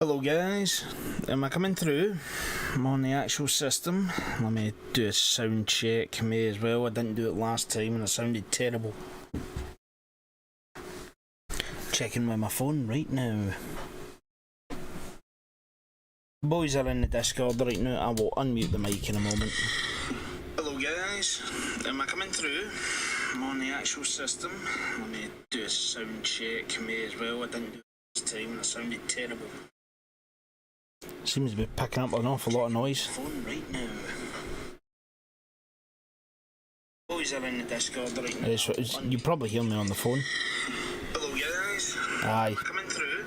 Hello guys, am I coming through? I'm on the actual system. Let me do a sound check, may as well. I didn't do it last time and it sounded terrible. Checking with my phone right now. Boys are in the Discord right now. I will unmute the mic in a moment. Hello guys, am I coming through? I'm on the actual system. Let me do a sound check, may as well. I didn't do it last time and it sounded terrible. Seems to be picking up an awful lot of noise. Phone right now. Boys are in the Discord right now. You probably hear me on the phone. Hello guys. Aye. Coming through.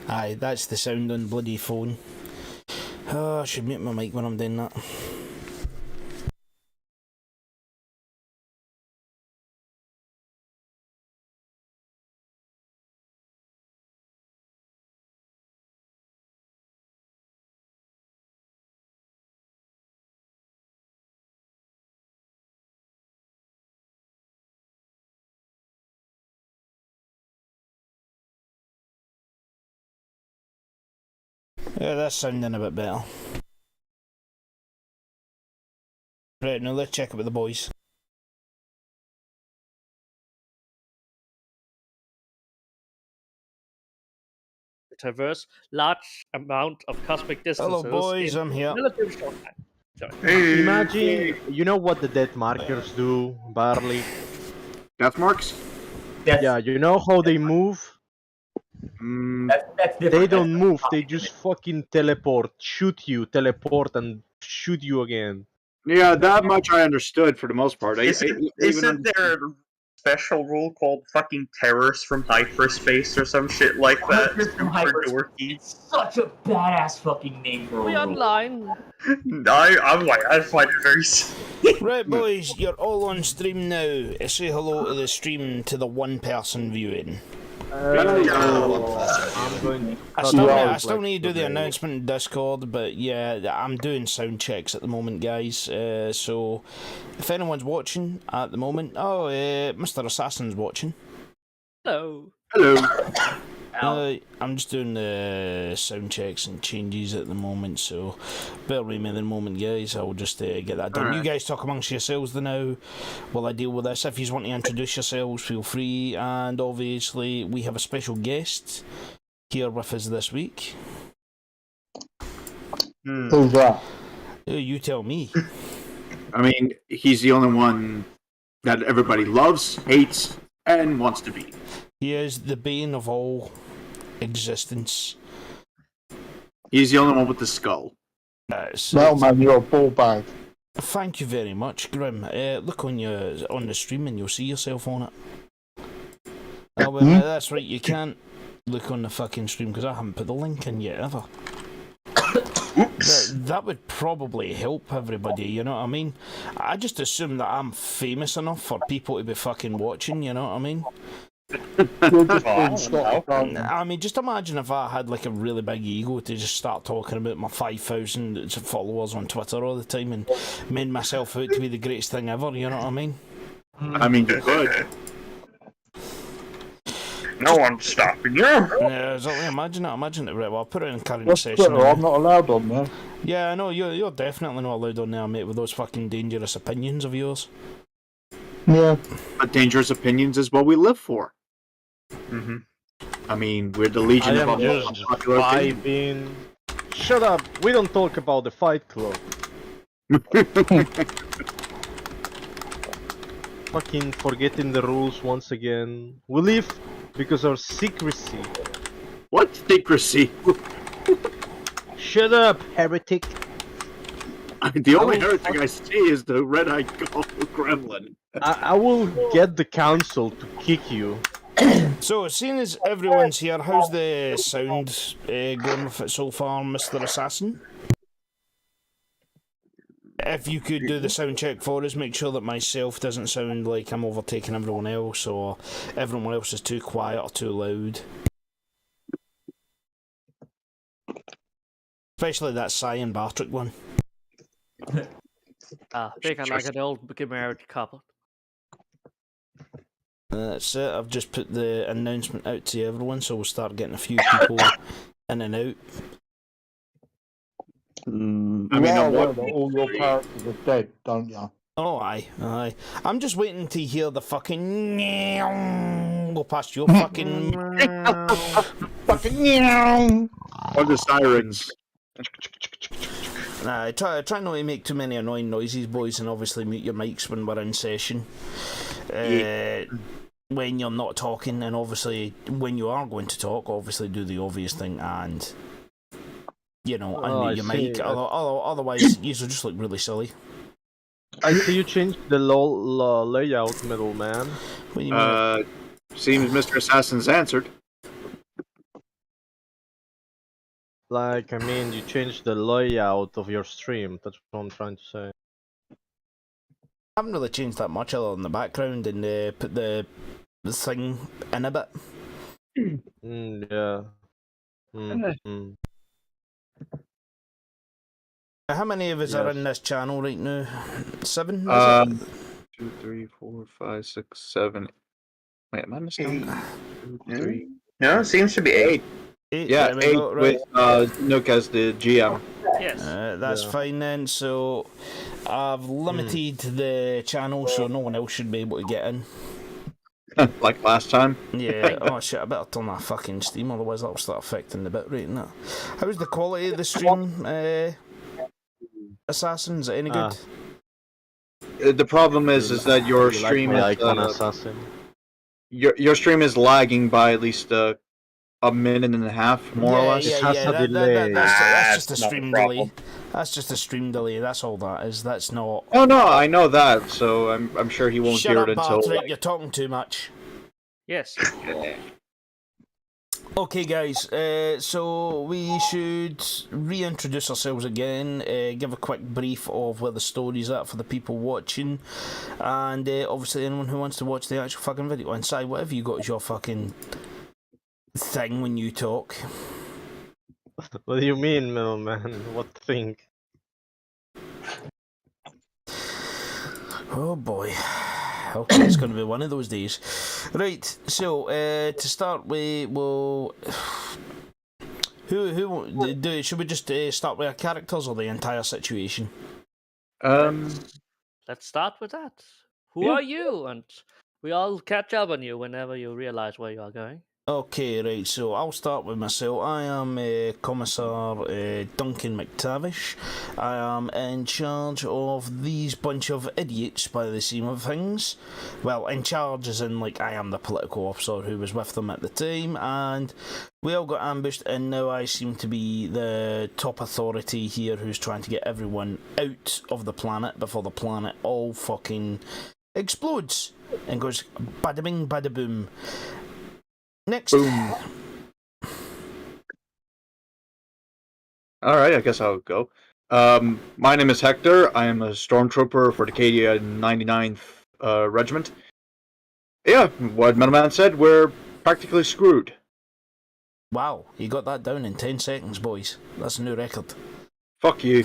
Aye, that's the sound on bloody phone. Oh, I should mute my mic when I'm doing that. Yeah, that's sounding a bit better. Right, now let's check it with the boys. Traverse large amount of cosmic distances. Hello boys, I'm here. Relative short time. Hey. Imagine, you know what the death markers do, Barley? Death marks? That's, Yeah, you know how they move? that's different. They don't move, they just fucking teleport, shoot you, teleport, and shoot you again. Yeah, that much I understood for the most part. Isn't there a special rule called fucking terrors from hyperspace or some shit like that? Terrors from For hyperspace. dorky? It's such a badass fucking name for a We rule. online. I'm like, I find it very silly. Right boys, you're all on stream now. Say hello to the stream to the one person viewing. I'm going I still need to do the announcement in Discord, but yeah, I'm doing sound checks at the moment, guys. So, if anyone's watching at the moment, Mr. Assassin's watching. Hello. Hello. I'm just doing the sound checks and changes at the moment, so bear with me at the moment, guys. I'll just get that done. Right. You guys talk amongst yourselves now while I deal with this. If you want to introduce yourselves, feel free. And obviously, we have a special guest here with us this week. Who's that? You tell me. I mean, he's the only one that everybody loves, hates, and wants to be. He is the bane of all existence. He's the only one with the skull. Well, man, you're a ball bag. Thank you very much, Grim. Look on the stream and you'll see yourself on it. Oh, wait, that's right, you can't look on the fucking stream because I haven't put the link in yet, ever. That would probably help everybody, you know what I mean? I just assume that I'm famous enough for people to be fucking watching, you know what I mean? You're just being Scottish, aren't you? I mean, just imagine if I had like a really big ego to just start talking about my 5,000 followers on Twitter all the time and made myself out to be the greatest thing ever, you know what I mean? I mean, you could. No one's stopping you. Yeah, exactly. Imagine it. Right, well, I'll put it in current What's session. Twitter? I'm not allowed on there. Yeah, I know, you're definitely not allowed on there, mate, with those fucking dangerous opinions of yours. Yeah. But dangerous opinions is what we live for. Mm-hmm. I mean, we're the legion I of am just unpopular opinion. vibing. Shut up, we don't talk about the Fight Club. Fucking forgetting the rules once again. We live because of secrecy. What secrecy? Shut up, heretic. The only heretic I see is the red-eyed gremlin. I will get the council to kick you. So, seeing as everyone's here, how's the sound going with it so far, Mr. Assassin? If you could do the sound check for us, make sure that myself doesn't sound like I'm overtaking everyone else, or everyone else is too quiet or too loud. Especially that Cyan Bartrick one. Big and like an old married couple. That's it. I've just put the announcement out to everyone, so we'll start getting a few people In and out. I mean, you are I'm aware what- that all your characters are dead, don't you? Oh, aye, aye. I'm just waiting to hear the fucking go past your fucking Fucking meow. or the sirens. Nah, try not to make too many annoying noises, boys, and obviously mute your mics when we're in session. When you're not talking, and obviously when you are going to talk, obviously do the obvious thing and, you know, unmute your mic. Otherwise, you will just look really silly. I see you changed the layout, middleman. What do you mean? Seems Mr. Assassin's answered. Like, I mean, you changed the layout of your stream. That's what I'm trying to say. I haven't really changed that much other than the background and put the thing in a bit. Yeah. How many of us are in this channel right now? 7? 2, 3, 4, 5, 6, 7. Wait, am I missing? 2, 3. No, it seems to be 8. 8? Yeah, There we 8 go, right. with Nook as the GM. Yes. That's fine then. So I've limited the channel so no one else should be able to get in. Like last time. Yeah, oh shit, I better turn that fucking Steam, otherwise that'll start affecting the bitrate and that. How's the quality of the stream, Assassins? Any good? The problem is that your You stream like my is icon assassin. your stream is lagging by at least a minute and a half, more or less. Yeah, It has yeah, a delay. that's just a That's not stream the problem. delay. That's just a stream delay, that's all that is. That's not... Oh no, I know that, so I'm sure he won't Shut hear up, it until. Bartrick, you're talking too much. Yes. Okay, guys, so we should reintroduce ourselves again, give a quick brief of where the story's at for the people watching, and obviously anyone who wants to watch the actual fucking video. And Si, whatever you got as your fucking thing when you talk. What do you mean, middleman? What thing? Oh boy. Okay, it's going to be one of those days. Right, so to start with, we'll... should we just start with our characters or the entire situation? Let's start with that. Who Yeah. are you? And we all catch up on you whenever you realize where you are going. Okay, right, so I'll start with myself. I am Commissar Duncan McTavish. I am in charge of these bunch of idiots by the seam of things. Well, in charge as in, like, I am the political officer who was with them at the time, and we all got ambushed, and now I seem to be the top authority here who's trying to get everyone out of the planet before the planet all fucking explodes and goes bada bing, bada boom. Next. Boom. Alright, I guess I'll go. My name is Hector. I am a stormtrooper for the Acadia 99th Regiment. Yeah, what Middleman said, we're practically screwed. Wow, you got that down in 10 seconds, boys. That's a new record. Fuck you.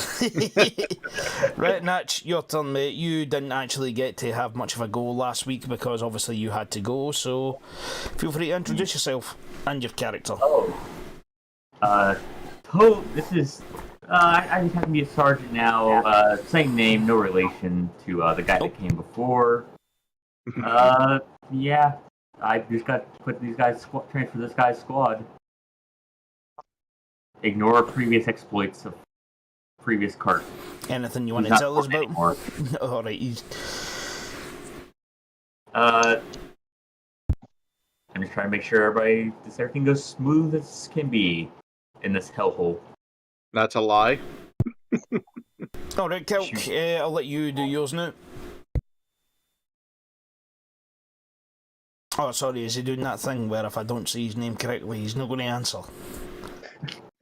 Right, Natch, your turn, mate. You didn't actually get to have much of a go last week because obviously you had to go, so feel free to introduce yourself and your character. This is. I just happen to be a sergeant now. Same name, no relation to the guy that came before. Yeah. I just got to put these guys transfer this guy's squad. Ignore previous exploits of previous cart. Anything you want He's to not tell us working about? anymore. Alright, I'm just trying to make sure everything goes smooth as can be in this hellhole. That's a lie. Alright, Kelk, I'll let you do yours now. Oh, sorry, is he doing that thing where if I don't say his name correctly, he's not going to answer?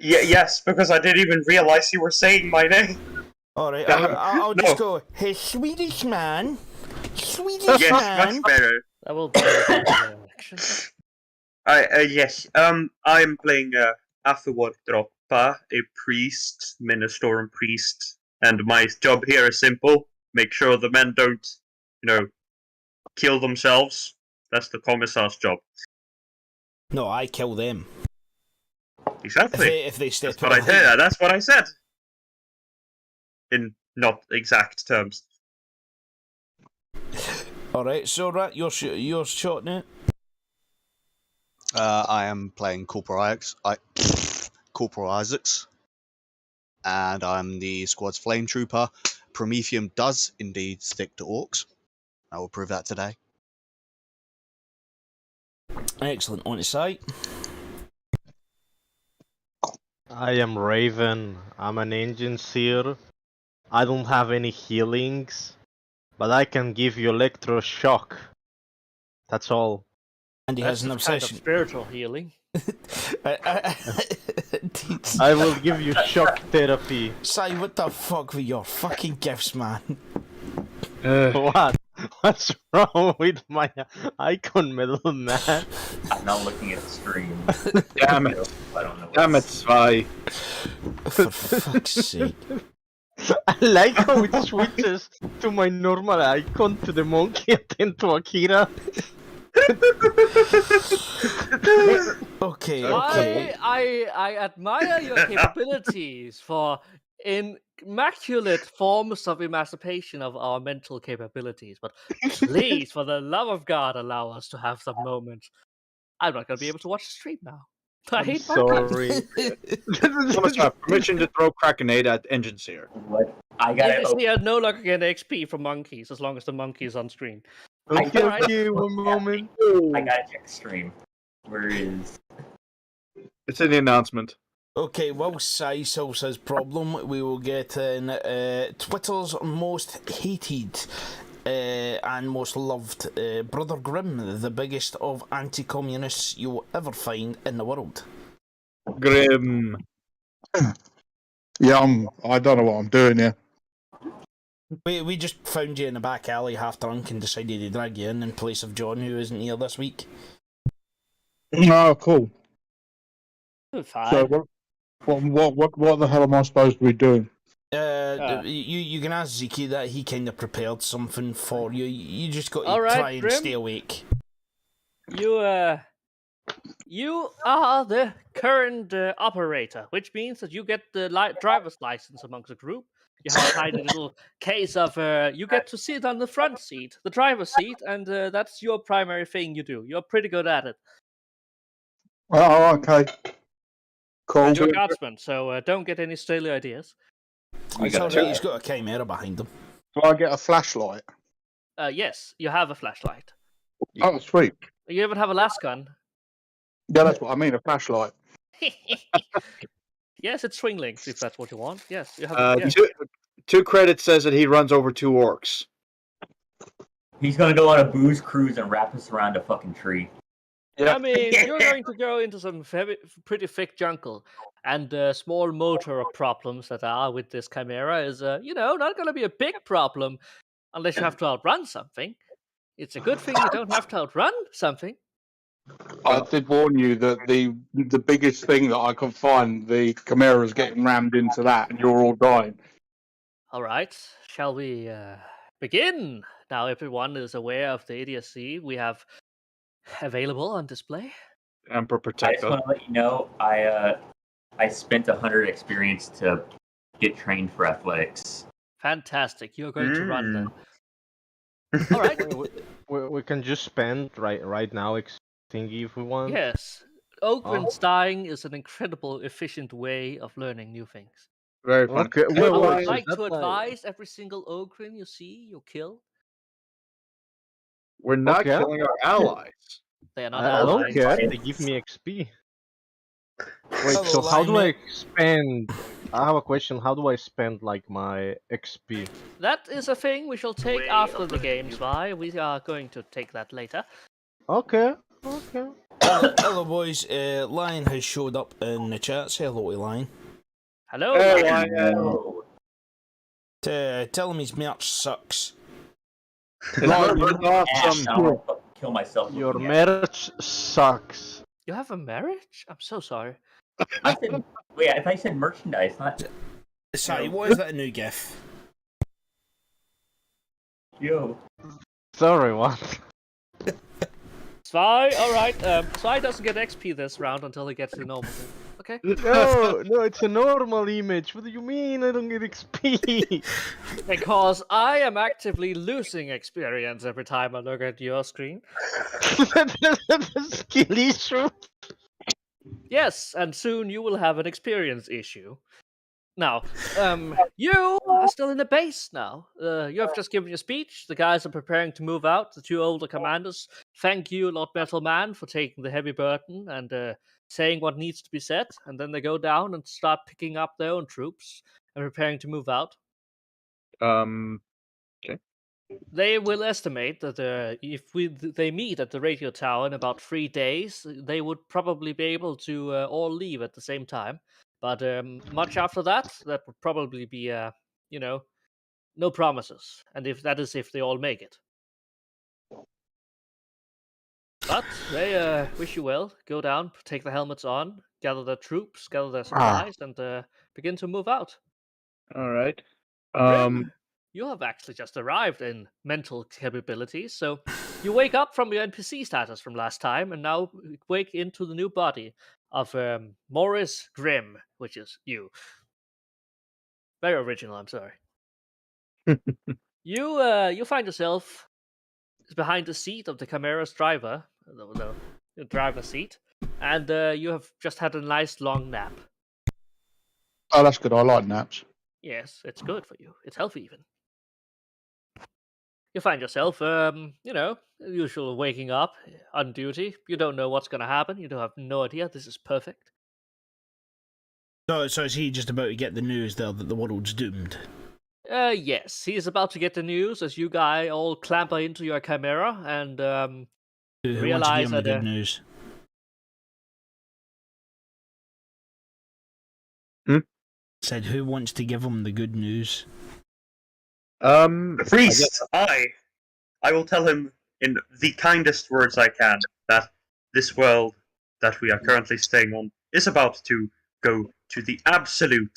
Yes, because I didn't even realize you were saying my name. Alright, Damn. I'll No. just go, hey, Swedish man. Swedish Yes, man. much better. That will be a reaction. Yes. I'm playing Athawad Droppa, a priest, Ministorum priest, and my job here is simple: make sure the men don't, kill themselves. That's the commissar's job. No, I kill them. Exactly. If they step That's what I out. said. That's what I said. In not exact terms. Alright, so Rat, your shot now. I am playing Corporal Isaacs, and I'm the squad's flame trooper. Prometheum does indeed stick to orcs. I will prove that today. Excellent. On to site. I am Raven. I'm an engine seer. I don't have any healings, but I can give you electroshock. That's all. And he That's has an just kind of obsession. spiritual healing. I will give you shock therapy. Sai, what the fuck with your fucking gifts, man? What? What's wrong with my icon, middle man? I'm not looking at the stream. Damn it. I don't know. Damn it, Svi. For fuck's sake. I like how it switches to my normal icon to the monkey and then to Akira. Okay. I admire your capabilities for immaculate forms of emancipation of our mental capabilities, but please, for the love of God, allow us to have some moments. I'm not going to be able to watch the stream now. I I'm hate monkeys. sorry. Thomas, you have permission to throw Krakenade at Engine Seer. What? I gotta. You no longer get XP from monkeys as long as the monkey is on screen. Okay, Alright. okay, one moment. I gotta check the stream. Where is? It's in the announcement. Okay, while Sai solves his problem, we will get in Twitter's most hated and most loved Brother Grimm, the biggest of anti-communists you'll ever find in the world. Grim. Yeah, I don't know what I'm doing here. We just found you in the back alley half drunk and decided to drag you in place of John, who isn't here this week. Oh, cool. Fine. So what the hell am I supposed to be doing? You can ask Ziki that. He kind of prepared something for you. You just got to All right, try and Grim. stay awake. You are the current operator, which means that you get the driver's license amongst the group. You have a tiny little case of you get to sit on the front seat, the driver's seat, and that's your primary thing you do. You're pretty good at it. Oh, okay. Cool. And you're a guardsman, so don't get any silly ideas. It's alright, he's got a chimera behind him. Do I get a flashlight? Yes, you have a flashlight. Oh, sweet. You even have a las gun. Yeah, that's what I mean, a flashlight. Yes, it's swing links if that's what you want. Yes, you have. Yeah. Two credits says that he runs over 2 orcs. He's gonna go on a booze cruise and wrap us around a fucking tree. Yeah. I mean, you're going to go into some pretty thick jungle, and small motor problems that are with this chimera is, not going to be a big problem unless you have to outrun something. It's a good thing you don't have to outrun something. I did warn you that the biggest thing that I could find, the Chimera's getting rammed into that, and you're all dying. All right, shall we begin? Now everyone is aware of the idiocy we have available on display. Emperor I protect just us. want to let you know, I spent 100 experience to get trained for athletics. Fantastic. You're going to run then. All right. We can just spend right now thingy if we want. Yes. Oakland's dying is an incredible, efficient way of learning new things. Very fun. Okay. I Well, would is like that to advise every single Ogrin you see, you kill. We're not Okay. killing our allies. They are not I don't allies. care. They give me XP. Wait, Hello, so how do I lineman. spend? I have a question. How do I spend like my XP? That is a thing we shall take after the game's by. We are going to take that later. Okay. Okay. Hello, boys. Lion has showed up in the chat. Say hello to Lion. Hello. Hey, Lion. Lion. Oh, Tell him his merch sucks. It's Ash, awesome. I don't want to kill myself. Your looking at it. merch sucks. You have a marriage? I'm so sorry. I said, wait, I thought you said merchandise, not Sorry, what is that a new gif? yo. Sorry, what? Svi, alright. Svi doesn't get XP this round until he gets to normal. okay? No, it's a normal image. What do you mean I don't get XP? Because I am actively losing experience every time I look at your screen. That's a skill issue. Yes, and soon you will have an experience issue. Now, you are still in the base now. You have just given your speech. The guys are preparing to move out. The two older commanders thank you, Lord Metal Man, for taking the heavy burden and saying what needs to be said. And then they go down and start picking up their own troops and preparing to move out. They will estimate that if they meet at the radio tower in about 3 days, they would probably be able to all leave at the same time. But much after that, that would probably be, no promises. And if they all make it. But they wish you well. Go down, take the helmets on, gather their troops, gather their supplies, and begin to move out. All right. Grim, you have actually just arrived in mental capabilities, so you wake up from your NPC status from last time and now wake into the new body of Morris Grimm, which is you. Very original, I'm sorry. You find yourself behind the seat of the Chimera's driver, the driver's seat, and you have just had a nice long nap. Oh, that's good. I like naps. Yes, it's good for you. It's healthy even. You find yourself, usual waking up on duty. You don't know what's going to happen. You don't have no idea. This is perfect. So is he just about to get the news there that the world's doomed? Yes, he is about to get the news as you guys all clamber into your chimera and Who realize wants to give him the that good news? Said who wants to give him the good news? Priest, I will tell him in the kindest words I can that this world that we are currently staying on is about to go to the absolute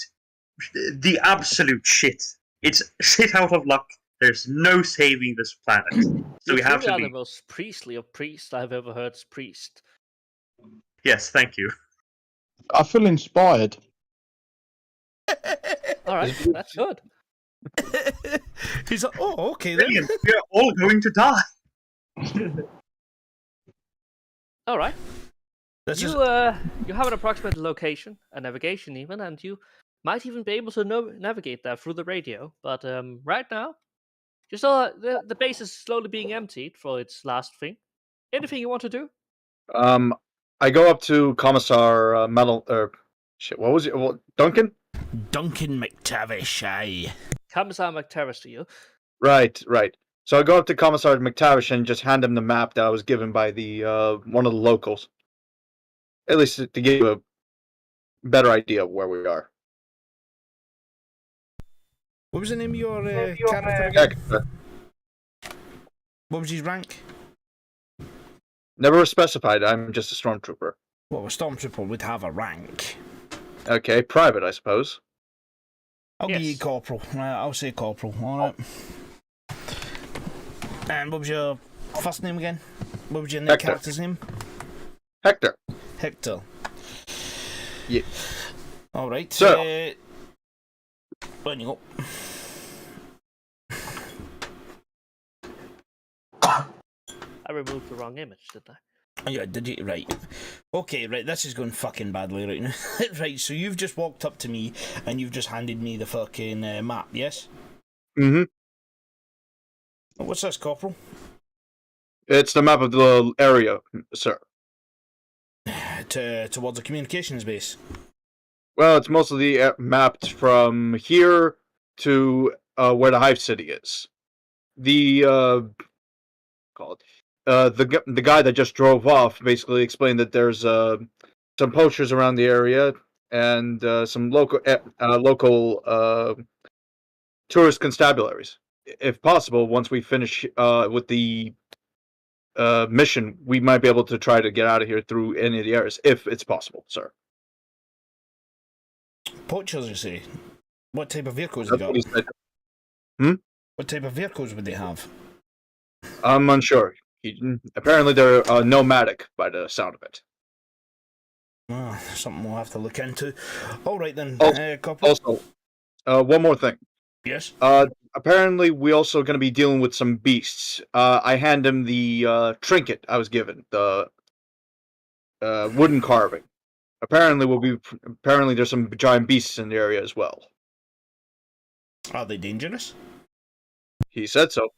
shit. It's shit out of luck. There's no saving this planet. So we have to are the leave. most priestly of priests I've ever heard priest. Yes, thank you. I feel inspired. All right, that's good. He's like, oh, okay then. Brilliant. We are all going to die. All right. This You is you have an approximate location, a navigation even, and you might even be able to navigate that through the radio. But right now, you saw the base is slowly being emptied for its last thing. Anything you want to do? I go up to Commissar Metal. What was it? Well, Duncan. Duncan McTavish, aye. Commissar McTerrace to you. Right. So I go up to Commissar McTavish and just hand him the map that I was given by the one of the locals. At least to give you a better idea of where we are. What was the name of your character again? Hector. What was his rank? Never specified. I'm just a stormtrooper. Well, a stormtrooper would have a rank. Okay, private, I suppose. I'll give you Yes. corporal. I'll say corporal. All right. And what was your first name again? What was your Hector. character's name? Hector. Hector. Yeah. All right. So- On you go. I removed the wrong image, didn't I? Oh, yeah, did you? Right. Okay, right, this is going fucking badly right now. Right, so you've just walked up to me and you've just handed me the fucking map, yes? Mm-hmm. What's this, Corporal? It's the map of the area, sir. Towards the communications base. Well, it's mostly mapped from here to where the Hive City is. The the guy that just drove off basically explained that there's some poachers around the area and some local tourist constabularies. If possible, once we finish with the mission, we might be able to try to get out of here through any of the areas, if it's possible, sir. Poachers, you say? What type of vehicles That's they what got? he said. What type of vehicles would they have? I'm unsure. Apparently, they're nomadic by the sound of it. Something we'll have to look into. All right then, Copper. Also, one more thing. Yes. Apparently, we also going to be dealing with some beasts. I hand him the trinket I was given, the wooden carving. Apparently, there's some giant beasts in the area as well. Are they dangerous? He said so.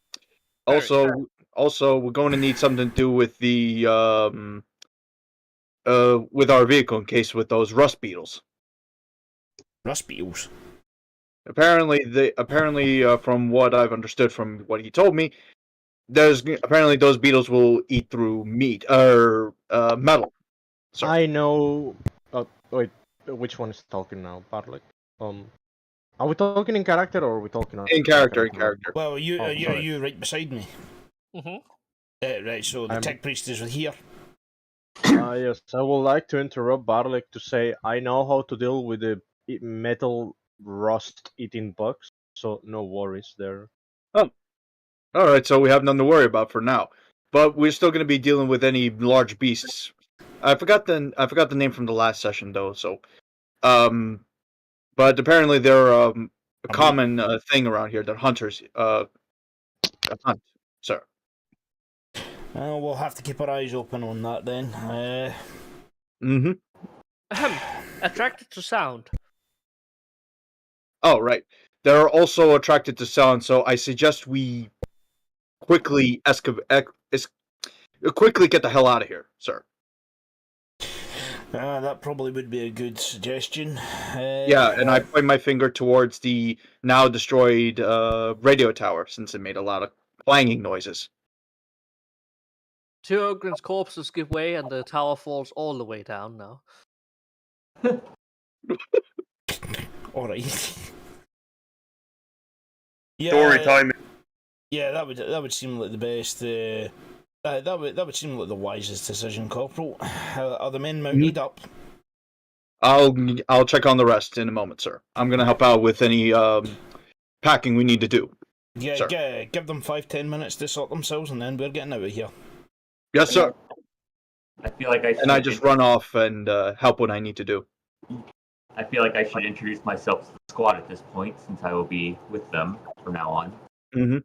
Also, we're going to need something to do with the with our vehicle in case with those rust beetles. Rust beetles. Apparently, from what I've understood from what he told me, apparently those beetles will eat through meat or metal. Sorry. I know. Wait, which one is talking now, Barlek? Are we talking in character or are we talking In character. Well, you Oh, are sorry. you right beside me? Right. So the tech priest is here. Yes, I would like to interrupt Barlek to say I know how to deal with the metal rust eating bugs, so no worries there. Oh, all right. So we have nothing to worry about for now, but we're still going to be dealing with any large beasts. I forgot the name from the last session though. So, but apparently they're a common thing around here. They're hunters. Hunt, sir. We'll have to keep our eyes open on that then. Attracted to sound. Oh, right. They're also attracted to sound, so I suggest we quickly quickly get the hell out of here, sir. That probably would be a good suggestion. Yeah, and I point my finger towards the now destroyed radio tower, since it made a lot of clanging noises. Two Ogren's corpses give way and the tower falls all the way down now. All right. Story time. Yeah, that would seem like the best. That would seem like the wisest decision, Corporal. Are the men mounted up? I'll check on the rest in a moment, sir. I'm gonna help out with any packing we need to do. Yeah, give them 5-10 minutes to sort themselves, and then we're getting out of here. Yes, sir. I feel like I should. And I just run off and help what I need to do. I feel like I should introduce myself to the squad at this point, since I will be with them from now on. Mm-hmm.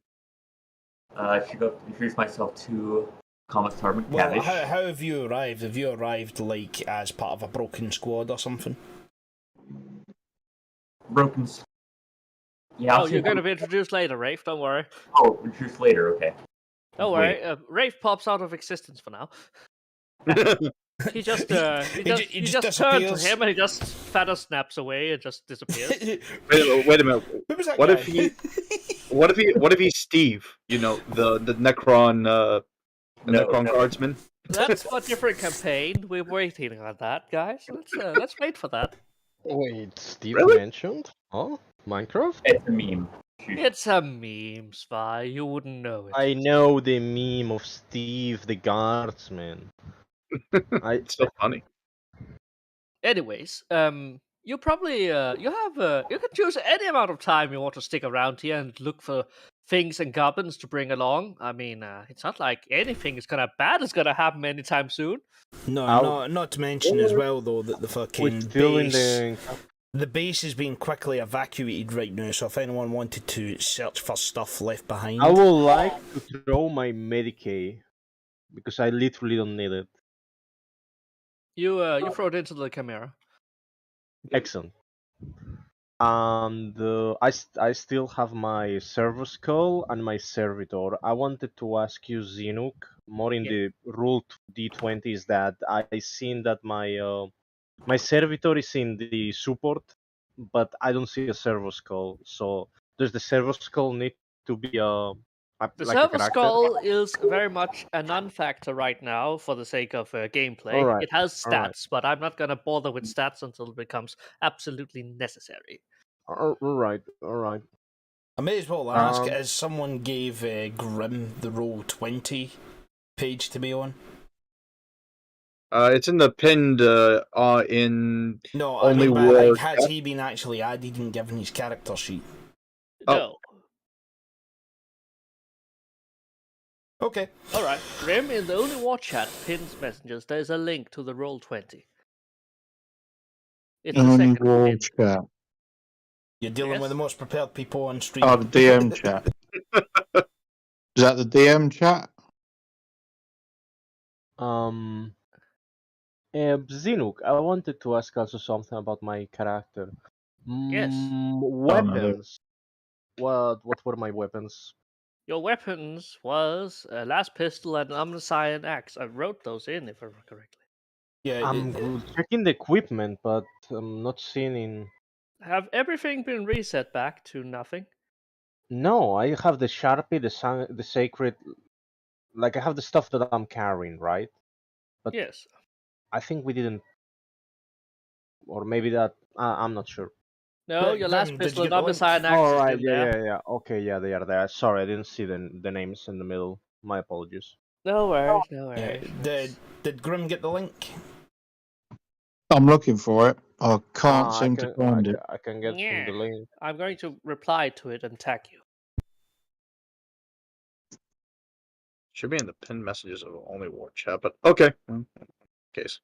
I should go introduce myself to Comic Sergeant Well, Cavish. how have you arrived? Have you arrived like as part of a broken squad or something? Broken. Yeah. Oh, you're going to be introduced later, Rafe. Don't worry. Oh, introduced later. Okay. Don't worry. Rafe pops out of existence for now. He just turns to him and he just feather snaps away and just disappears. Wait a minute. Who was that What guy? if he's Steve? You know, the Necron Necron guardsman. That's a different campaign. We're waiting on that, guys. Let's wait for that. Wait, Steve Really? mentioned? Oh, Minecraft? It's a meme. It's a meme, Spy. You wouldn't know it. I know the meme of Steve the guardsman. It's so funny. Anyways, you probably you can choose any amount of time you want to stick around here and look for things and goblins to bring along. I mean, it's not like anything bad is gonna happen anytime soon. No, not to mention as well though that the fucking We're still in the base is being quickly evacuated right now. So if anyone wanted to search for stuff left behind, I would like to throw my Medicaid because I literally don't need it. You throw it into the Chimera. Excellent. And I still have my Servo Skull and my Servitor. I wanted to ask you, Zinuk, more in the rule D20 is that I seen that my Servitor is in the support, but I don't see a Servo Skull. So does the Servo Skull need to be The like a Servo character? Skull is very much a non-factor right now for the sake of gameplay. Alright, It has stats, alright. but I'm not gonna bother with stats until it becomes absolutely necessary. Alright. I may as well ask, as someone gave Grim the Roll20 page to be on. It's in the pinned in No, only I mean, war. like, has he been actually added and given his character sheet? No. Okay. Alright. Grim in the Only War chat pins messengers. There's a link to the Roll20. It's the second War win. chat. You're dealing Yes. with the most prepared people on stream. Oh, the DM chat. Is that the DM chat? Zinuk, I wanted to ask also something about my character. Yes. Weapons. What were my weapons? Your weapons was a last pistol and an omniscient axe. I wrote those in, if I remember correctly. Yeah, I'm checking the equipment, but I'm not seeing in. Have everything been reset back to nothing? No, I have the Sharpie, the sacred. Like I have the stuff that I'm carrying, right? But Yes. I think we didn't, or maybe that. I'm not sure. No, Right, your Grim, last did pistol you and get the link? omniscient axe All is right, in there. yeah. Okay, yeah, they are there. Sorry, I didn't see the names in the middle. My apologies. No worries, no Yeah, worries. did Grim get the link? I'm looking for it. I can't I seem to find it. I can get from the Yeah. link. I'm going to reply to it and tag you. Should be in the pinned messages of only war chat, but okay. Case.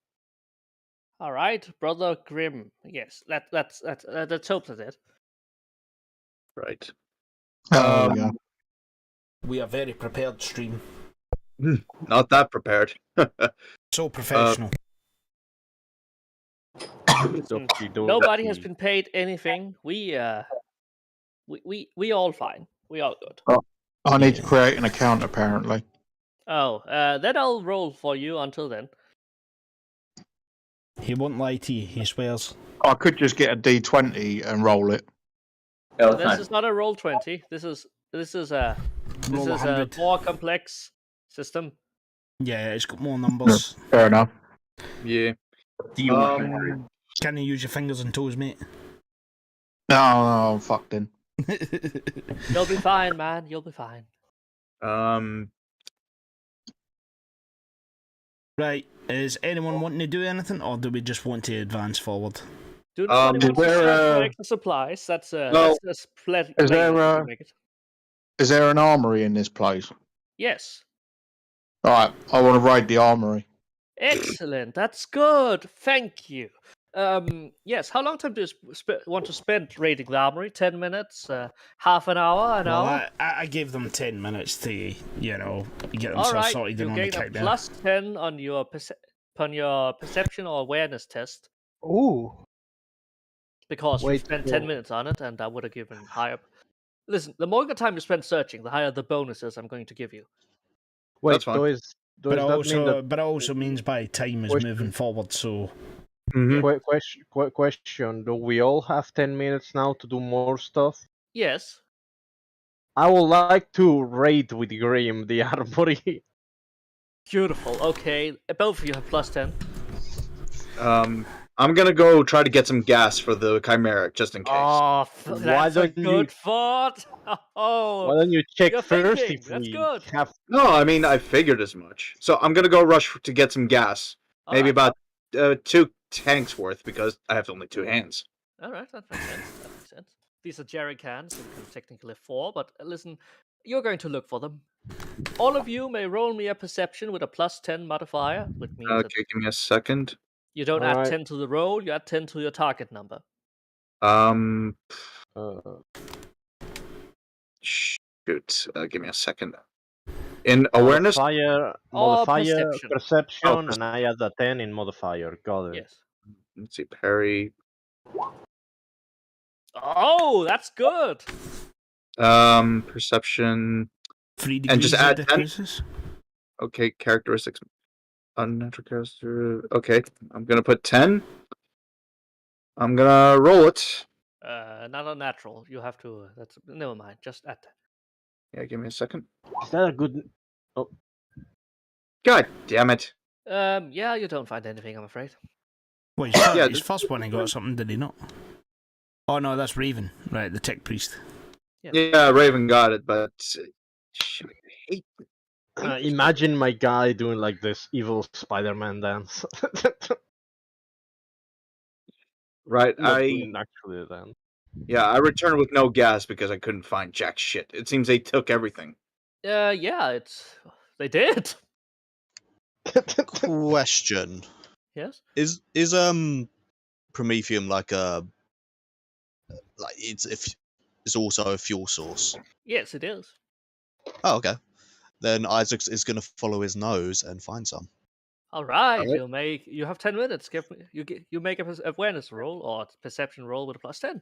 All right, brother Grim. Yes, let's hope that's it. Right. Oh, yeah. We are very prepared stream. Not that prepared. So professional. Listen, nobody has been paid anything. We all fine. We all good. I need to create an account, apparently. Oh, then I'll roll for you until then. He won't lie to you, he swears. I could just get a D20 and roll it. This is not a roll 20. This is a Roll 100. more complex system. Yeah, it's got more numbers. Fair enough. Yeah. Can you use your fingers and toes, mate? No, I'm fucked in. You'll be fine, man. You'll be fine. Right, is anyone wanting to do anything, or do we just want to advance forward? Do not is there, extra supplies. That's well, that's split. is there, is there an armory in this place? Yes. Alright, I want to raid the armory. Excellent. That's good. Thank you. Yes. How long time do you want to spend raiding the armory? 10 minutes? Half an hour? An hour? I gave them 10 minutes to, get themselves All right. sorted You in on the gain a countdown. plus 10 on your perception or awareness test. Ooh. Because you Wait, spent 10 minutes on it, and I would have given higher. Listen, the more time you spend searching, the higher the bonuses I'm going to give you. Wait, That's fine. does But that mean that? it also means by time is Question. moving forward, so... Question: do we all have 10 minutes now to do more stuff? Yes. I would like to raid with Grim the armory. Beautiful. Okay, both of you have plus 10. I'm gonna go try to get some gas for the Chimeric, just in case. Oh, Why that's a don't you- good thought. Oh, Why don't you check you're first thinking. if That's we good. have? No, I mean, I figured as much. So I'm gonna go rush to get some gas. All Maybe right. about 2 tanks worth, because I have only 2 hands. All right, that makes sense. That makes sense. These are jerry cans, and technically 4, but listen, you're going to look for them. All of you may roll me a perception with a plus 10 modifier, which means that Okay, give me a second. you don't All add right. 10 to the roll, you add 10 to your target number. Shoot. Give me a second. In awareness? Modifier perception. perception, and I add a 10 in modifier. Got it. Yes. Let's see, parry. Oh, that's good. Perception. 3 degrees And just add of 10? differences? Okay, characteristics. Unnatural character. Okay, I'm gonna put 10. I'm gonna roll it. Not unnatural. You have to. That's never mind. Just add 10. Yeah, give me a second. Is that a good? Oh, God damn it. Yeah, you don't find anything, I'm afraid. Well, Yeah, his first one he got something, did he not? Oh no, that's Raven. Right, the tech priest. Yeah, Raven got it, but I hate imagine my guy doing like this evil Spider-Man dance. right. Not doing actually then. Yeah, I returned with no gas because I couldn't find jack shit. It seems they took everything. Yeah, they did. Question: Yes. Is Promethium like it's also a fuel source? Yes, it is. Oh, okay. Then Isaac is going to follow his nose and find some. All right, Alright. you have 10 minutes. You make a awareness roll or perception roll with a +10.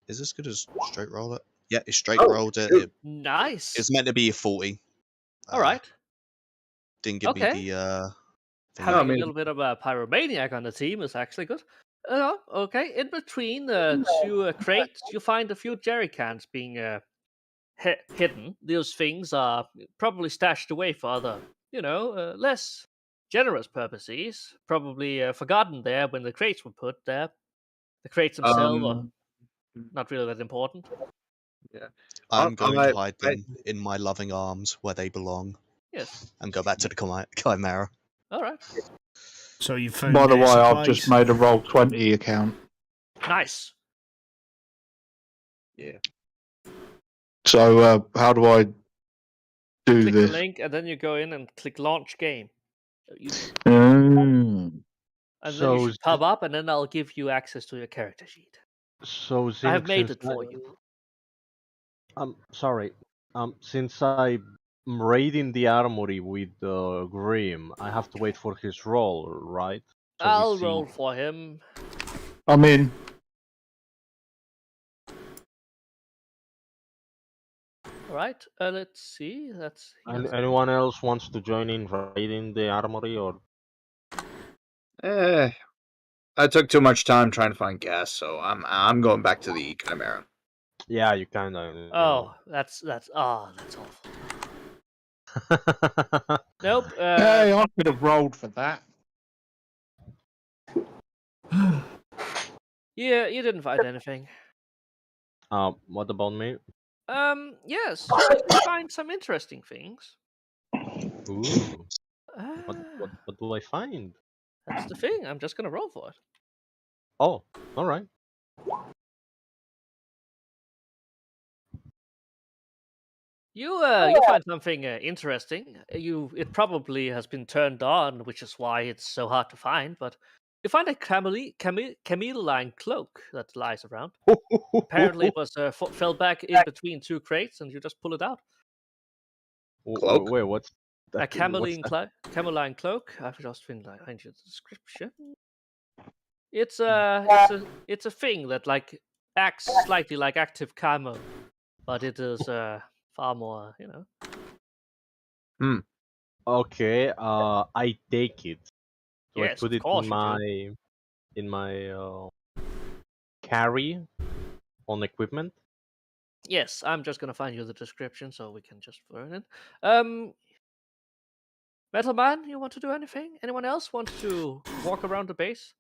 Is this good as straight roll it? Yeah, it's straight Oh, rolled it. shoot. Nice. It's meant to be a 40. All right. Didn't give Okay. me the Having I a mean- little bit of a pyromaniac on the team is actually good. Okay. In between the two crates, you find a few jerry cans being hidden. Those things are probably stashed away for other, less generous purposes. Probably forgotten there when the crates were put there. The crates themselves are not really that important. Yeah. I'm going to hide I- them in my loving arms where they belong Yes. and go back to the Chimera. All right. So you found. By the way, I've supplies? just made a Roll20 account. Nice. Yeah. So how do I do Click this? the link and then you go in and click launch game. Mm. And then So you should pop up, and then I'll give you access to your character sheet. So I have Zinuk, made since it for you. Sorry. Since I'm raiding the armory with Grim, I have to wait for his roll, right? So we I'll see- roll for him. I'm in. All right. Let's see. That's Anyone else wants to join in raiding the armory, or I took too much time trying to find gas, so I'm going back to the Chimera. yeah, you kind of. that's awful. Nope. Hey, I could have rolled for that. Yeah, you didn't find anything. What about me? Yes, you did find some interesting things. Ooh, Ah, what do I find? that's the thing. I'm just gonna roll for it. Oh, all right. You find something interesting. It probably has been turned on, which is why it's so hard to find. But you find a chameleon cloak that lies around. Apparently, it was fell back in between two crates, and you just pull it out. Cloak? Wait, what's A that? chameleon cloak. I've just been like find you the description. It's a thing that like acts slightly like active camo, but it is far more, Okay, I take it. Do I Yes, put of it course in you do. my carry on equipment? Yes, I'm just gonna find you the description so we can just throw it in. Metal Man, you want to do anything? Anyone else want to walk around the base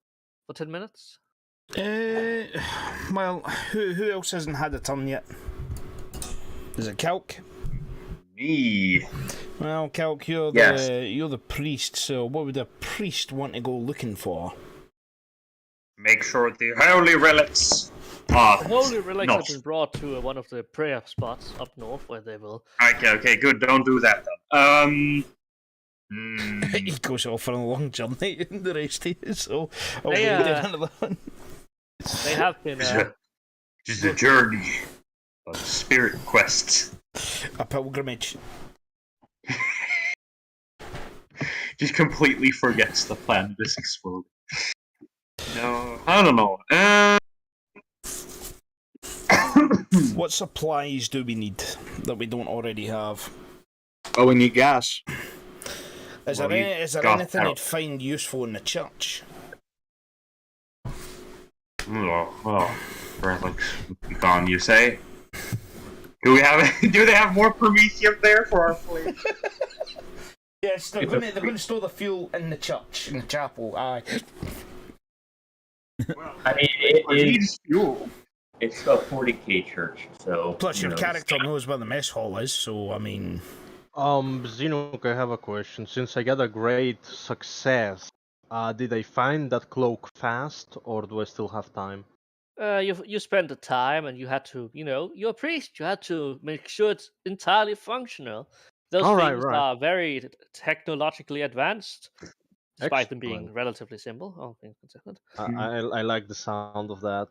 for 10 minutes? Well, who else hasn't had a turn yet? Is it Calc? Me. Well, Calc, you're Yes. you're the priest. So, what would a priest want to go looking for? Make sure the holy relics are The holy relics not. have been brought to one of the prayer spots up north where they will. Okay, good. Don't do that then. He goes off on a long journey, and the rest of you. So, I'll They, go do another one. They have been. Just a journey, a spirit quest. A pilgrimage. Just completely forgets the planet is exploding. No, I don't know. What supplies do we need that we don't already have? Oh, we need gas. Is Well, there, is there got anything out. you'd find useful in the church? Relics gone, you say? Do they have more Prometheum there for our fleet? Yes, they're going to store the fuel in the church, in the chapel. Aye. I mean, It needs fuel. it's a 40k church, so. Plus, your you know, character knows where the mess hall is, so I mean. Zinuk, I have a question. Since I got a great success, did I find that cloak fast, or do I still have time? You spent the time and you had to, you're a priest. You had to make sure it's entirely functional. Those All right, things right. are very technologically advanced. despite them being Excellent. relatively simple, all things considered. I like the sound of that.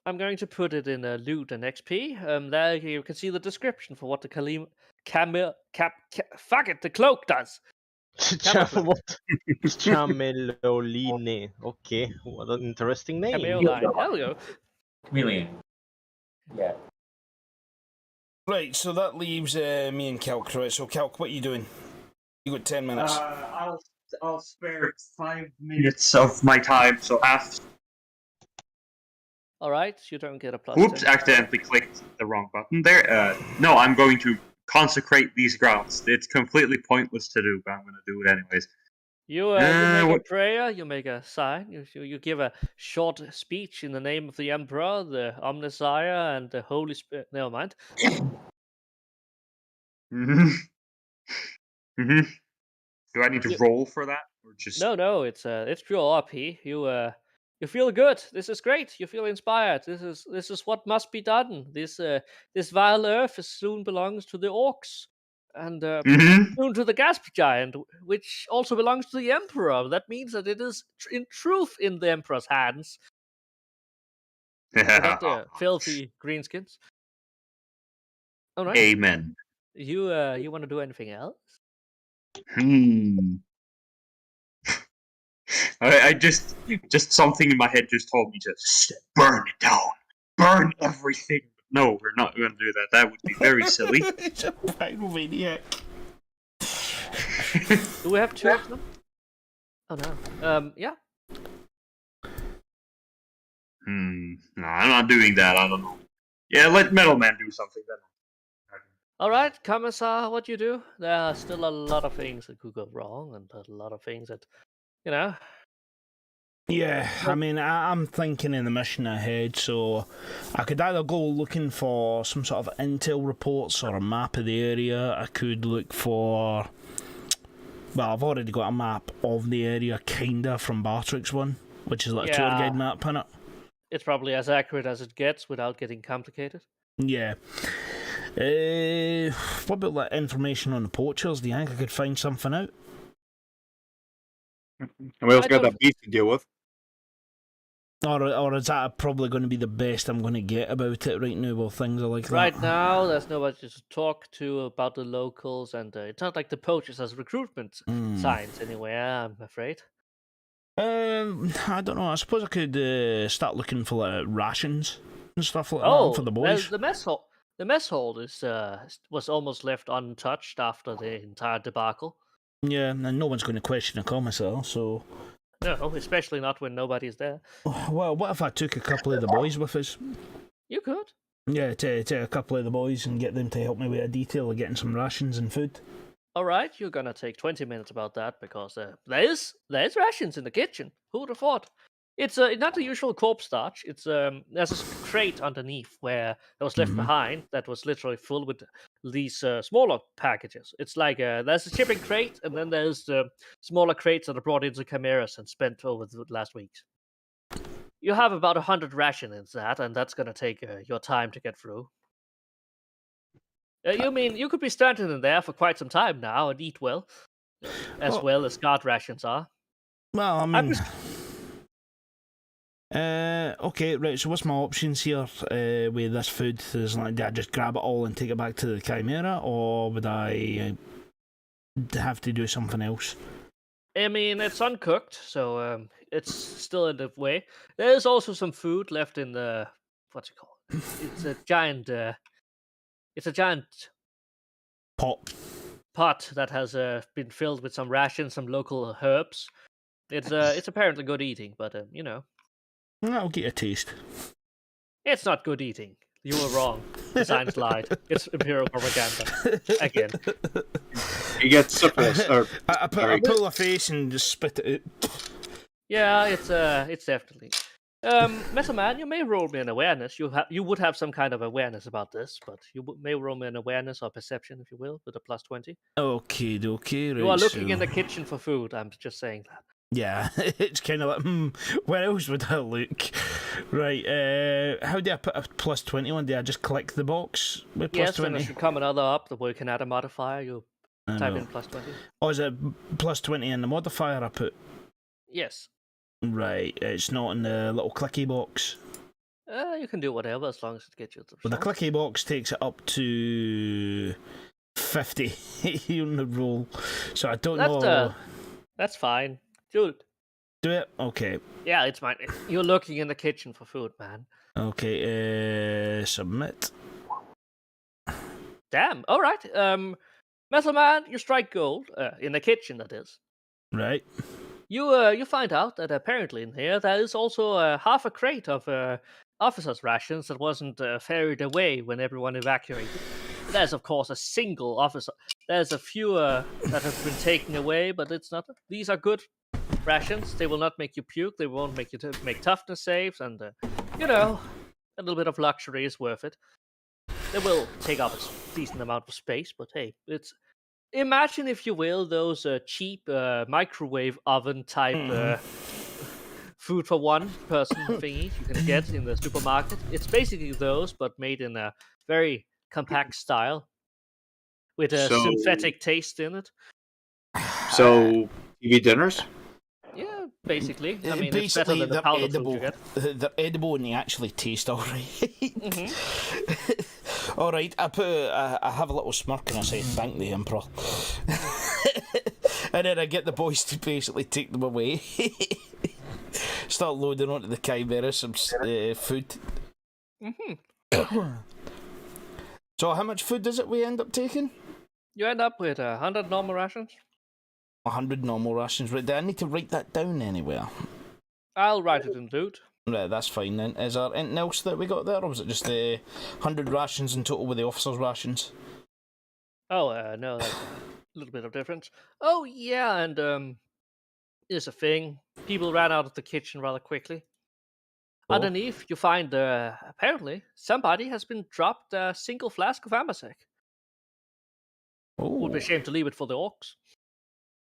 I'm going to put it in loot and XP. There you can see the description for what the the cloak does. Camouflage. What? Chameloline. Okay, what an interesting name. Cameo line. There we go. Chameleon. Yeah. Right, so that leaves me and Calc, right? So, Calc, what are you doing? You got 10 minutes. I'll spare 5 minutes of my time, so half. All right, you don't get a plus. Oops, 10. accidentally clicked the wrong button there. No, I'm going to consecrate these grounds. It's completely pointless to do, but I'm going to do it anyways. You make what- a prayer, you make a sign, you give a short speech in the name of the Emperor, the Omnissiah, and the Holy Spirit. Never mind. Mm-hmm. Mm-hmm. Do I need to You- roll for that, or just? No, it's pure RP. You feel good. This is great. You feel inspired. This is what must be done. This vile earth soon belongs to the orcs, and Mm-hmm. soon to the Gasp Giant, which also belongs to the Emperor. That means that it is in truth in the Emperor's hands. Not the filthy greenskins. All right. Amen. You want to do anything else? I just something in my head just told me to burn it down, burn everything. No, we're not going to do that. That would be very silly. It's a pyromaniac. Do we have two of them? Oh no. Yeah. No, I'm not doing that. I don't know. Yeah, let Metal Man do something then. All right, Commissar, what you do? There are still a lot of things that could go wrong, and a lot of things that, you know. Yeah, I mean, I'm thinking in the mission ahead, so I could either go looking for some sort of intel reports or a map of the area. I could look for... Well, I've already got a map of the area, kinda, from Bartrix one, which is like a tour Yeah. guide map, innit? It's probably as accurate as it gets without getting complicated. Yeah. What about like information on the poachers? Do you think I could find something out? And we also I got don't- that beast to deal with. Or is that probably going to be the best I'm going to get about it right now while things are like Right that? now, there's nobody to talk to about the locals, and it's not like the poachers has recruitment signs anywhere, I'm afraid. I don't know. I suppose I could start looking for like rations and stuff like that for the boys. The mess hall. The mess hall was almost left untouched after the entire debacle. Yeah, and no one's going to question a commissar, so... No, especially not when nobody's there. Well, what if I took a couple of the boys with us? You could. Yeah, take a couple of the boys and get them to help me with a detail of getting some rations and food. All right, you're gonna take 20 minutes about that because there's rations in the kitchen. Who would have thought? It's not the usual corpse starch. It's there's a crate underneath where that was left behind that was literally full with these smaller packages. It's like there's a shipping crate, and then there's the smaller crates that are brought into chimeras and spent over the last weeks. You have about 100 rations in that, and that's gonna take your time to get through. You mean you could be standing in there for quite some time now and eat well, as well as guard rations are. Well, I mean... okay, right, so what's my options here with this food? Is like, do I just grab it all and take it back to the Chimera, or would I have to do something else? I mean, it's uncooked, so it's still in the way. There's also some food left in the... What's it called? It's a giant... it's a giant... pot that has been filled with some rations, some local herbs. It's apparently good eating, but, you know... I'll get a taste. It's not good eating. You were wrong. The science lied. It's imperial propaganda. Again. You get syphilis. Or, I pull a face and just spit it out. Yeah, it's definitely. Metal Man, you may roll me an awareness. You would have some kind of awareness about this, but you may roll me an awareness or perception, if you will, with a plus 20. Okay, right. You are looking in the kitchen for food. I'm just saying that. Yeah, it's kind of like, where else would I look? Right, how do I put a plus 20 on? Do I just click the box with plus Yes, 20? and there should come another up, the working at a modifier. You I Type know. in +20. Oh, is it +20 in the modifier I put? Yes. Right, it's not in the little clicky box. You can do whatever as long as it gets you the Well, the results. clicky box takes it up to 50 on the roll. So I don't know. That's fine. Dude. Do it? Okay. Yeah, it's fine. You're looking in the kitchen for food, man. Okay, submit. Damn. All right. Metal Man, you strike gold in the kitchen. That is. Right. You find out that apparently in here there is also half a crate of officers' rations that wasn't ferried away when everyone evacuated. There's of course a single officer. There's a few that have been taken away, but it's not. These are good rations. They will not make you puke. They won't make you make toughness saves, and you know, a little bit of luxury is worth it. They will take up a decent amount of space, but hey, it's. Imagine, if you will, those cheap microwave oven type food for one person thingies you can get in the supermarket. It's basically those, but made in a very compact style with a synthetic taste in it. So, TV dinners? Yeah, basically. I mean, it's Basically, better than the they're powder food edible. you get. They're edible and they actually taste alright. Alright, I have a little smirk and I say thank the Emperor. And then I get the boys to basically take them away. Start loading onto the Chimera some food. So how much food does it we end up taking? You end up with 100 normal rations. 100 normal rations. Right, do I need to write that down anywhere? I'll write it in loot. Right, that's fine then. Is there anything else that we got there, or was it just the 100 rations in total with the officers' rations? Oh, no, that's a little bit of difference. Oh, yeah, and here's a thing. People ran out of the kitchen rather quickly. Oh. Underneath, you find, apparently, somebody has been dropped a single flask of Amasec. Would be a shame to leave it for the orcs.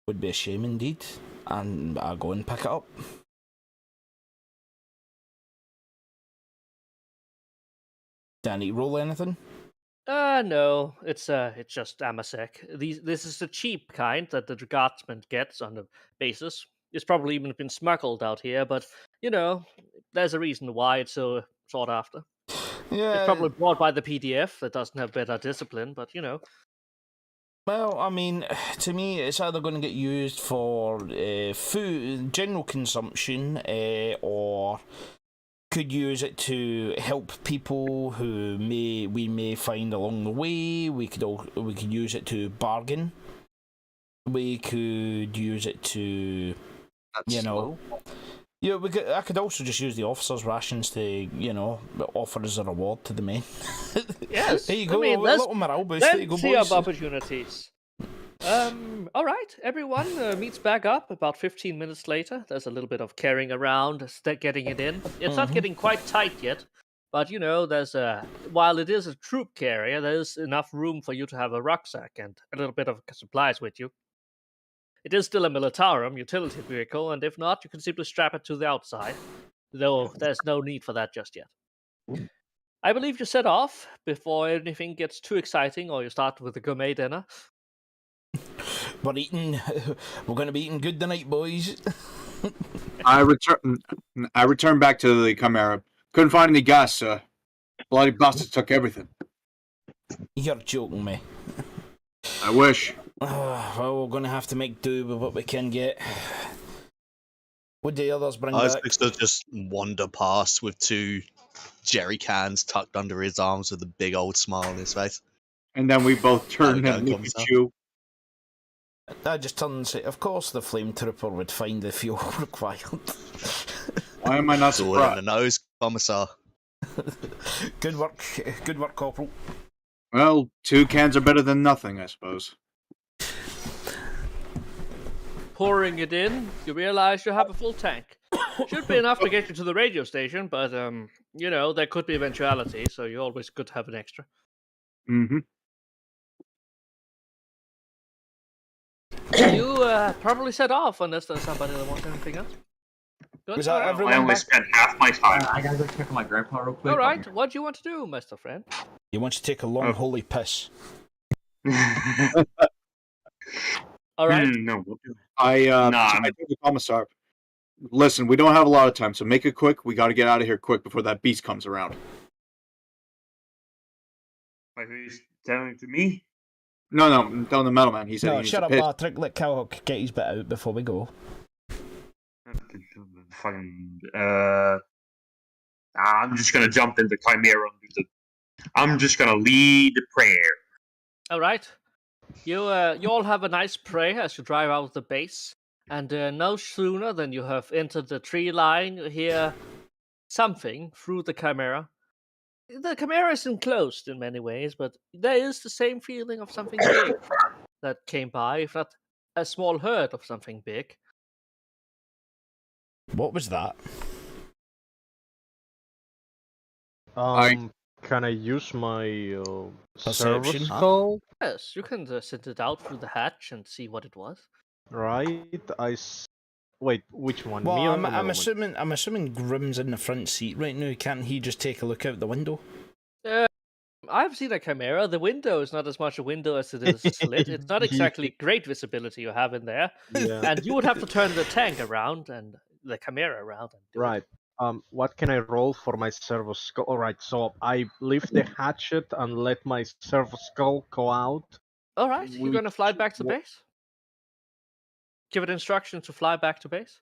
Would be a shame indeed. And I'll go and pick it up. Do I need to roll anything? No, it's just Amasec. This is the cheap kind that the guardsman gets on the basis. It's probably even been smuggled out here, but you know, there's a reason why it's so sought after. Yeah. It's probably brought by the PDF that doesn't have better discipline, but you know. Well, I mean, to me, it's either going to get used for food, general consumption, or could use it to help people who we may find along the way. We could use it to bargain. We could use it to, I could also just use the officers' rations to, offer as a reward to the men. Yes, there you go. I mean, a little morale boost. There you go, plenty boys. of opportunities. All right, everyone meets back up about 15 minutes later. There's a little bit of carrying around, getting it in. It's not getting quite tight yet, but there's while it is a troop carrier, there's enough room for you to have a rucksack and a little bit of supplies with you. It is still a militarum utility vehicle, and if not, you can simply strap it to the outside, though there's no need for that just yet. I believe you set off before anything gets too exciting, or you start with a gourmet dinner. We're going to be eating good tonight, boys. I return back to the Chimera. Couldn't find any gas, sir. Bloody bastards took everything. You're joking me. I wish. Well, we're going to have to make do with what we can get. What do the others bring I was back? to just wander past with 2 jerry cans tucked under his arms with a big old smile on his face. And then we both turn There we and go, look at commissar. you. I just turn and say, of course the flame trooper would find the fuel required. Why am I not Sword in the surprised? nose, commissar. Good work, Corporal. Well, 2 cans are better than nothing, I suppose. Pouring it in, you realize you have a full tank. Should be enough to get you to the radio station, but there could be eventuality, so you're always good to have an extra. Mm-hmm. You probably set off unless there's somebody that wants anything else. Good. Was that I everyone only back? spent half my time. I gotta go check on my grandpa real quick. All right, what do you want to do, Mr. Friend? You want to take a long holy piss. All right. No. I Nah. told the commissar, listen, we don't have a lot of time, so make it quick. We got to get out of here quick before that beast comes around. Wait, who's telling to me? No, I'm telling the metal man. He said he No, needs shut to up, piss. Patrick. Let Cowhawk get his bit out before we go. Fucking. I'm just gonna jump into Chimera and do the. I'm just gonna lead the prayer. All right. You all have a nice prayer as you drive out of the base, and no sooner than you have entered the tree line, you hear something through the Chimera. The Chimera is enclosed in many ways, but there is the same feeling of something big that came by, if not a small herd of something big. What was that? Can I use my Perception? servo skull? Yes, you can send it out through the hatch and see what it was. Right. Wait, which one? Well, Me or I'm Melman? assuming Grim's in the front seat right now. Can't he just take a look out the window? I've seen a Chimera. The window is not as much a window as it is a slit. It's not exactly great visibility you have in there. Yeah. And you would have to turn the tank around and the Chimera around and do Right. it. What can I roll for my servo skull? Alright, so I lift the hatchet and let my servo skull go out. All right, you're going to fly back to Wha- base? Give it instructions to fly back to base?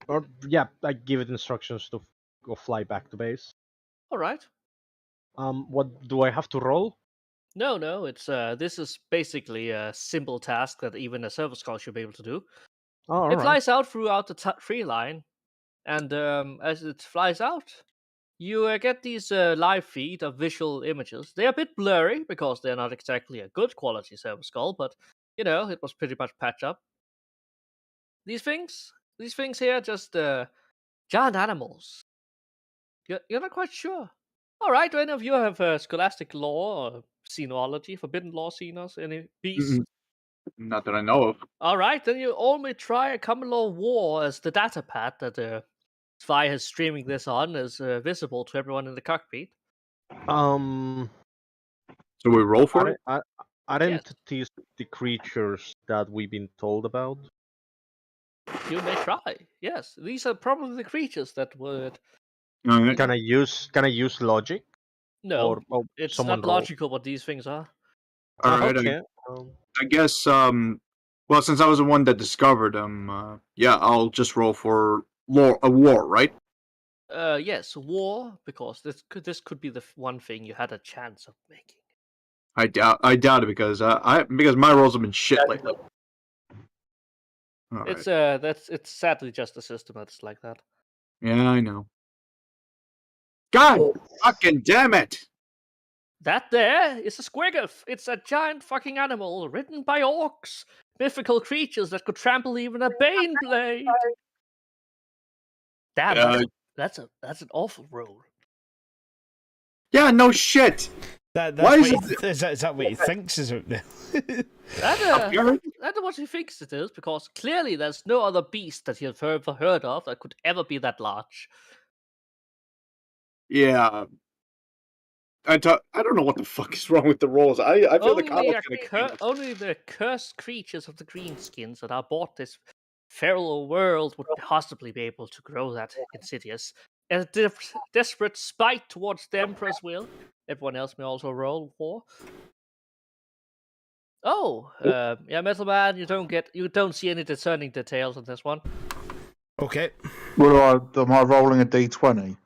Or yeah, I give it instructions to go fly back to base. All right. What do I have to roll? No, it's this is basically a simple task that even a server skull should be able to do. Oh, all It right. flies out throughout the tree line, and as it flies out, you get these live feed of visual images. They're a bit blurry because they're not exactly a good quality server skull, but you know it was pretty much patched up. These things here, just giant animals. You're not quite sure. All right, do any of you have scholastic law or xenology, forbidden law xenos, any beast? Not that I know of. All right, then you all may try a common law war as the data pad that Spy is streaming this on is visible to everyone in the cockpit. So we roll for it? Are entities the creatures that we've been told about? You may try. Yes, these are probably the creatures that would. Alright. Can I use logic? No, Or it's someone not roll? logical what these things are. Alright, Okay. I guess, well, since I was the one that discovered them, yeah, I'll just roll for a war, right? Yes, war, because this could be the one thing you had a chance of making. I doubt it because because my rolls have been shit lately. All It's right. it's sadly just a system that's like that. Yeah, I know. God fucking damn it! That there is a squiggoth. It's a giant fucking animal written by orcs, mythical creatures that could trample even a bane blade. Damn, that's an awful roll. Yeah, no shit. That's Why is what is that what he thinks is out there? That's what he thinks it is, because clearly there's no other beast that you've ever heard of that could ever be that large. Yeah. I don't know what the fuck is wrong with the rolls. I feel the combat's gonna Only the cursed creatures of the greenskins that are bought this feral world would possibly be able to grow that insidious. A desperate spite towards the Emperor's will. Everyone else may also roll for. Oh, yeah, Metal Man, you don't see any discerning details on this one. Okay. Am I rolling a d20?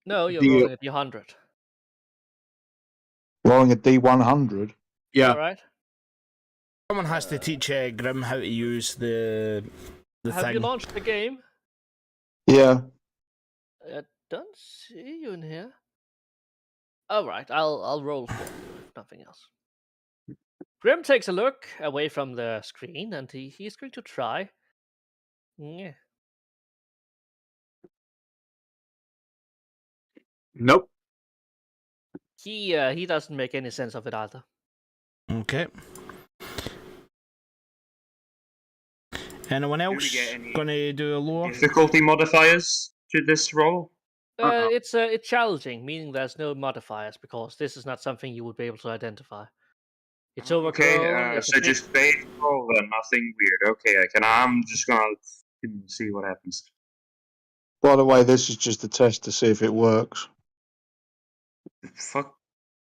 No, you're rolling a D100. Rolling a d100? Yeah. All right. Someone has to teach Grim how to use the Have thing. you launched the game? Yeah. I don't see you in here. All right, I'll roll for you, if nothing else. Grim takes a look away from the screen, and he's going to try. Yeah. Nope. He doesn't make any sense of it either. Okay. Anyone else get any gonna do a lower? difficulty modifiers to this roll? It's challenging, meaning there's no modifiers because this is not something you would be able to identify. It's overgrown. Okay, it's a so big- just baseball then, nothing weird. Okay, I'm just gonna see what happens. By the way, this is just a test to see if it works. Fuck.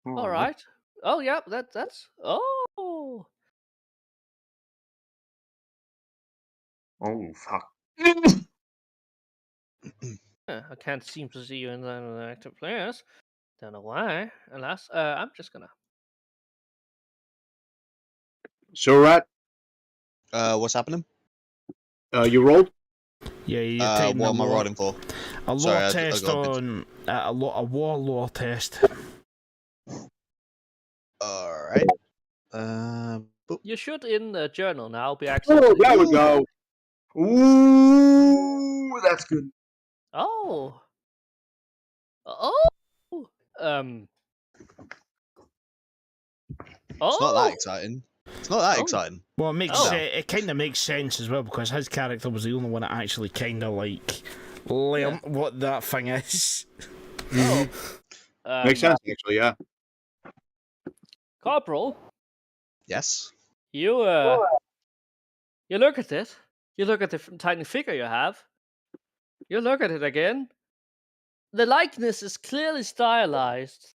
All right. Oh yeah, that's. Oh. Oh fuck. I can't seem to see you in the active players. Don't know why. Alas, I'm just gonna. So, Rat, What's happening? you rolled? Yeah, you're taking What a am I law, rolling for? a law Sorry, I test got a bit- on a war test. Alright. You should in the journal now be Oh, actually. there we go. Ooh, that's good. Oh. Oh. Um. Oh. It's not that exciting. It's not that Oh. exciting. Well, it makes Oh. it kind of makes sense as well because his character was the only one that actually kind of like learned what that thing is. Oh. Makes sense, actually. Yeah. Corporal, Yes. you look at it. You look at the tiny figure you have. You look at it again. The likeness is clearly stylized,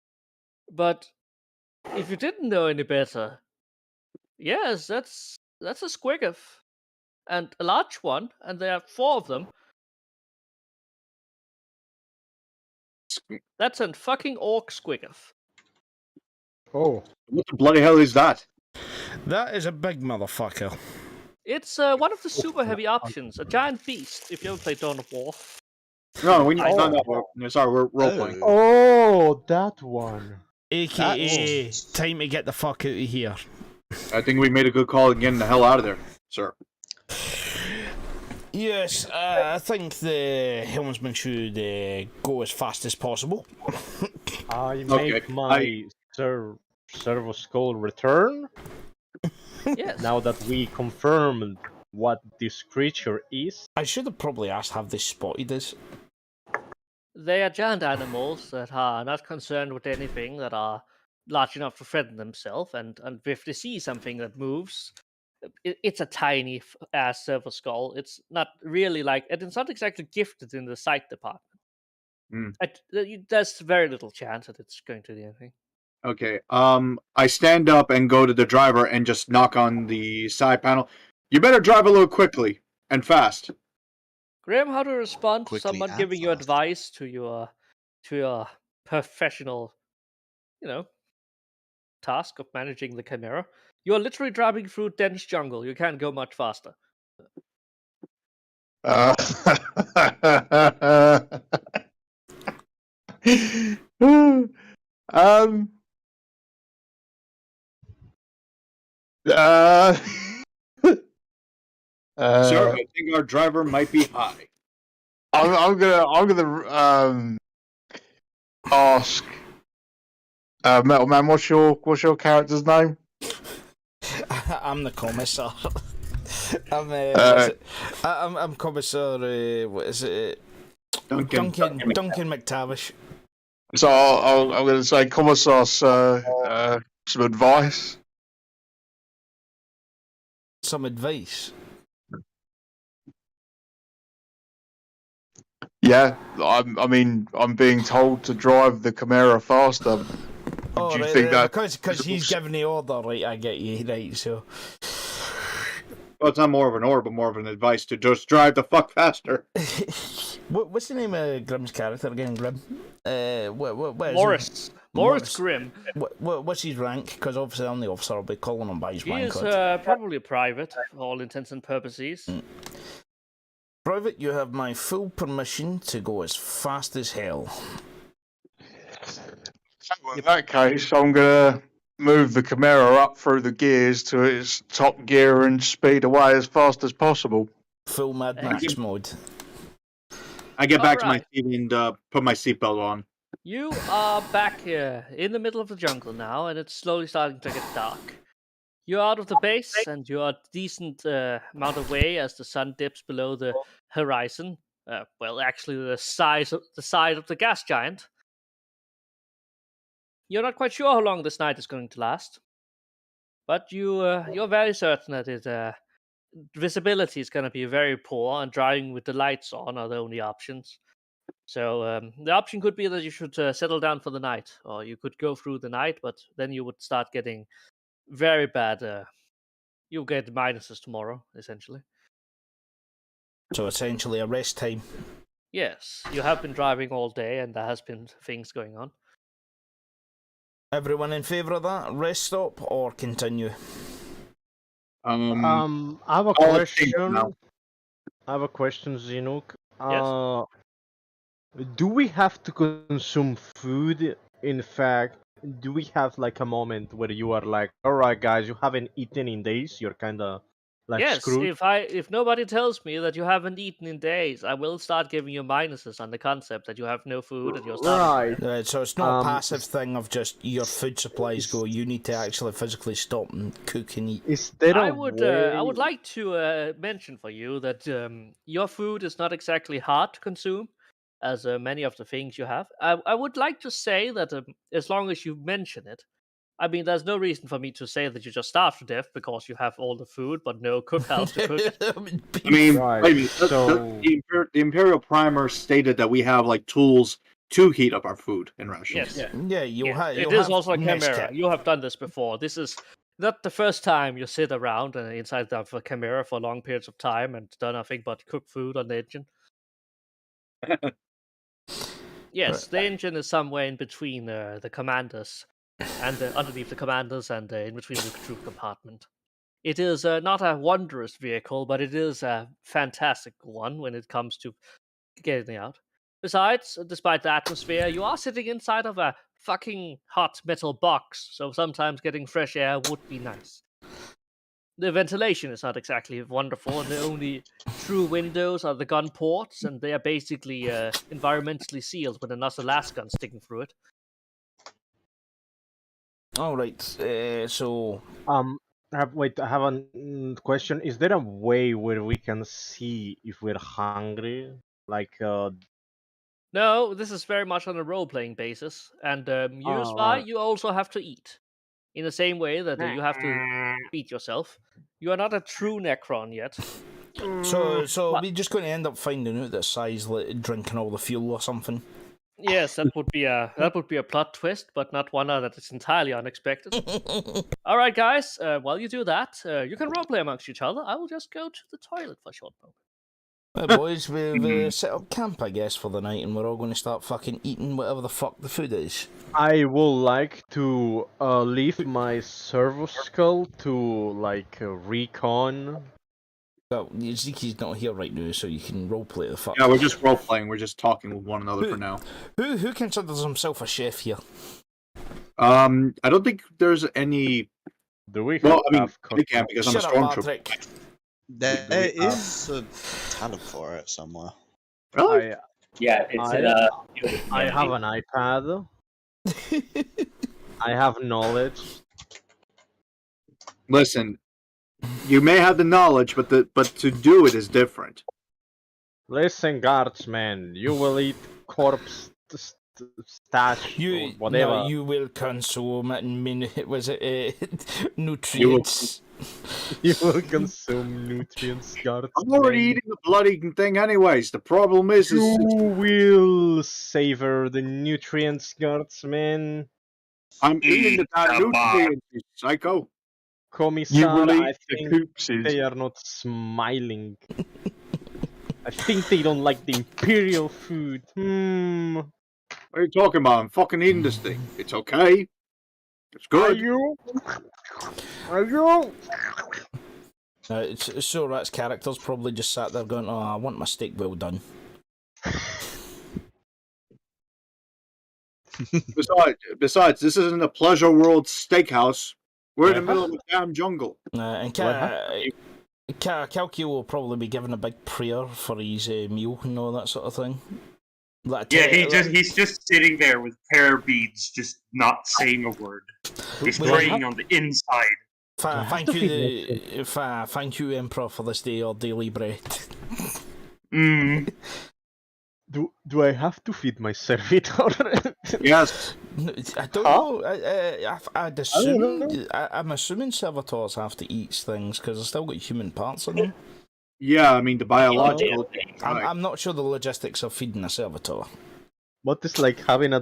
but if you didn't know any better, yes, that's a squiggith, and a large one, and there are 4 of them. That's a fucking orc squiggith. Oh, What the bloody hell is that? That is a big motherfucker. It's one of the super heavy options, a giant beast. If you ever play Dawn of War. No, sorry, we're role playing. oh, that one. AKA That's- time to get the fuck out of here. I think we made a good call in getting the hell out of there, sir. Yes, I think the helmsman should go as fast as possible. I Okay, make my servo skull return. Yes. Now that we confirmed what this creature is. I should have probably asked, have they spotted us? They are giant animals that are not concerned with anything, that are large enough to threaten themselves, and if they see something that moves, it's a tiny ass servo skull. It's not really like, it's not exactly gifted in the sight department. Hmm. There's very little chance that it's going to do anything. Okay. I stand up and go to the driver and just knock on the side panel. You better drive a little quickly and fast. Graham, how to respond to Quickly someone and giving you fast. advice to your professional, task of managing the Chimera? You are literally driving through dense jungle. You can't go much faster. Sir, I think our driver might be high. I'm gonna ask Metal Man, what's your character's name? I'm the commissar. I'm commissar. What is it? Duncan McTavish. So I'm gonna say, Commissar, sir, some advice. Some advice. Yeah, I'm being told to drive the Chimera faster. Oh, Do you right, think that because he's giving the order, right? I get you, right? So, Well, it's not more of an order, but more of an advice to just drive the fuck faster. what's the name of Grimm's character again? Grimm. What is Morris. Morris Grimm. What's his rank? Because obviously I'm the officer. I'll be calling him by his He rank. is probably a private for all intents and purposes. Private, you have my full permission to go as fast as hell. Well, in that case, I'm gonna move the Chimera up through the gears to its top gear and speed away as fast as possible. Full Mad Max mode. I get back to my Alright. seat and put my seatbelt on. You are back here in the middle of the jungle now, and it's slowly starting to get dark. You're out of the base, and you're a decent amount away as the sun dips below the horizon. well, actually, the size of the gas giant. You're not quite sure how long this night is going to last, but you're very certain that visibility is going to be very poor, and driving with the lights on are the only options. So the option could be that you should settle down for the night, or you could go through the night, but then you would start getting very bad. You'll get minuses tomorrow, essentially. So essentially a rest time. Yes, you have been driving all day, and there has been things going on. Everyone in favour of that? Rest stop or continue? I have a I'll take it question. now. I have a question, Zinuk. Yes. Do we have to consume food? In fact, do we have like a moment where you are like, all right, guys, you haven't eaten in days. You're kind of like Yes, screwed. if nobody tells me that you haven't eaten in days, I will start giving you minuses on the concept that you have no food and you're starving. Right. So it's not a Um, passive thing of just your food supplies go. You need to actually physically stop and cook and eat. Is there a I way? would like to mention for you that your food is not exactly hard to consume, as many of the things you have. I would like to say that as long as you mention it, I mean, there's no reason for me to say that you just starve to death because you have all the food but no cookhouse to cook it. I mean, Right, wait a minute. so- The Imperial Primer stated that we have like tools to heat up our food and rations. Yes. Yeah, you'll have. It is also a chimera. You have done this before. This is not the first time you sit around inside of a chimera for long periods of time and do nothing but cook food on the engine. Yes, the engine is somewhere in between the commanders and underneath the commanders and in between the troop compartment. It is not a wondrous vehicle, but it is a fantastic one when it comes to getting out. Besides, despite the atmosphere, you are sitting inside of a fucking hot metal box, so sometimes getting fresh air would be nice. The ventilation is not exactly wonderful, and the only true windows are the gun ports, and they are basically environmentally sealed with a nozzle gun sticking through it. All right. So Wait, I have a question. Is there a way where we can see if we're hungry? Like, No, this is very much on a role-playing basis, and Oh, why right. you also have to eat. In the same way that you have to feed yourself. You are not a true Necron yet. so What? we're just going to end up finding out that Sai's like drinking all the fuel or something. Yes, that would be a plot twist, but not one that is entirely unexpected. All right, guys. While you do that, you can roleplay amongst each other. I will just go to the toilet for a short moment. Well, boys, we've set up camp, I guess, for the night, and we're all going to start fucking eating whatever the fuck the food is. I would like to leave my servo skull to like recon. Well, Ziki's not here right now, so you can roleplay the fuck. Yeah, we're just role playing. We're just talking with one another for now. Who considers himself a chef here? I don't think there's any. Do we? Well, I mean, have I can because I'm a Shut up, stormtrooper. Patrick. There is a talent for it somewhere. Really? Yeah, it's I have an iPad. I have knowledge. Listen, you may have the knowledge, but to do it is different. Listen, guardsman, you will eat corpse stash or whatever. No, you will consume nutrients. You will consume nutrients, guardsman. I'm already eating the bloody thing, anyways. The problem is You will savor the nutrients, guardsman. I'm eating the damn the bar. nutrients, you psycho. Commissar, I the think coopses. they are not smiling. I think they don't like the imperial food. What are you talking about? I'm fucking eating this thing. It's okay. It's Are good. you? Are you? So Rat's character's probably just sat there going, "Oh, I want my steak well done." Besides, this isn't a Pleasure World steakhouse. We're in the middle of a damn jungle. And Kalki will probably be given a big prayer for his meal and all that sort of thing. Yeah, he's just sitting there with prayer beads, just not saying a word. He's praying on the inside. Thank you, Emperor, for this day or daily bread. Do I have to feed my servitor? Yes. I don't Huh? know. I'd don't assume. know. I'm assuming servitors have to eat things because they've still got human parts in them. Yeah, I mean the biological. I'm not sure the logistics of feeding a servitor. What is like having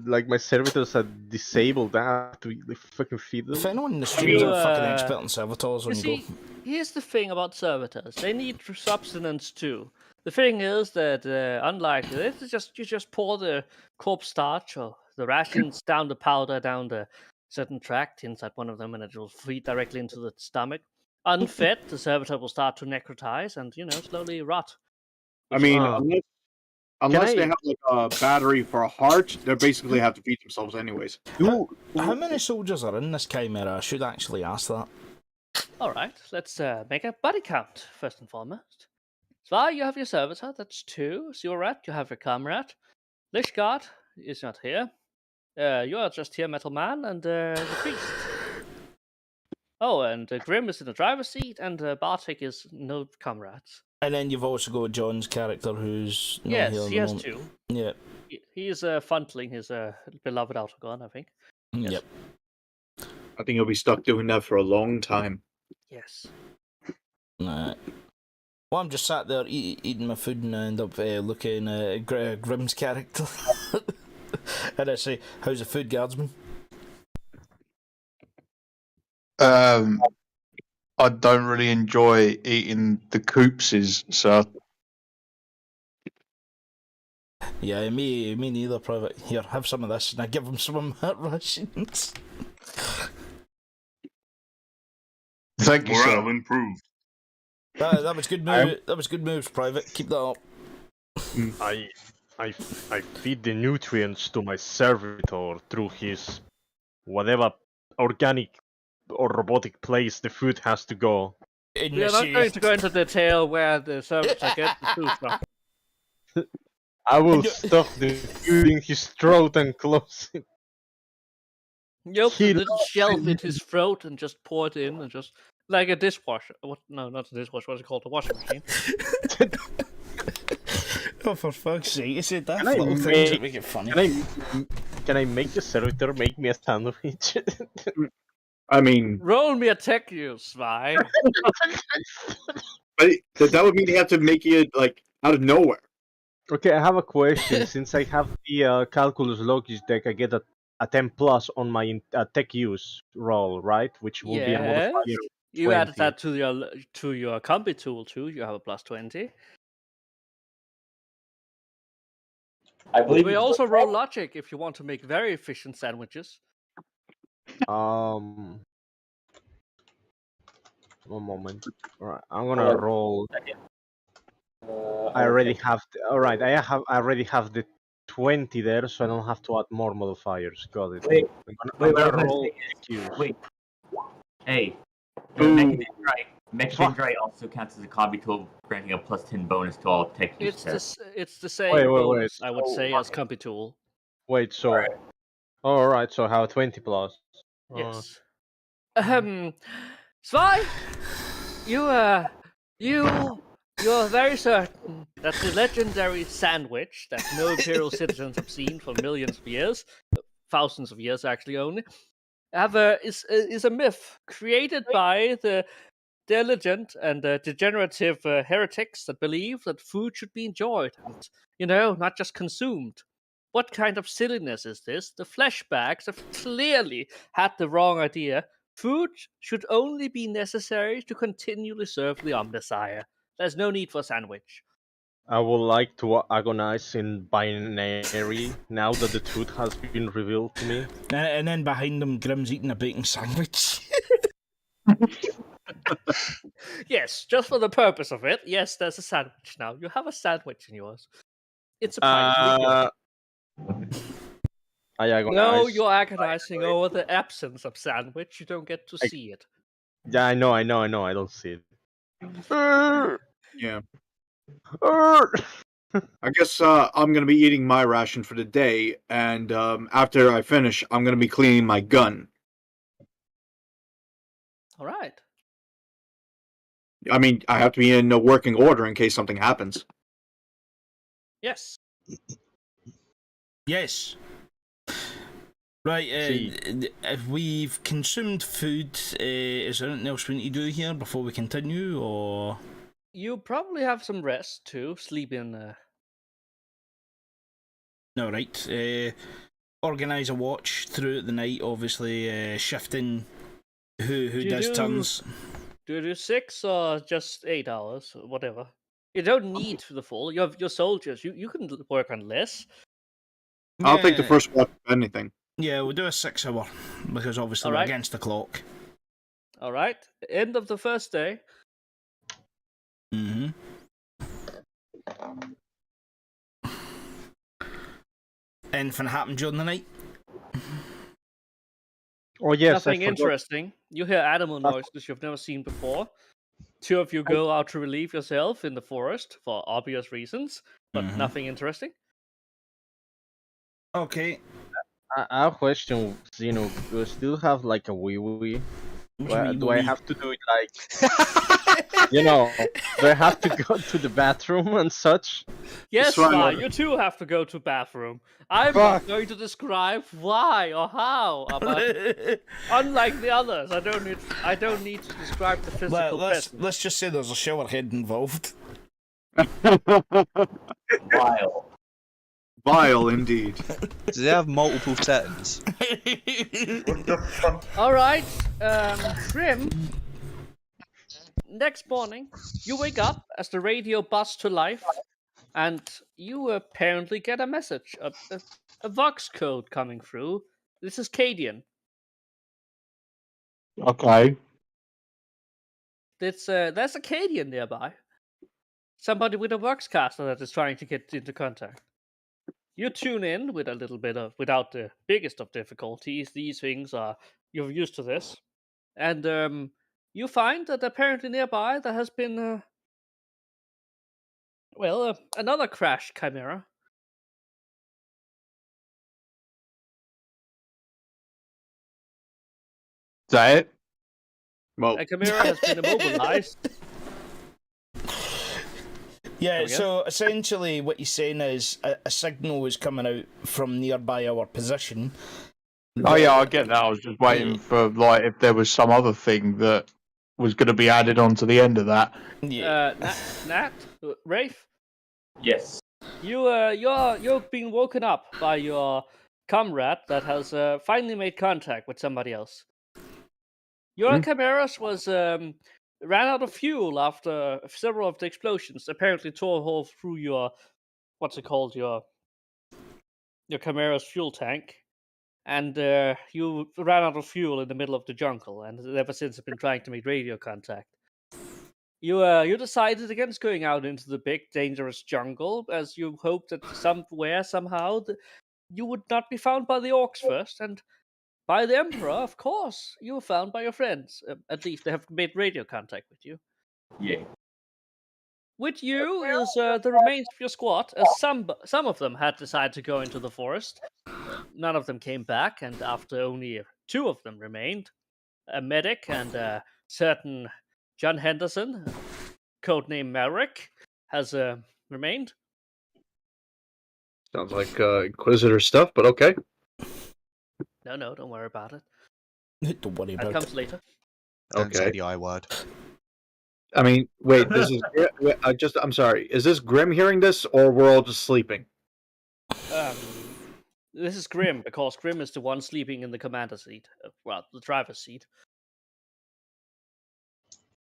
like my servitors are disabled? I have to like, fucking feed them. If anyone in the streams You, are fucking expert on servitors, You on go. see, here's the thing about servitors. They need substance too. The thing is that unlike this, you just pour the corpse starch or the rations down the powder down the certain tract inside one of them, and it will feed directly into the stomach. Unfed, the servitor will start to necrotize and slowly rot. I mean, Ah. unless they I- have like a battery for a heart, they basically have to feed themselves anyways. How many soldiers are in this chimera? I should actually ask that. All right, let's make a body count first and foremost. Svar, you have your servitor. That's 2. Ziorat, you have your comrade. Lishgard is not here. You are just here, Metal Man, and the priest. Oh, and Grim is in the driver's seat, and Bartik is no comrades. And then you've also got John's character, who's not Yes, here. he has 2. Yeah. He is funtling his beloved autogun, I think. Yes. Yep. I think he'll be stuck doing that for a long time. Yes. Well, I'm just sat there eating my food, and I end up looking at Grim's character. And I say, "How's the food, guardsman?" I don't really enjoy eating the coopses, so Yeah, me neither, Private. Here, have some of this, and I give him some of my rations. thank you, Morale sir. improved. That was good move. That was good moves, Private. Keep that up. I feed the nutrients to my servitor through his whatever organic or robotic place the food has to go. We are not going to go into detail where the servitor gets the food from. I will stuff the food in his throat and close it. You open He a little shelf in his throat and just pour it in, and just like a dishwasher. What? No, not a dishwasher. What's it called? A washing machine. Oh, for fuck's sake! You said that Can I little things make- that make it funny. Can I make the servitor make me a sandwich? I mean, Roll me a tech use, Svi. but that would mean they have to make it like out of nowhere. Okay, I have a question. Since I have the Calculus Logis deck, I get a 10 plus on my tech use roll, right? Which will be a modifier. Yes. You added that to your combi tool too. You have a plus 20. I believe We also roll logic if you want to make very efficient sandwiches. One moment. Alright, I'm gonna roll. I already have. Alright, I already have the 20 there, so I don't have to add more modifiers. Got it. Wait, I'm what gonna I was gonna roll. say is- Qs. Wait. Hey. Ooh. Mechandrite also counts as a combi tool, granting a plus 10 bonus to all tech use It's tests. it's the same Wait, bonus, I would so- say, as combi tool. Wait, so. Alright, so I have a 20 plus. Yes. Svi, you're very certain that the legendary sandwich that no imperial citizens have seen for millions of years, thousands of years actually only, is a myth created by the diligent and degenerative heretics that believe that food should be enjoyed and, not just consumed. What kind of silliness is this? The fleshbacks have clearly had the wrong idea. Food should only be necessary to continually serve the Omnissiah. There's no need for a sandwich. I would like to agonize in binary now that the truth has been revealed to me. And then behind them, Grim's eating a bacon sandwich. Yes, just for the purpose of it. Yes, there's a sandwich now. You have a sandwich in yours. It's a pie. I agonize. No, you're agonizing over the absence of sandwich. You don't get to see it. Yeah, I know. I don't see it. Yeah. I guess I'm gonna be eating my ration for the day, and after I finish, I'm gonna be cleaning my gun. All right. I mean, I have to be in a working order in case something happens. Yes. Yes. Right, See. if we've consumed food, is there anything else we need to do here before we continue, or...? You probably have some rest too, sleep in. No, right. Organise a watch throughout the night, obviously, shifting who you does do- turns. Do you do 6 or just 8 hours? Whatever. You don't need the full. You have your soldiers. You can work on less. I'll take the Yeah, first watch if anything. Yeah, we'll do a 6 hour, because obviously we're Alright. against the clock. All right. End of the first day. Mm-hmm. Anything happen during the night? Oh yes, Nothing I forgot. interesting. You hear animal noises you've never seen before. 2 of you go out to relieve yourself in the forest for obvious reasons, but Mhm. nothing interesting. Okay. I have a question, Zeno. Do you still have like a wee wee? Do I have to do it like, you know, do I have to go to the bathroom and such? Yes, Swan- why? You too have to go to bathroom. I'm not going to describe why or how, but unlike the others, I don't need to describe the physical presence. let's just say there's a shower head involved. Vile. Vile indeed. Do they have multiple settings? What the fuck? All right, Trim. Next morning, you wake up as the radio busts to life, and you apparently get a message, a vox code coming through. This is Cadian. Okay. There's a Cadian nearby. Somebody with a voxcaster that is trying to get into contact. You tune in with a little bit of, without the biggest of difficulties. These things are, you're used to this. And you find that apparently nearby there has been, another crash chimera. Is that it? Well, A chimera has been immobilized. Yeah, we go. so essentially what he's saying is a signal is coming out from nearby our position. Oh yeah, I get that. I was just waiting for like if there was some other thing that was going to be added on to the end of that. Yeah. Nat, Rafe, Yes. you've been woken up by your comrade that has finally made contact with somebody else. Your chimeras was ran out of fuel after several of the explosions. Apparently tore a hole through your your chimera's fuel tank, and you ran out of fuel in the middle of the jungle, and ever since have been trying to make radio contact. You decided against going out into the big dangerous jungle, as you hoped that somewhere somehow you would not be found by the orcs first, and by the Emperor, of course. You were found by your friends. At least they have made radio contact with you. Yay. With you is the remains of your squad, as some of them had decided to go into the forest. None of them came back, and after only 2 of them remained, a medic and a certain John Henderson, codename Maverick, has remained. sounds like Inquisitor stuff, but okay. No, don't worry about it. Don't worry That about comes it. later. Don't say Okay. the I word. I mean, wait. This is. I'm sorry. Is this Grim hearing this, or we're all just sleeping? This is Grim, because Grim is the one sleeping in the commander seat. The driver's seat.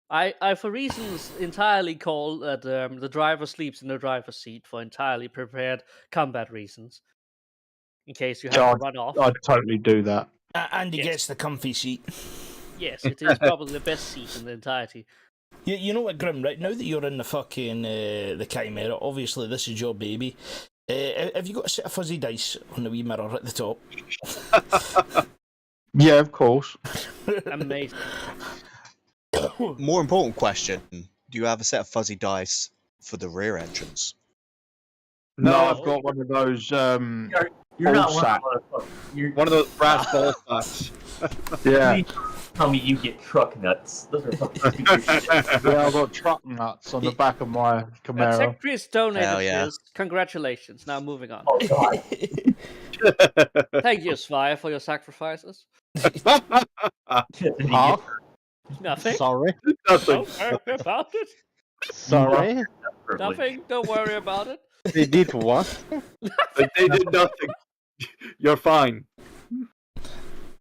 I for reasons entirely call that the driver sleeps in the driver's seat for entirely prepared combat reasons. In case you have Yeah, to run off. I'd totally do that. And he Yes. gets the comfy seat. Yes, it is probably the best seat in the entirety. You know what, Grim, right? Now that you're in the fucking the Chimera, obviously this is your baby. Have you got a set of fuzzy dice on the wee mirror at the top? Yeah, of course. Amazing. More important question: do you have a set of fuzzy dice for the rear entrance? No, No. I've got one of those. You're not Ball one sack. of those. You're, One of those brass ball sacks. Yeah. tell me you get truck nuts. Those are fucking stupid shit. Yeah, I've got truck nuts on the back of my Camaro. Tech Priest donated Hell yeah. this. Congratulations. Now moving on. Oh god. Thank you, Svaya, for your sacrifices. Huh? Nothing. Sorry. Nothing. Don't worry about it. Sorry. Nothing. Don't worry about it. They did what? They did nothing. You're fine.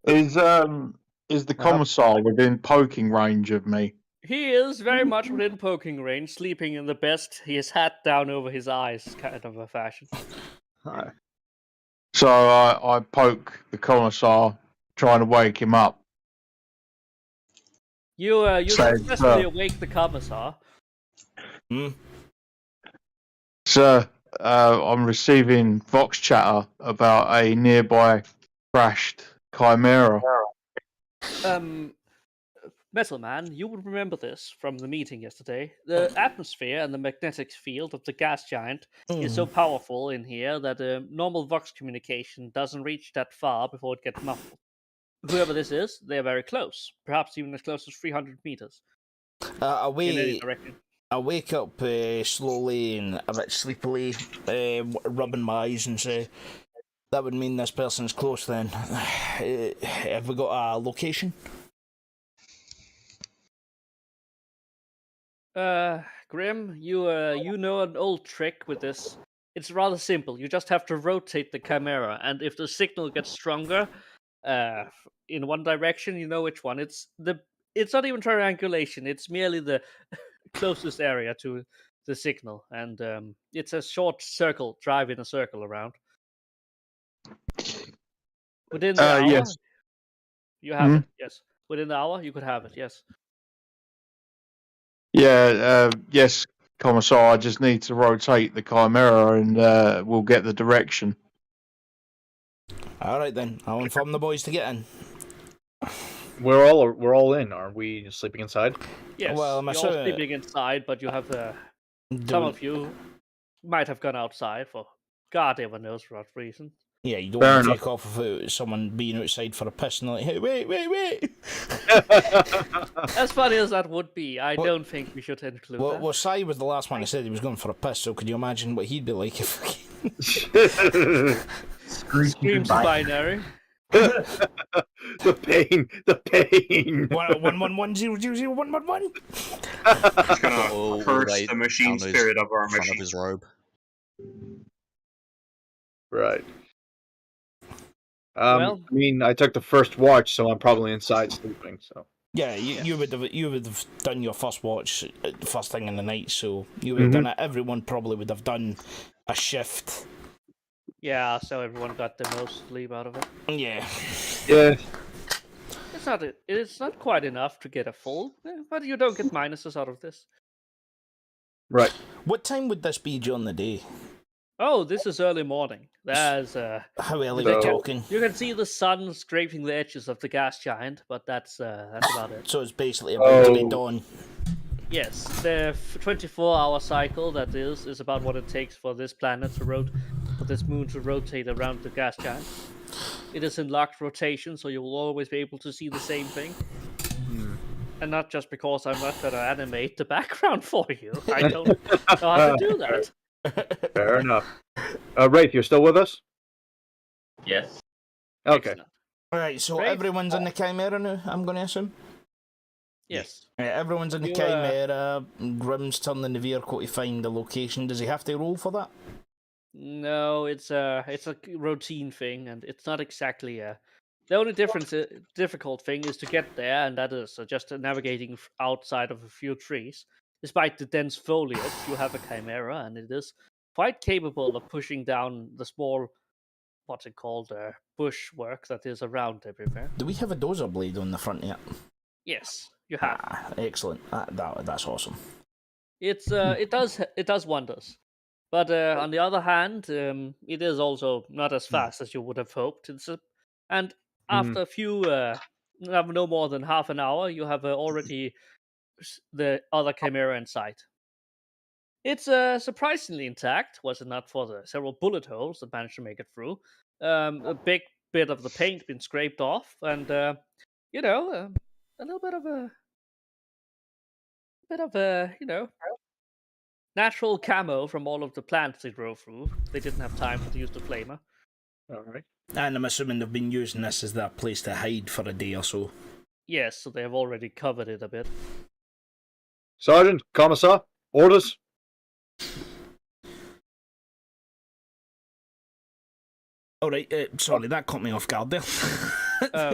Is the commissar within poking range of me? He is very much within poking range, sleeping in the best, his hat down over his eyes, kind of a fashion. Hi. So I poke the commissar, trying to wake him up. You Same, successfully awake the commissar. Sir, I'm receiving vox chatter about a nearby crashed chimera. Metal Man, you would remember this from the meeting yesterday. The atmosphere and the magnetic field of the gas giant is so powerful in here that normal vox communication doesn't reach that far before it gets muffled. Whoever this is, they're very close, perhaps even as close as 300 meters I in any wake, direction. I wake up slowly and a bit sleepily, rubbing my eyes and say, that would mean this person's close then. Have we got a location? Grim, you know an old trick with this. It's rather simple. You just have to rotate the camera, and if the signal gets stronger, in one direction, you know which one. It's not even triangulation. It's merely the closest area to the signal, and it's a short circle. Drive in a circle around. Within the hour, Yes. you have it. Yes, within the hour, you could have it. Yes. Yeah, yes, commissar. I just need to rotate the chimera, and we'll get the direction. Alright then, I'll inform the boys to get in. We're all in. Are we sleeping inside? Yes. Well, I'm you're all assuming- sleeping inside, but you have some of you might have gone outside for God ever knows for what reason. Yeah, you don't Fair want to enough. take off without someone being outside for a piss and like, hey, wait. As funny as that would be, I What- don't think we should include that. Well, Sai was the last one who said he was going for a piss, so could you imagine what he'd be like if... Screams binary. The pain. 111000111. It's gonna Oh, curse right, the machine down those spirit of our front of machine. his robe. Right. Well- I mean, I took the first watch, so I'm probably inside sleeping. So. Yeah, you would have done your first watch first thing in the night, so you would have done it. Everyone probably would have done a shift. Yeah, so everyone got the most sleep out of it. Yeah. Yeah. It's not quite enough to get a full, but you don't get minuses out of this. Right. What time would this be during the day? Oh, this is early morning. There's How early So- are we talking? you can see the sun scraping the edges of the gas giant, but that's about it. So it's basically about to be Oh. dawn. Yes, the 24-hour cycle that is about what it takes for this planet to for this moon to rotate around the gas giant. It is in locked rotation, so you will always be able to see the same thing. And not just because I'm not going to animate the background for you. I don't know how to do that. Fair enough. Rafe, you're still with us? Yes. Okay. Excellent. Alright, so Right. everyone's in the Chimera now, I'm going to assume? Yes. Right, everyone's in the You, Chimera. Grim's turning the vehicle to find the location. Does he have to roll for that? No, it's a routine thing, and it's not exactly a. The only difficult thing is to get there, and that is just navigating outside of a few trees. Despite the dense foliage, you have a chimera, and it is quite capable of pushing down the small, what's it called, bushwork that is around everywhere. Do we have a dozer blade on the front yet? Yes, you have. Ah, excellent. That's awesome. It's it does wonders. But on the other hand, it is also not as fast as you would have hoped. And after a few, no more than half an hour, you have already the other chimera in sight. It's surprisingly intact, was it not for the several bullet holes that managed to make it through. A big bit of the paint been scraped off, and a little bit of a natural camo from all of the plants they drove through. They didn't have time to use the flamer. All right. And I'm assuming they've been using this as their place to hide for a day or so. Yes, so they have already covered it a bit. Sergeant, Commissar, orders. All right, sorry, that caught me off guard there.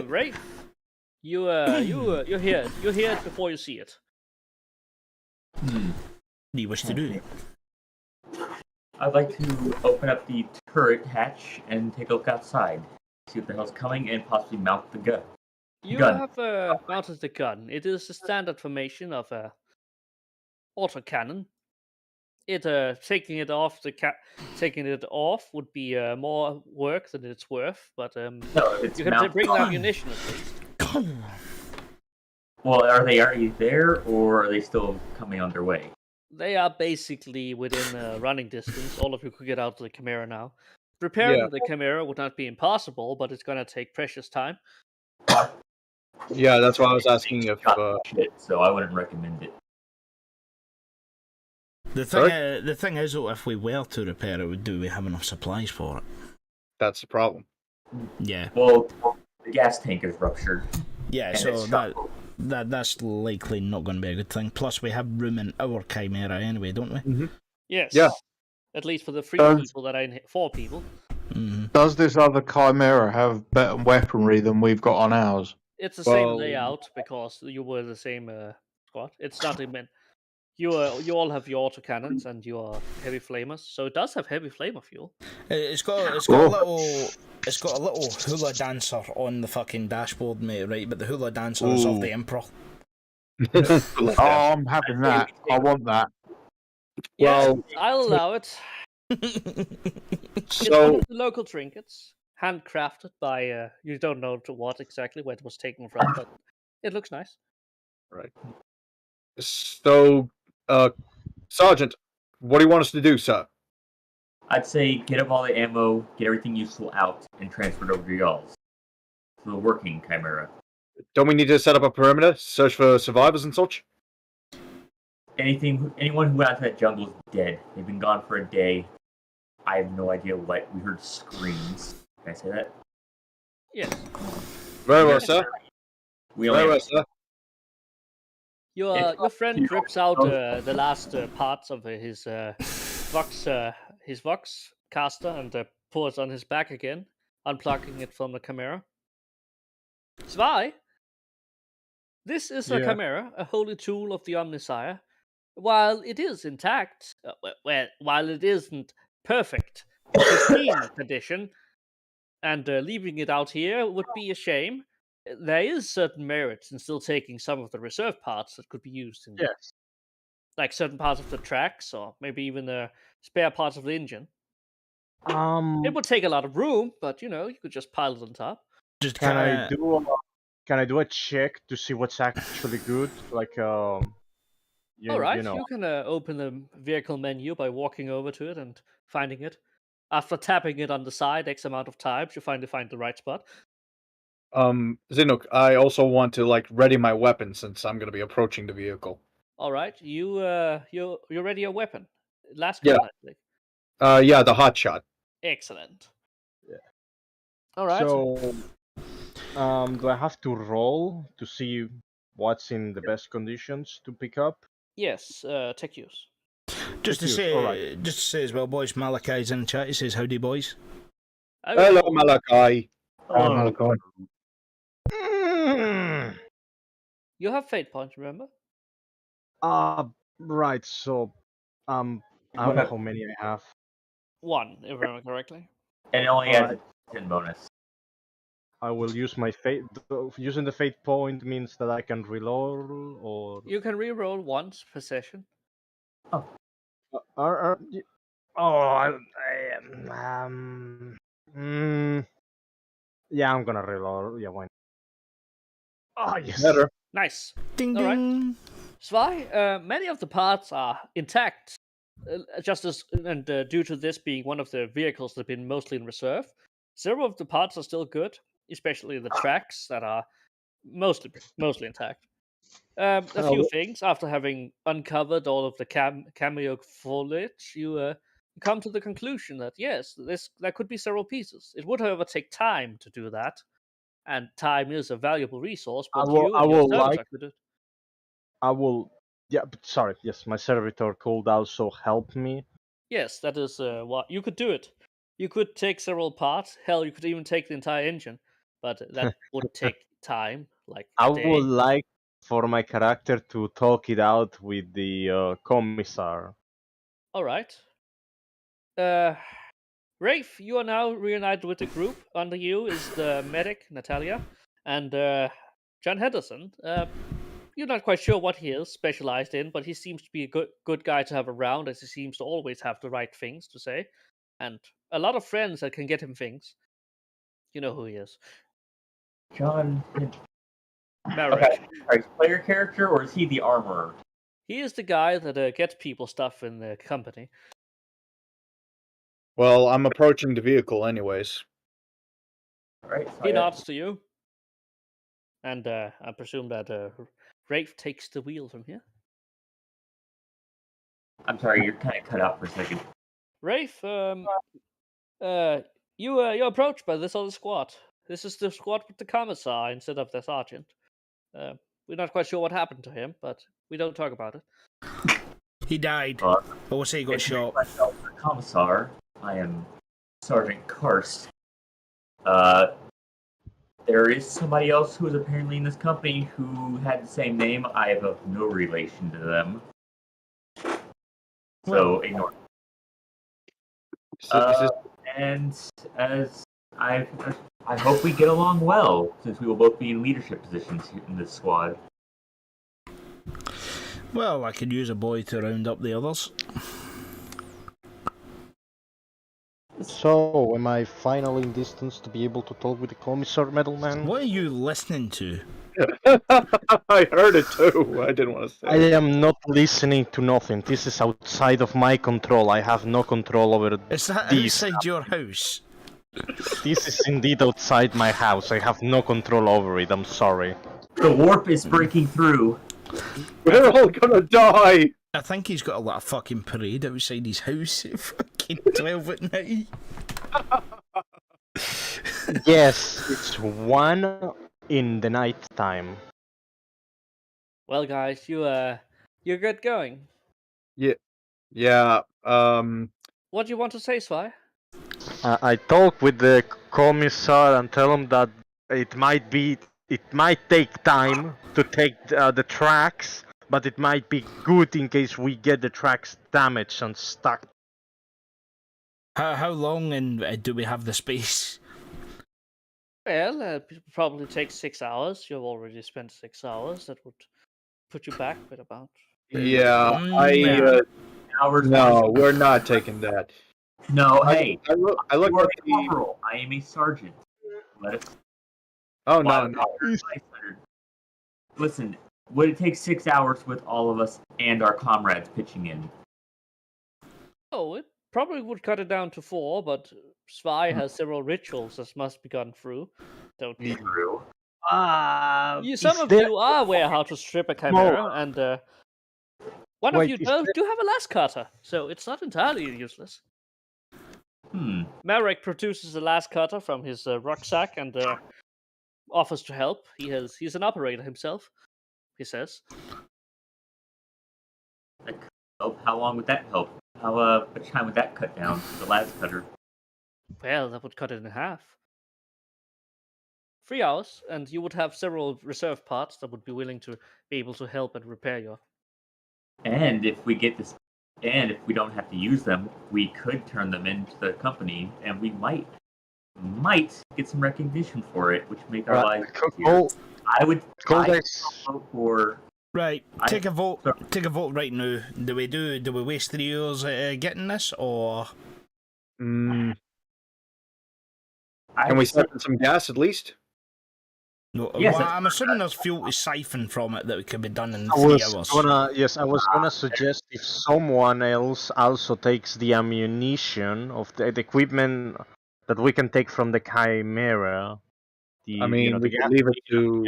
Right? You're here. You hear it before you see it. Do you wish to do? I'd like to open up the turret hatch and take a look outside, see what the hell's coming, and possibly mount the gun. You Gun. have mounted the gun. It is the standard formation of a autocannon. Taking it off would be more work than it's worth, but No, if it's you can mounted. bring the ammunition at least. Well, are they already there, or are they still coming on their way? They are basically within running distance. All of you could get out of the Chimera now. Repairing the Chimera would not be impossible, but it's going to take precious time. Yeah, that's why I was asking if. Shit, so I wouldn't recommend it. The thing is, though, if we were to repair it, do we have enough supplies for it? That's the problem. Yeah. Well, the gas tank is ruptured. Yeah, and so it's shrapnel. that's likely not going to be a good thing. Plus, we have room in our Chimera anyway, don't we? Mm-hmm. Yes. Yeah. At least for the 4 people. Mm-hmm. Does this other Chimera have better weaponry than we've got on ours? It's the same Well- layout because you were the same squad. It's not even. You all have your autocannons and your heavy flamers, so it does have heavy flamer fuel. It's got a little hula dancer on the fucking dashboard, mate. Right, but the hula dancer is of Ooh. the Emperor. Oh, I'm having that. I want that. Well, Yeah, I'll allow it. It's one so of the local trinkets, handcrafted by you don't know to what exactly where it was taken from, but it looks nice. so, Sergeant, what do you want us to do, sir? I'd say get up all the ammo, get everything useful out, and transfer it over to y'all's. To the working Chimera. Don't we need to set up a perimeter, search for survivors and such? Anyone who went out to that jungle is dead. They've been gone for a day. I have no idea what. We heard screams. Can I say that? Yes. Very well, sir. We only Very well, have sir. Your friend rips out the last parts of his Vox caster and pours on his back again, unplugging it from the Chimera. Zwei, this is a Yeah. Chimera, a holy tool of the Omnisire. While it is intact, while it isn't perfect, pristine condition, and leaving it out here would be a shame. There is certain merit in still taking some of the reserve parts that could be used in, Yes. like certain parts of the tracks, or maybe even the spare parts of the engine. It would take a lot of room, but you could just pile it on top. Just Can kinda, I do a check to see what's actually good? Like All right, you know. you can open the vehicle menu by walking over to it and finding it. After tapping it on the side X amount of times, you finally find the right spot. Zinuk, I also want to ready my weapon since I'm going to be approaching the vehicle. All right, you ready your weapon. Last Yeah. gun, I think. Yeah, the hot shot. Excellent. Yeah. All right. So, do I have to roll to see what's in the best conditions to pick up? Yes, tech use. just to Thank you. say, Alright. just to say as well, boys. Malachi's in the chat. He says, "Howdy, boys." Hello, Malachi. Malachi. You have fate points, remember? Right. So, I don't know how many I have. 1, if I remember correctly. and it only adds Alright. a 10 bonus. I will use my fate. Using the fate point means that I can reroll, or You can re-roll once per session. oh, yeah, I'm gonna reroll. Yeah, why? Oh yes. Better. Nice. Ding All right. ding. Zwei, many of the parts are intact, due to this being one of the vehicles that have been mostly in reserve. Several of the parts are still good, especially the tracks that are mostly intact. A Oh, few things. After having uncovered all of the cameo foliage, you come to the conclusion that yes, there could be several pieces. It would, however, take time to do that, and time is a valuable resource. But you I and your will like. servitor could do it. I will. Yeah, but sorry. Yes, my servitor could also help me. Yes, that is what you could do it. You could take several parts. Hell, you could even take the entire engine, but that would take time, like I a would day. like for my character to talk it out with the commissar. All right. Rafe, you are now reunited with the group. Under you is the medic, Natalia, and John Henderson. You're not quite sure what he is specialized in, but he seems to be a good guy to have around, as he seems to always have the right things to say, and a lot of friends that can get him things. You know who he is. John. Maverick. Okay. Are you player character or is he the armorer? He is the guy that gets people stuff in the company. Well, I'm approaching the vehicle anyways. All right. He So nods to you, and I presume that Rafe takes the wheel from here. I'm sorry, you're kind of cut out for a second. Rafe, you're approached by this other squad. This is the squad with the commissar instead of the sergeant. We're not quite sure what happened to him, but we don't talk about it. He died. Uh, Or say he got Introduce shot. myself to the commissar. I am Sergeant Karst. There is somebody else who is apparently in this company who had the same name. I have no relation to them. So ignore. And as I hope we get along well, since we will both be in leadership positions in this squad. Well, I could use a boy to round up the others. So, am I finally in distance to be able to talk with the commissar, Metalman? What are you listening to? I heard it too. I didn't want to say. I am not listening to nothing. This is outside of my control. I have no control over Is that these. outside your house? This is indeed outside my house. I have no control over it. I'm sorry. The warp is breaking through. We're all gonna die. I think he's got a lot of fucking parade outside his house at fucking 12 at night. Yes, it's 1 in the night time. Well, guys, you're good going. Yeah. What do you want to say, Sly? I talk with the commissar and tell him that it might take time to take the tracks, but it might be good in case we get the tracks damaged and stuck. How long and do we have the space? Well, it probably takes 6 hours. You've already spent 6 hours. That would put you back with about. Yeah. Hours. No, we're not taking that. No, hey. I look You at are a the. corporal. I am a sergeant. Let us. Oh no. Listen, would it take 6 hours with all of us and our comrades pitching in? Oh, it probably would cut it down to 4, but Sly has several rituals that must be gone through. Don't you? True. Some of you are aware how to strip a chimera, and one of you do have a las cutter, so it's not entirely useless. Marek produces a las cutter from his rucksack and offers to help. He's an operator himself, he says. How long would that help? How much time would that cut down? The las cutter. Well, that would cut it in half. 3 hours, and you would have several reserve parts that would be willing to be able to help and repair you. And if we get this, and if we don't have to use them, we could turn them into the company, and we might get some recognition for it, which make our lives easier. I would vote for. Right, take a vote. Take a vote right now. Do we waste 3 years getting this, or? Can we siphon some gas at least? No, Yes, well, I'm assuming there's fuel to siphon from it that can be done in 3 hours. I was gonna suggest if someone else also takes the ammunition of the equipment that we can take from the Chimera. We can leave it to.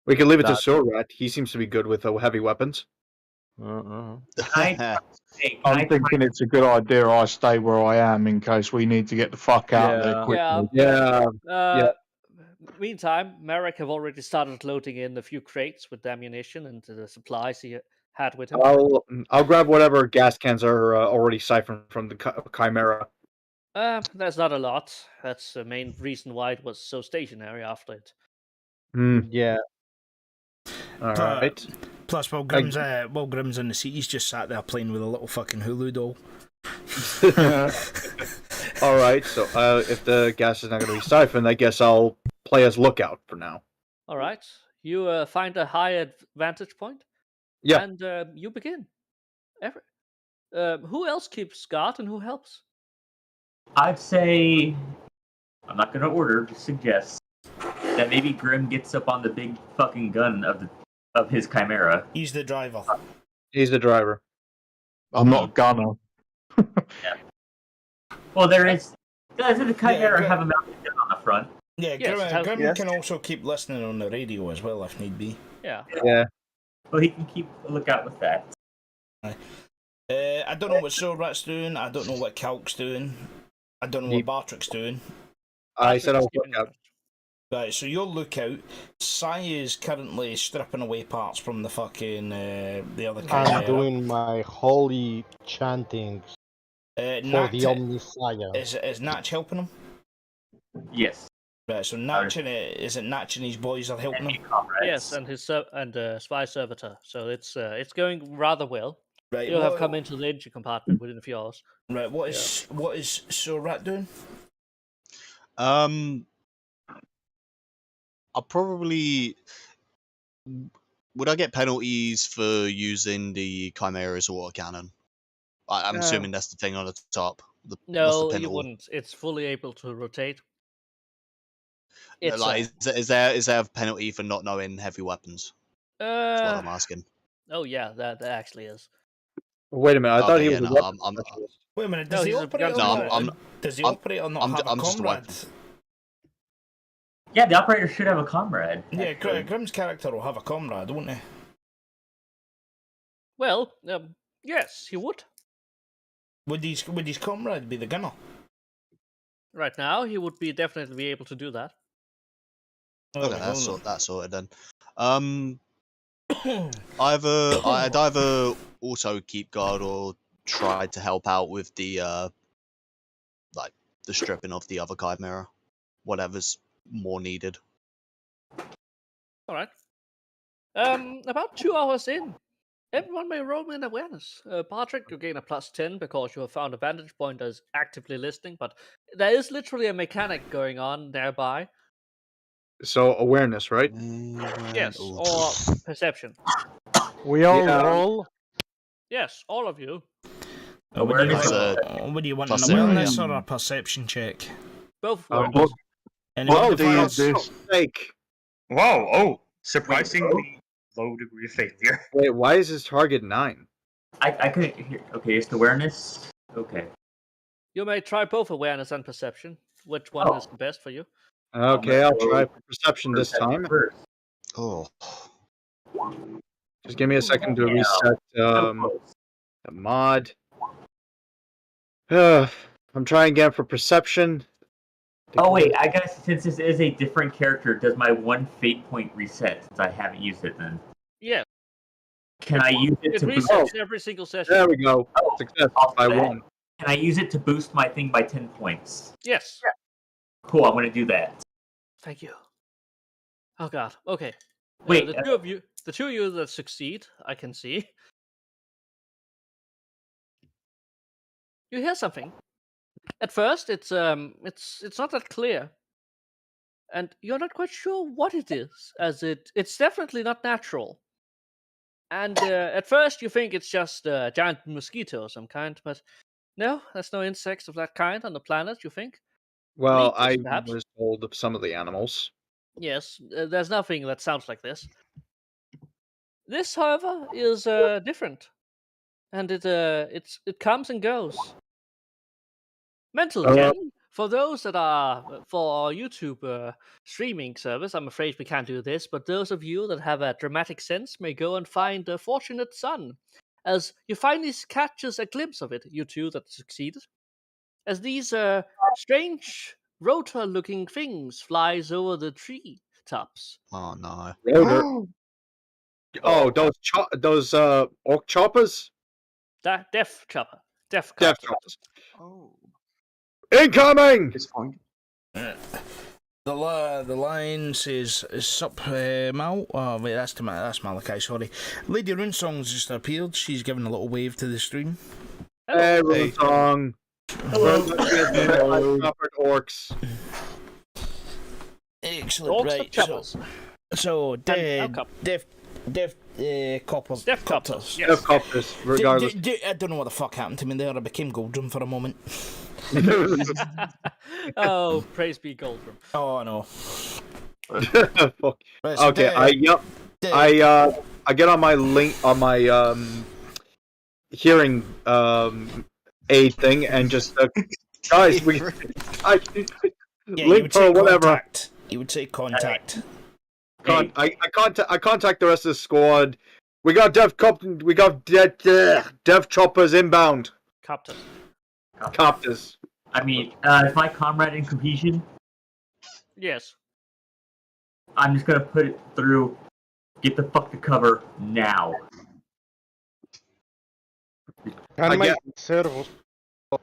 We can leave it to That- Surrat. He seems to be good with heavy weapons. Can I I'm thinking it's a good idea I stay where I am in case we need to get the fuck out there Yeah. quickly. Yeah. Meantime, Merrick have already started loading in a few crates with ammunition and the supplies he had with him. I'll grab whatever gas cans are already siphoned from the Chimera. That's not a lot. That's the main reason why it was so stationary after it. Yeah. All right. Plus, while Grim's in the seat, he's just sat there playing with a little fucking Hulu doll. All right. So if the gas is not going to be siphoned, I guess I'll play as lookout for now. All right. You find a high vantage point. Yeah. And you begin. Who else keeps guard and who helps? I'd say I'm not gonna order, just suggest that maybe Grim gets up on the big fucking gun of his Chimera. He's the driver. He's the driver. I'm not gonna. Well, does the Chimera Yeah, have a mounted gun on the front? Yeah, Yes, Grim yes. can also keep listening on the radio as well if need be. Yeah. Yeah. Well, he can keep a lookout with that. I don't know what Silrat's doing. I don't know what Calc's doing. I don't know what Bartrick's doing. I said I'll Patrick's keeping look out. Right, so you'll look out. Sai is currently stripping away parts from the fucking the other I'm Chimera. doing my holy chanting for Natch, the Omnissiah. is Natch helping him? Yes. Right, so Natch and is it Natch and his boys are helping him? Comrades. Yes, and his spy servitor. So it's going rather well. Right, You'll have come into the engine compartment within a few hours. Right, what is Silrat doing? I'll probably. Would I get penalties for using the Chimera as a water cannon? I'm assuming that's the thing on the top. What's No, the you penalty? wouldn't. It's fully able to rotate. No, It's like, is there a penalty for not knowing heavy weapons? That's what I'm asking. oh yeah, that actually is. Wait a minute. I thought Okay, he yeah, was a no, weapons I'm- specialist. Wait a minute, No, does the he's a operator gun not, specialist. does the I'm- operator not have a I'm just a comrade? weapon. Yeah, the operator should have a comrade. Yeah, actually. Grim's character will have a comrade, won't he? Well, yes, he would. Would his comrade be the gunner? Right now, he would definitely be able to do that. Okay, that's sorted then. I'd either also keep guard or try to help out with the the stripping of the other Chimera, whatever's more needed. All right. About 2 hours in, everyone may roll me an awareness. Patrick, you gain a +10 because you have found a vantage point that is actively listening, but there is literally a mechanic going on nearby. So awareness, right? Yes, Ooh. or perception. We all Yeah. roll. Yes, all of you. Awareness. What do you want, Plus an awareness seven. or a perception check? Both Oh, roll. What Anyone what define- is this? Like, Wow, oh, surprisingly low degree of failure. wait, why is his target 9? I couldn't hear. Okay, it's awareness. Okay. You may try both awareness and perception. Which one Oh. is the best for you? Okay, I'll try perception this time. First. Oh, Just give me a second to Yeah. reset So close. the mod. I'm trying again for perception. Oh wait, I guess since this is a different character, does my one fate point reset since I haven't used it then? Yeah, Can I use it it to boost? resets every single session. There we go. Oh, Success I'll by do that. 1. Can I use it to boost my thing by 10 points? Yes. Cool, I'm gonna do that. Thank you. Oh god. Okay. Wait, the two of you that succeed, I can see. You hear something. At first, it's not that clear, and you're not quite sure what it is. It's definitely not natural. And at first, you think it's just a giant mosquito of some kind, but no, there's no insects of that kind on the planet. You think? Well, I Leeches, perhaps? was told of some of the animals. Yes, there's nothing that sounds like this. This, however, is different, and it comes and goes. Mental Uh, gen For those that are for our YouTube streaming service, I'm afraid we can't do this. But those of you that have a dramatic sense may go and find a fortunate son, as you finally catches a glimpse of it. You two that succeeded, as these strange rotor-looking things flies over the tree tops. Oh no. Rotor. Oh, those orc choppers? That death chopper, death Death copter. choppers. Oh, Incoming! it's fine. The line says, "Sup, Mal." Oh wait, that's Malachi. Sorry, Lady Runesong's just appeared. She's giving a little wave to the stream. Hey, Runesong. Hello. Choppered orcs. Excellent. Orcs Right. or choppers? So Death coppers. Death copters. Death Yes. coppers, regardless. I don't know what the fuck happened to me there. I became Goldrum for a moment. Oh, praise be Goldrum. Oh no. Fuck. Right, so Okay, I get on my link on my hearing aid thing and just guys you link would for say whatever. contact. You would say contact. I contact the rest of the squad. We got dev choppers inbound. Copter. Copters. I mean, is my comrade in cohesion? Yes. I'm just gonna put it through. Get the fuck to cover now. I Can my get- servos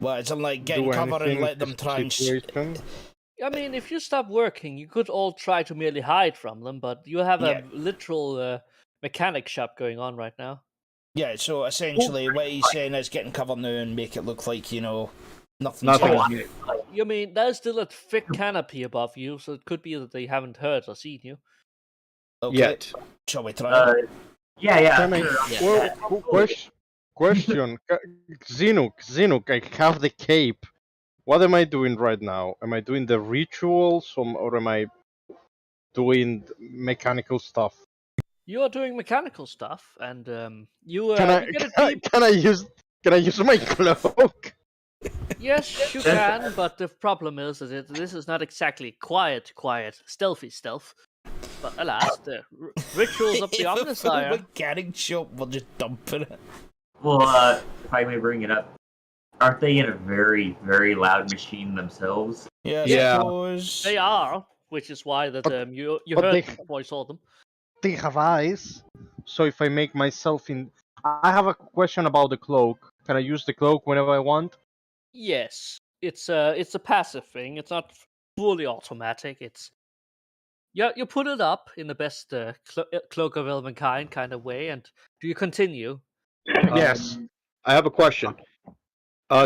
Well, it's like getting do cover and anything let to them the try and. situation? I mean, if you stop working, you could all try to merely hide from them, but you have Yeah. a literal mechanic shop going on right now. Yeah, so essentially what he's saying is getting cover now and make it look like, nothing's Nothing. happening. You mean, there's still a thick canopy above you, so it could be that they haven't heard or seen you. Okay. Yet. Shall we try? Yeah, Can I- sure. Well, question. Zinuk, I have the cape. What am I doing right now? Am I doing the rituals or am I doing mechanical stuff? You are doing mechanical stuff, and you Can I you get a deep. can I use my cloak? Yes, you can, but the problem is that this is not exactly quiet, stealthy stealth. But alas, the rituals of the If Omnissiah. we're getting shot, we're just dumping it. Well, if I may bring it up, aren't they in a very, very loud machine themselves? Yeah, Yeah. suppose. They are, which is why that you but heard they- before you saw them. They have eyes. So if I make myself in, I have a question about the cloak. Can I use the cloak whenever I want? Yes, it's a passive thing. It's not fully automatic. It's you put it up in the best cloak of Elvenkind kind of way, and do you continue? Yes. I have a question.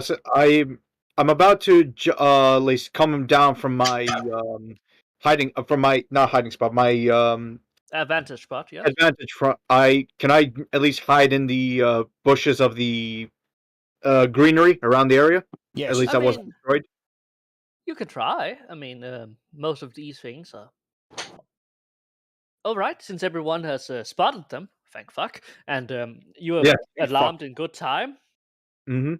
So I'm about to at least come down from my hiding from my not hiding spot, my Vantage spot, yes. advantage front. Can I at least hide in the bushes of the greenery around the area? Yes. At least I I wasn't mean- destroyed. You could try. I mean, most of these things are. All right, since everyone has spotted them, thank fuck, and you are Yeah, thank alarmed in good time, Mm-hmm.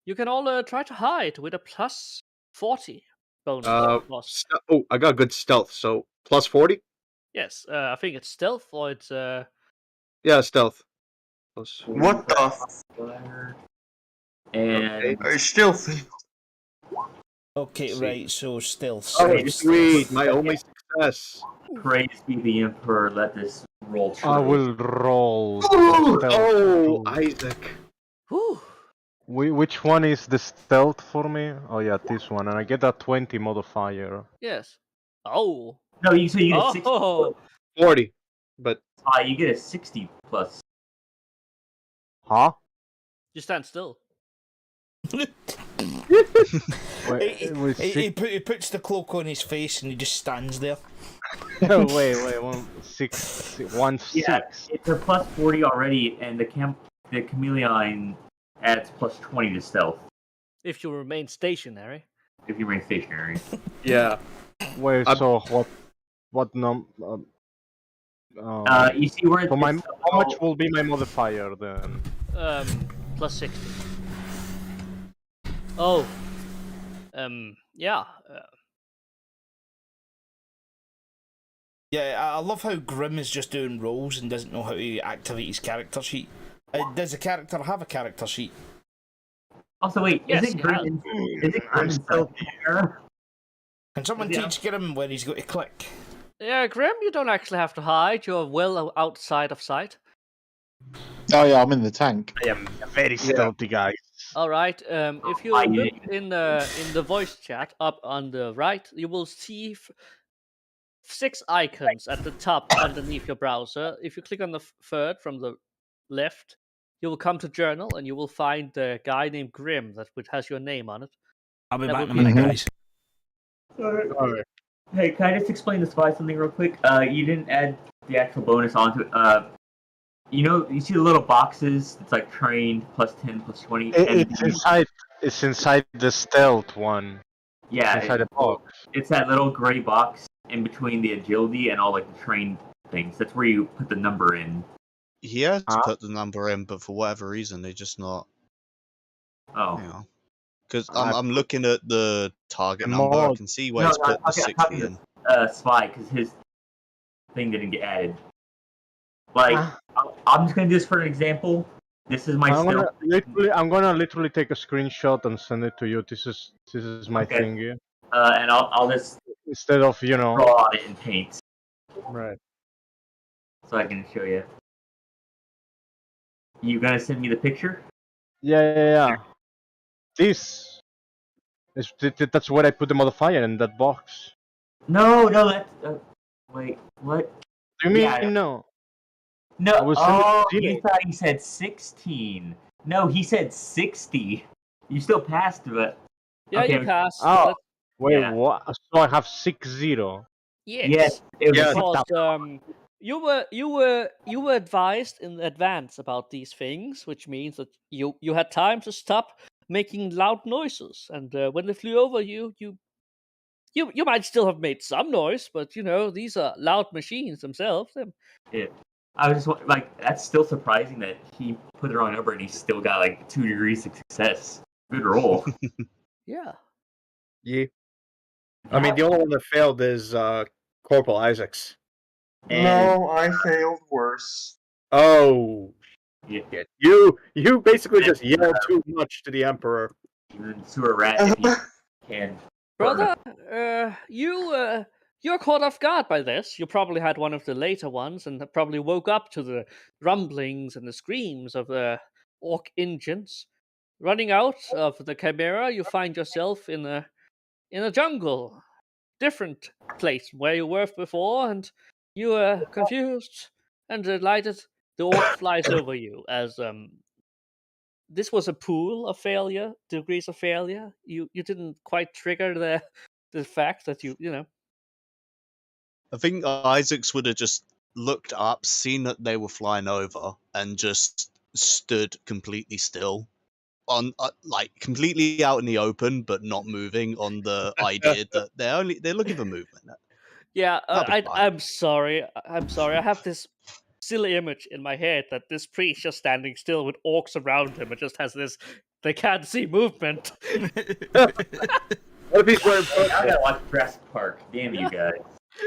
you can all try to hide with a plus 40 bonus. Plus. I got good stealth, so plus 40. Yes, I think it's stealth or it's Yeah, stealth. Plus. What the? And I still think. Okay, See. right, so stealth. Okay, stealth, Sweet, my only success. praise be the Emperor, let this roll true. I will roll. Oh, stealth. Isaac. Whew. Which one is the stealth for me? Oh yeah, this one, and I get a 20 modifier. Yes. Oh. No, you get a 60. Oh. 40. But You get a 60 plus. Huh? You stand still. Wait, He, it was he puts the cloak on his face and he just stands there. wait, 1 Yeah, 6. it's a plus 40 already, and the chameleon adds plus 20 to stealth If you remain stationary. if you remain stationary. yeah. Wait, I'm- so what You see where so it's how much will be my modifier then? Plus 60. Oh. Yeah. Yeah, I love how Grim is just doing rolls and doesn't know how to activate his character sheet. Does the character have a character sheet? Also, wait, Yes, is it Grim himself? Can someone Yeah. teach Grim where he's got to click? Yeah, Grim, you don't actually have to hide. You're well outside of sight. Oh yeah, I'm in the tank. I am very stealthy, guys. All right. If you look in the voice chat up on the right, you will see 6 icons at the top underneath your browser. If you click on the third from the left, you will come to Journal and you will find the guy named Grim that has your name on it. I'll be That back would in a minute, be- guys. Alright. Hey, can I just explain the spy something real quick? You didn't add the actual bonus onto it. You see the little boxes? It's like trained plus 10 plus 20. It's inside. It's inside the stealth one. Yeah, Inside the box. it's that little gray box in between the agility and all like the trained things. That's where you put the number in. He has Huh? put the number in, but for whatever reason, they're just not. Oh. You know, because I- I'm looking at the target The number. I mod. can see where he's put the 60 in. Spy, because his thing didn't get added. Like, Ah. I'm just gonna do this for an example. This is my I'm stealth. I'm gonna literally take a screenshot and send it to you. This is my Okay. thing here. And I'll just Instead of draw on it in paint right. so I can show you. You gonna send me the picture? Yeah. This is that's where I put the modifier in that box. No, that's wait, what? Do you mean Yeah. no? No. I was sending Oh, to you Gino. thought he said 16. No, he said 60. You still passed, but Yeah, Okay. you passed. Oh, wait, Yeah. what? So I have 60. Yes. it was Yeah. Because you were advised in advance about these things, which means that you had time to stop making loud noises, and when they flew over you might still have made some noise, but these are loud machines themselves. I was just like, that's still surprising that he put the wrong number and he still got like 2 degrees of success. Good roll. Yeah. Yeah. I mean, the only one that failed is Corporal Isaacs. No, I failed worse. Oh, Yeah. shit. You basically just yelled too much to the Emperor. Even sewer rat if you can. Brother, you're caught off guard by this. You probably had one of the later ones and probably woke up to the rumblings and the screams of the orc engines. Running out of the Chimera, you find yourself in a jungle, different place from where you were before, and you are confused and delighted. The orc flies over you as this was a pool of failure, degrees of failure. You didn't quite trigger the fact that you know. I think Isaacs would have just looked up, seen that they were flying over, and just stood completely still, on like completely out in the open, but not moving. On the idea that they're looking for movement. Yeah, That'll be fine. I'm sorry. I'm sorry. I have this silly image in my head that this priest just standing still with orcs around him and just has this. They can't see movement. What if he's wearing I gotta watch Jurassic Park. Damn you guys.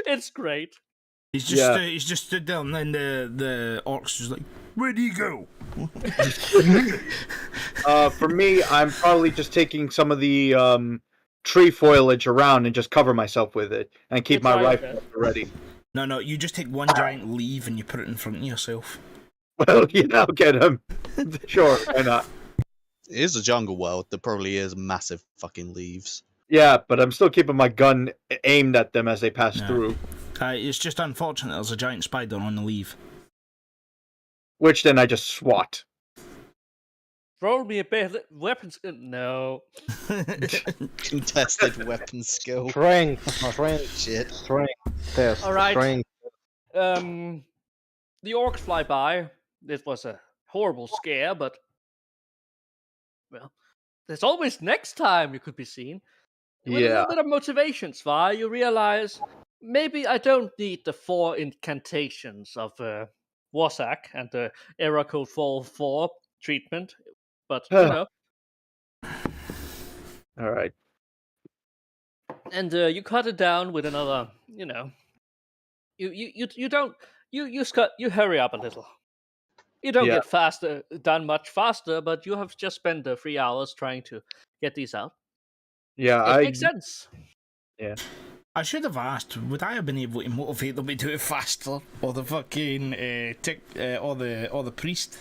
It's great. He's just stood there, and then the orcs just like, where do you go? For me, I'm probably just taking some of the tree foliage around and just cover myself with it and keep Good my try, rifle okay. ready. No, you just take one giant leaf and you put it in front of yourself. Well, I'll get him. Sure, why not? It is a jungle world. There probably is massive fucking leaves. Yeah, but I'm still keeping my gun aimed at them as they pass No. through. It's just unfortunate there's a giant spider on the leaf. Which then I just swat. Roll me a bit weapons. No. Contested weapon skill. Strength, Shit. test. All right. Strength. The orcs fly by. This was a horrible scare, but well, there's always next time you could be seen. With a Yeah. little bit of motivation, Svi, you realize maybe I don't need the 4 incantations of Warsack and the error code 4 treatment, but All right. and you cut it down with another. You don't you hurry up a little. You don't Yeah. get faster done much faster, but you have just spent 3 hours trying to get these out. Yeah, It makes sense. Yeah. I should have asked, would I have been able to motivate them to do it faster? Or the fucking, or the priest?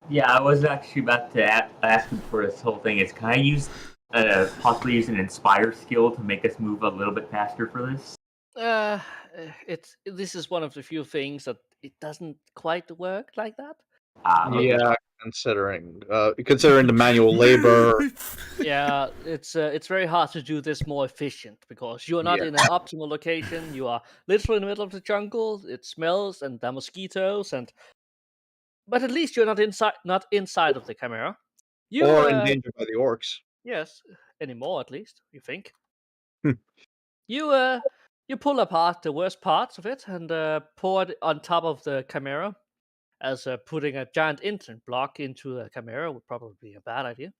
Yeah, I was actually about to ask him for this whole thing. Can I use possibly use an inspire skill to make us move a little bit faster for this? This is one of the few things that it doesn't quite work like that. Okay. Yeah, considering the manual labor. Yeah, it's very hard to do this more efficient because you are not Yeah. in an optimal location. You are literally in the middle of the jungle. It smells and there are mosquitoes but at least you're not inside of the camera. You Or endangered by the orcs. yes, anymore at least, you think. Hmm. You pull apart the worst parts of it and pour it on top of the camera, as putting a giant instant block into the camera would probably be a bad idea.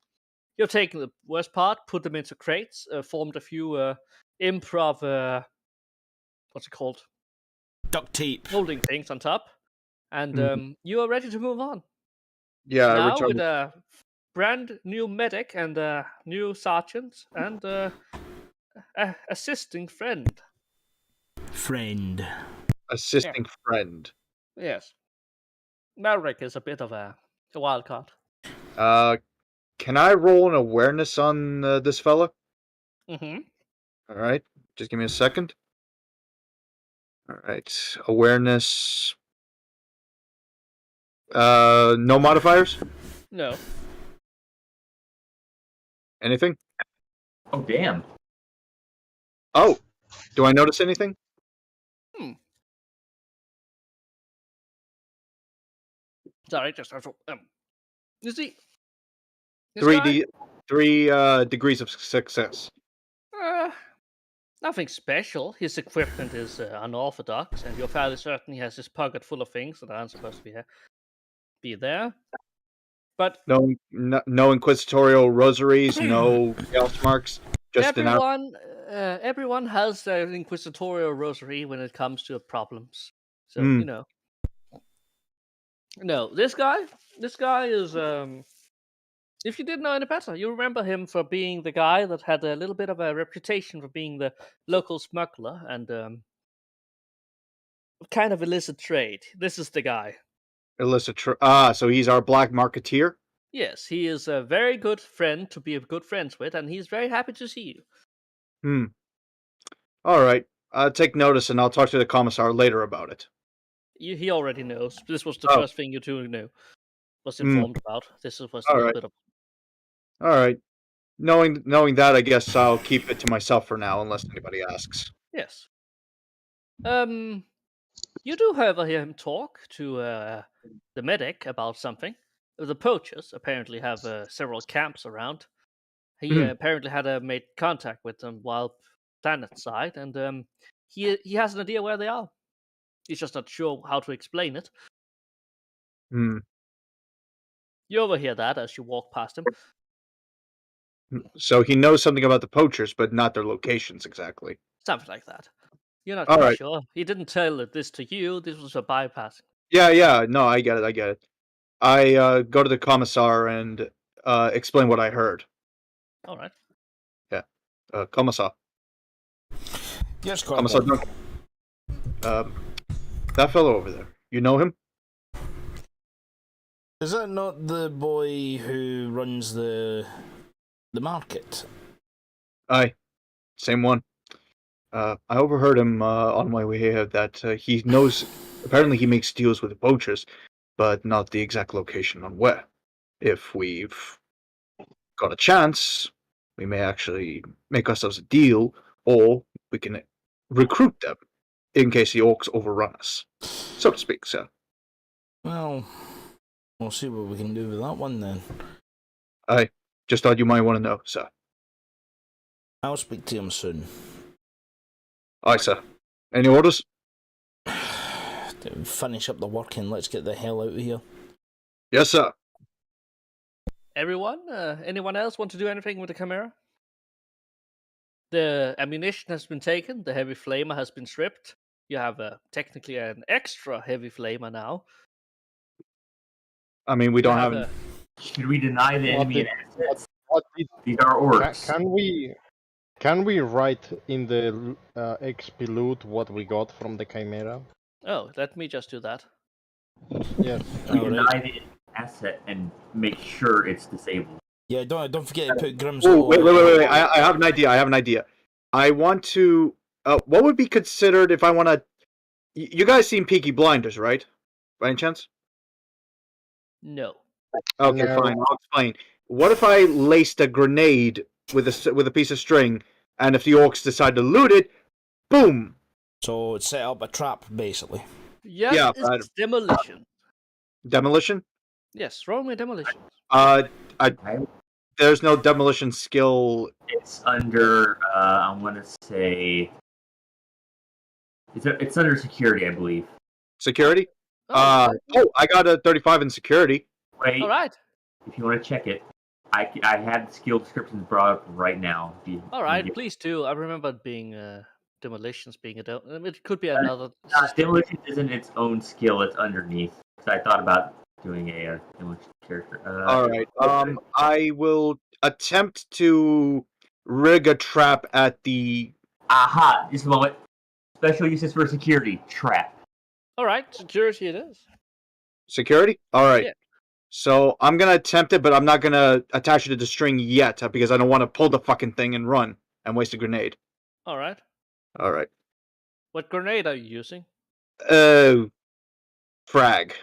You've taken the worst part, put them into crates, formed a few improv, what's it called? Duct tape. Holding things on top, and Mhm. you are ready to move on. Yeah, Now return. with a brand new medic and a new sergeant and assisting friend. Friend. Assisting friend. Yes. Malric is a bit of a wild card. Can I roll an awareness on this fella? Mm-hmm. All right, just give me a second. All right, awareness. No modifiers. No. Anything? Oh damn! Oh, do I notice anything? Sorry, just you see, this 3 degrees of success. guy, nothing special. His equipment is unorthodox, and you're fairly certain he has his pocket full of things that aren't supposed to be there. But No inquisitorial rosaries, no chaos marks. Just everyone has their inquisitorial rosary when it comes to problems. So no, this guy is if you didn't know any better, you remember him for being the guy that had a little bit of a reputation for being the local smuggler and kind of illicit trade. This is the guy. illicit. So he's our black marketeer. Yes, he is a very good friend to be good friends with, and he's very happy to see you. All right. Take notice, and I'll talk to the commissar later about it. He already knows. This was the first thing you two knew. Was informed about. This was a little bit of. All right. Knowing that, I guess I'll keep it to myself for now, unless anybody asks. Yes. You do, however, hear him talk to the medic about something. The poachers apparently have several camps around. He apparently had made contact with them while planet side, and he has an idea where they are. He's just not sure how to explain it. You overhear that as you walk past him. So he knows something about the poachers, but not their locations exactly. Something like that. You're not quite sure. He didn't tell this to you. This was a bypass. Yeah. No, I get it. I go to the commissar and explain what I heard. All right. Yeah. Commissar. Yes, Commissar Duncan. That fellow over there. You know him? Is that not the boy who runs the market? Aye. Same one. I overheard him on my way here that he knows. Apparently, he makes deals with the poachers, but not the exact location on where. If we've got a chance, we may actually make ourselves a deal, or we can recruit them in case the orcs overrun us, so to speak, sir. Well, we'll see what we can do with that one then. I just thought you might want to know, sir. I'll speak to him soon. Aye, sir. Any orders? Finish up the work and let's get the hell out of here. Yes, sir. Everyone? Anyone else want to do anything with the camera? The ammunition has been taken. The heavy flamer has been stripped. You have technically an extra heavy flamer now. I mean, we You don't have have. Should we deny the enemy an assets? What did, These are orcs. can we write in the XP loot what we got from the Chimera? Oh, let me just do that. Yes. We Alright. deny the asset and make sure it's disabled. Yeah, don't forget to put Grimm's. Oh, wait. I have an idea. I want to. What would be considered if I want to? You guys seen Peaky Blinders, right? By any chance? No. Okay, No. fine. I'll explain. What if I laced a grenade with a piece of string, and if the orcs decide to loot it, boom! So set up a trap, basically. Yes, Yeah, it's demolition. Demolition. Yes, roll me demolition. There's no demolition skill. It's under, I want to say, it's under security, I believe. Security. Oh, I got a 35 in security. Wait, all right. if you want to check it, I had skill descriptions brought up right now. All right, please do. I remember it being demolitions being a it could be another. Demolition isn't its own skill; it's underneath. So I thought about doing a demolition character. All right. I will attempt to rig a trap at the. Aha! Just a moment. Special uses for security trap. All right, security it is. Security? All right. Yeah. So I'm gonna attempt it, but I'm not gonna attach it to the string yet because I don't want to pull the fucking thing and run and waste a grenade. All right. All right. What grenade are you using? Frag.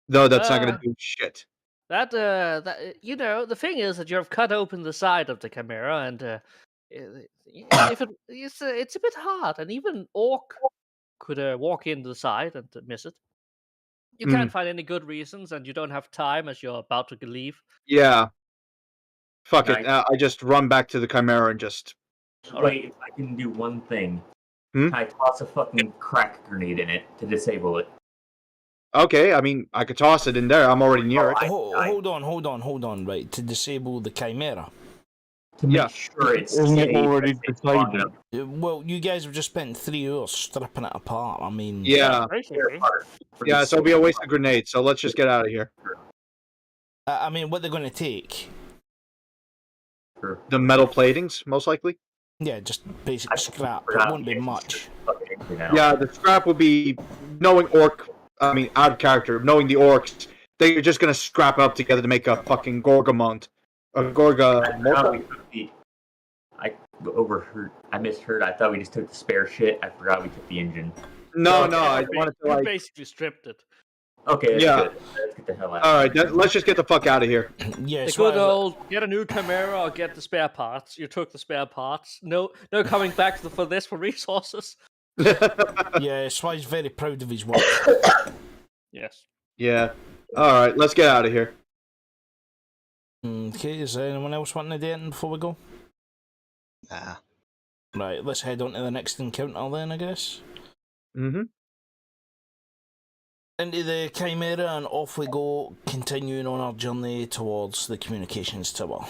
No, that's not gonna do shit. That the thing is that you have cut open the side of the Chimera, and if it's a bit hard, and even orc could walk into the side and miss it. You can't find any good reasons, and you don't have time as you're about to leave. Yeah. Fuck it. Nice. I just run back to the Chimera and just. Wait, if I can do one thing. Hmm? I toss a fucking crack grenade in it to disable it. Okay, I mean, I could toss it in there. I'm already near it. Hold on. Right, to disable the Chimera. To make sure it's Isn't it safe, already it's long disabled? enough. Well, you guys have just spent 3 hours stripping it apart. I mean, Yeah. Basically. Yeah, so it'll be a waste of grenades. So let's just get out of here. I mean, what they're going to take? Sure. The metal platings, most likely. Yeah, just basic I scrap. It forgot won't be the much. Yeah, the scrap would be knowing out of character, knowing the orcs. They're just gonna scrap up together to make a fucking Gorgamont. A Gorga. I misheard. I thought we just took the spare shit. I forgot we took the engine. No, Okay. I wanted to You like. basically stripped it. Okay, that's Yeah. good. Let's get the hell out. All right, let's just get the fuck out of here. Yeah, The so good old get a new Chimera or get the spare parts. You took the spare parts. No coming back for resources. yeah, Swy's very proud of his work. Yes. Yeah. All right, let's get out of here. Okay, is there anyone else wanting to do anything before we go? Nah. Right, let's head on to the next encounter then, I guess. Mm-hmm. Into the Chimera and off we go, continuing on our journey towards the communications tower.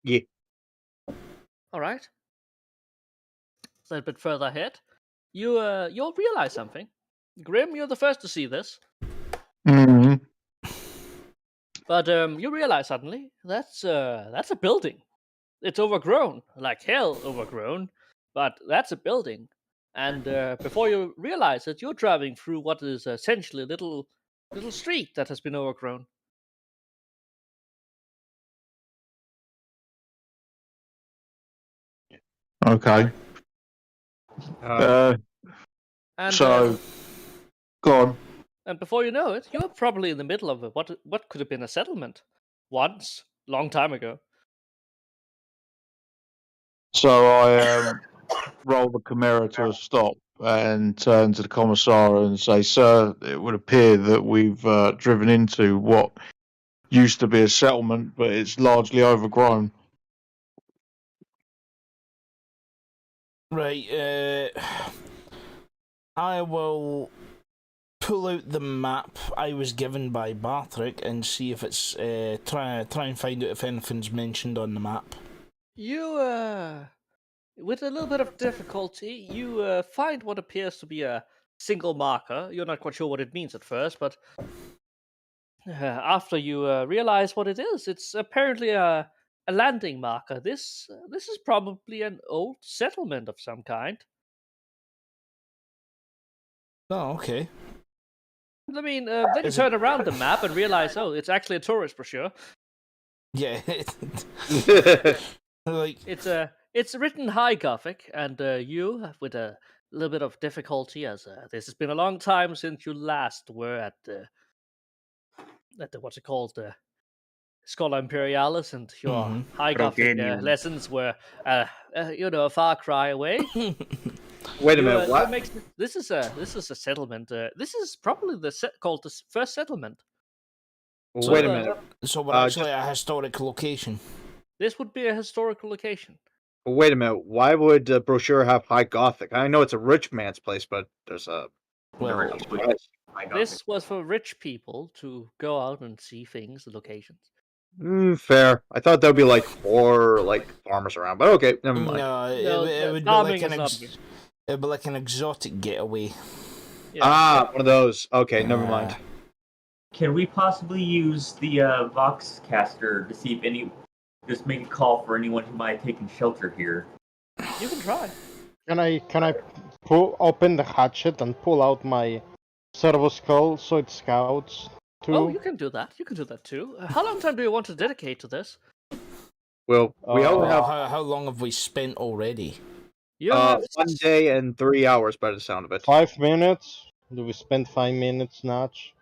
Yeah. All right. A little bit further ahead, you'll realize something. Grim, you're the first to see this, Hmm. but you realize suddenly that's a building. It's overgrown, like hell overgrown, but that's a building. And before you realize it, you're driving through what is essentially a little street that has been overgrown. Okay. And So, go on. and before you know it, you're probably in the middle of what could have been a settlement once, long time ago. So I roll the Chimera to a stop and turn to the commissar and say, "Sir, it would appear that we've driven into what used to be a settlement, but it's largely overgrown." Right, I will pull out the map I was given by Bartrick and see if it's try and find out if anything's mentioned on the map. You With a little bit of difficulty, you find what appears to be a single marker. You're not quite sure what it means at first, but after you realize what it is, it's apparently a landing marker. This is probably an old settlement of some kind. Oh, okay. I mean, then you turn around the map and realize, oh, it's actually a tourist brochure. Yeah. Like, It's written High Gothic, and you, with a little bit of difficulty, as this has been a long time since you last were at the what's it called, the Schola Imperialis, and your High Gothic Progenium. lessons were, a far cry away. Wait a minute, what? This is a settlement. This is probably called the first settlement. Well, wait a minute. so we're actually at a historic location. This would be a historical location. Well, wait a minute. Why would the brochure have High Gothic? I know it's a rich man's place, but there's a. Well, This was for rich people to go out and see things, locations. Fair. I thought there'd be like 4 like farmers around, but okay, never mind. no, No, it would be farming like is not- it'd be like an exotic getaway. Yeah. One of those. Okay, never mind. Can we possibly use the Voxcaster to see if just make a call for anyone who might have taken shelter here? You can try. Can I open the hatchet and pull out my servo skull so it scouts too? Oh, you can do that. You can do that too. How long time do you want to dedicate to this? Well, we only have How long have we spent already? You have 1 day and 3 hours by the sound of it. 5 minutes. Do we spend 5 minutes, Notch?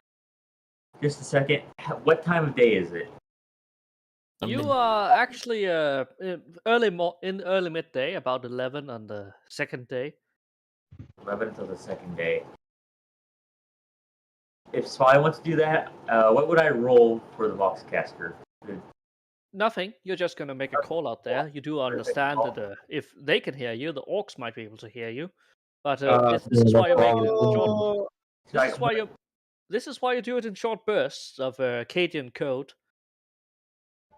Just a second. What time of day is it? You are actually in early midday, about 11 on the second day. 11 until the second day. If I want to do that, what would I roll for the Voxcaster? Nothing. You're just gonna make a call out there. You do understand that if they can hear you, the orcs might be able to hear you. But this is why you're making it short. This is why you do it in short bursts of Acadian code.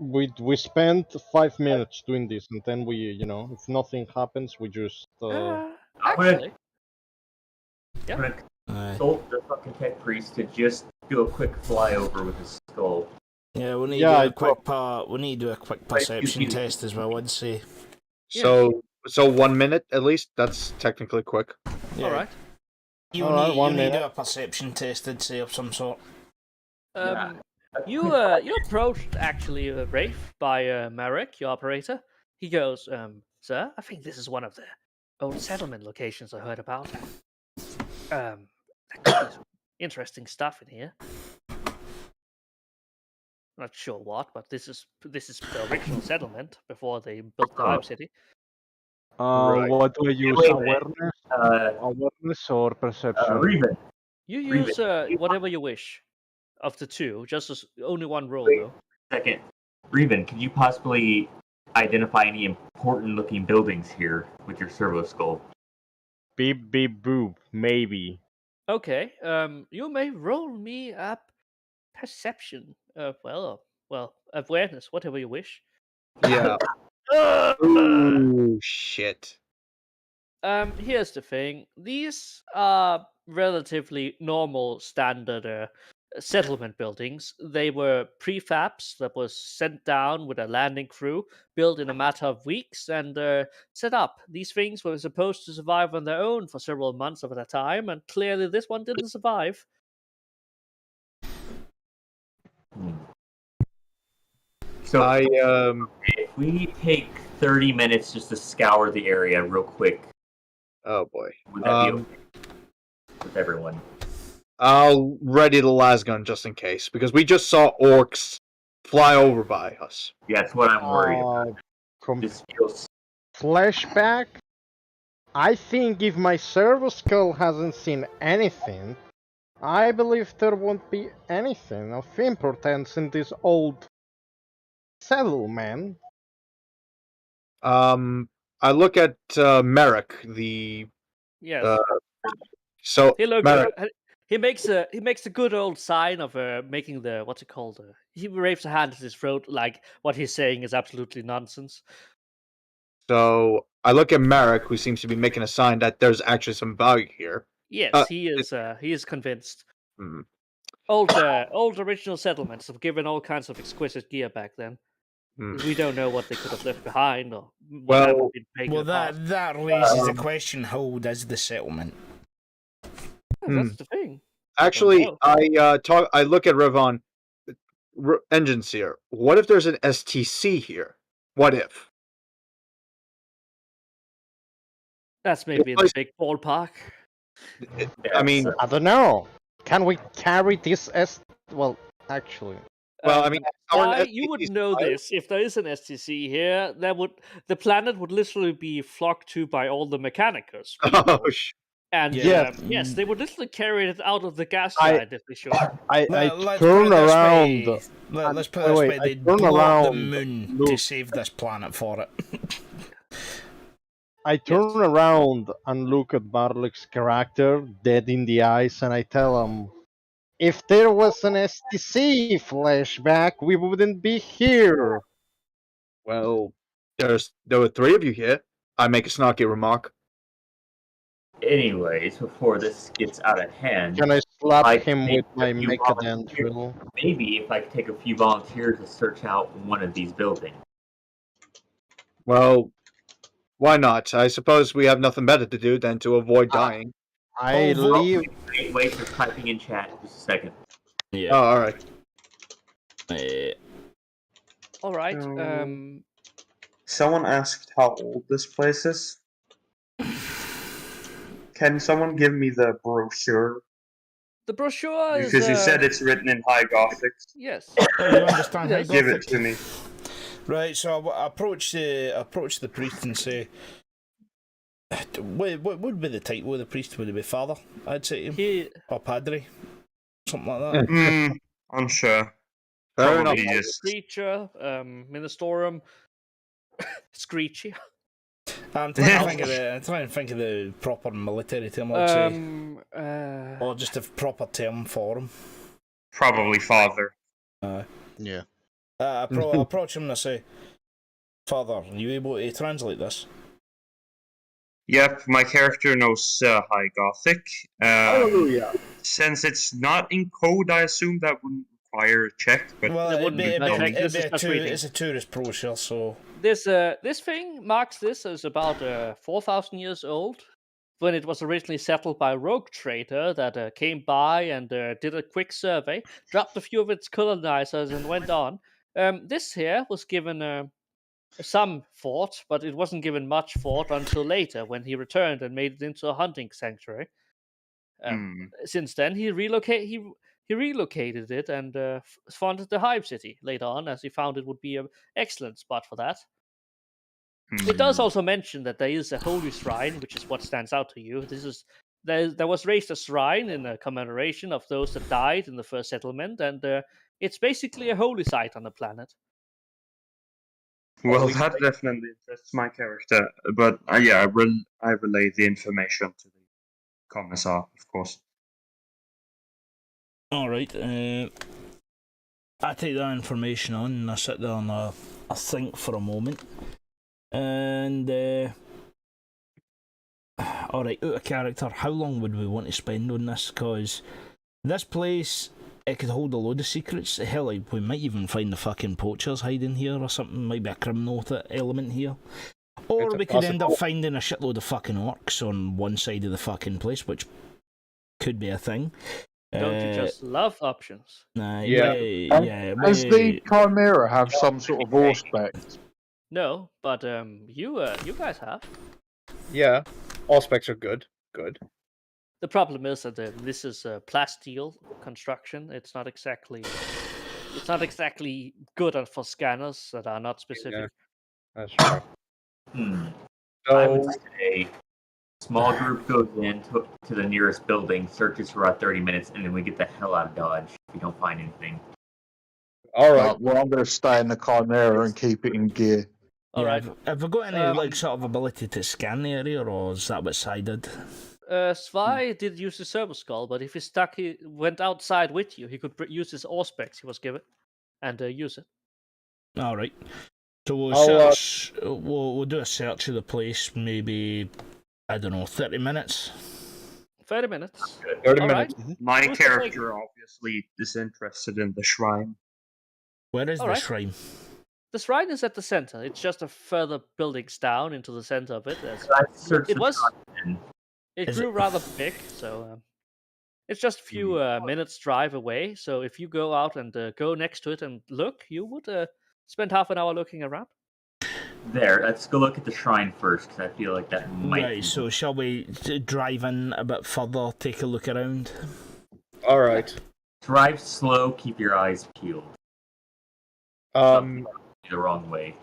We spent 5 minutes doing this, and then we, if nothing happens, we just. Actually, I'm gonna consult the fucking tech priest to just do a quick flyover with his skull. Yeah, we need to do a quick we need to do a quick perception test as well, I'd say. So 1 minute at least. That's technically quick. Yeah. all right. You need to do a perception test, I'd say, of some sort. You approached actually Rafe by Marek, your operator. He goes, "Sir, I think this is one of the old settlement locations I heard about. There could be some interesting stuff in here. Not sure what, but this is the original settlement before they built the Hive City." What do I use? Awareness or perception? Reven. You use whatever you wish of the two. Just as only one roll though. Second, Reven, can you possibly identify any important-looking buildings here with your servo skull? Beep beep boop. Maybe. Okay. You may roll me a perception. Well, awareness, whatever you wish. Yeah. Ooh, shit. Here's the thing. These are relatively normal, standard settlement buildings. They were prefabs that was sent down with a landing crew, built in a matter of weeks, and set up. These things were supposed to survive on their own for several months at a time, and clearly this one didn't survive. So if we take 30 minutes just to scour the area real quick. Oh boy. Would that be okay with everyone? I'll ready the lasgun just in case, because we just saw orcs fly over by us. Yeah, that's what I'm worried about. This feels... Flashback? I think if my servo skull hasn't seen anything, I believe there won't be anything of importance in this old settlement. I look at Merrick, the Yes. so Merrick. He makes a good old sign of making the what's it called? He waves a hand at his throat like what he's saying is absolutely nonsense. So I look at Marek, who seems to be making a sign that there's actually some value here. Yes, he is. He is convinced. Hmm. Old original settlements have given all kinds of exquisite gear back then. Hmm. We don't know what they could have left behind or what happened Well, in taken Well, apart. that raises the question: how old is the settlement? That's the thing. Actually, know. I look at Revon. Engine Seer. What if there's an STC here? What if? That's maybe in the big ballpark. I mean, I don't know. Can we carry this as well? Actually, well, I mean, our Why you would STCs know fire- this if there is an STC here. The planet would literally be flocked to by all the mechanicus. Oh, And Yeah. yes, they would literally carry it out of the gas I- giant if they should. Let's turn put it this around. way. Let's put it wait, this wait, way. I They'd turn blow up the around, moon to look. save this planet for it. I turn around and look at Barlick's character dead in the eyes, and I tell him, if there was an STC flashback, we wouldn't be here. Well, there were three of you here. I make a snarky remark. Anyways, before this gets out of hand, Can I slap I him think with my if you Mechadan volunteer- drill? maybe if I could take a few volunteers to search out one of these buildings. Well, why not? I suppose we have nothing better to do than to avoid dying. I leave. Wait, just typing in chat. Just a second. Yeah. Oh, all right. All right. Someone asked how old this place is. Can someone give me the brochure? The brochure is. Because you said it's written in High Gothic. Yes. You understand how Yes. Give it Gothic? to me. Right, so I approach the priest and say, what would be the title of the priest? Would it be father? I'd say to him, or padre, something like that. Unsure. Fair Probably enough. yes. Preacher, ministorum, screechy. I'm trying to think of the proper military term. I'd say, or just a proper term for him. Probably father. Yeah. I approach him and I say, "Father, are you able to translate this?" Yep, my character knows High Gothic. Hallelujah. Since it's not in code, I assume that wouldn't require a check. But Well, It wouldn't be no check, this is just reading. it's a tourist brochure, so This thing marks this as about 4,000 years old, when it was originally settled by a rogue trader that came by and did a quick survey, dropped a few of its colonizers, and went on. This here was given some thought, but it wasn't given much thought until later when he returned and made it into a hunting sanctuary. Since then, he relocated it and founded the Hive City later on, as he found it would be an excellent spot for that. It does also mention that there is a holy shrine, which is what stands out to you. There was raised a shrine in commemoration of those that died in the first settlement, and it's basically a holy site on the planet. well, that definitely interests my character. But yeah, I relay the information to the commissar, of course. all right. I take that information on and I sit there and I think for a moment. And all right, out of character, how long would we want to spend on this? Because this place, it could hold a load of secrets. Hell, like, we might even find the fucking poachers hiding here or something. Might be a criminal element here. Or It's a we could end up possible- finding a shitload of fucking orcs on one side of the fucking place, which could be a thing. Don't you just love options? Nah, Yeah. yeah. Does the Chimera have some sort of auspex? No, but you guys have. Yeah, all specs are good. Good. The problem is that this is a plasteel construction. It's not exactly good for scanners that are not specific. That's true. I would say small group goes in to the nearest building, searches for about 30 minutes, and then we get the hell out of Dodge if we don't find anything. All right. Well, I'm going to stay in the Chimera and keep it in gear. All right. Have we got any like sort of ability to scan the area, or is that what Sai did? Svi did use his servo skull, but if he went outside with you, he could use his auspex he was given and use it. All right. So we'll I'll, search. We'll do a search of the place. Maybe I don't know, 30 minutes. 30 minutes. 30 All right. minutes. My Who's the character obviously is interested in the shrine. Where is All the right. shrine? The shrine is at the center. It's just a further buildings down into the center of it. Let's search It the was. continent. It Is grew it- rather big, so it's just a few minutes drive away. So if you go out and go next to it and look, you would spend half an hour looking around. There, let's go look at the shrine first, because I feel like that might Right, be... so shall we drive in a bit further, take a look around? All right. Drive slow, keep your eyes peeled. Um, The wrong way.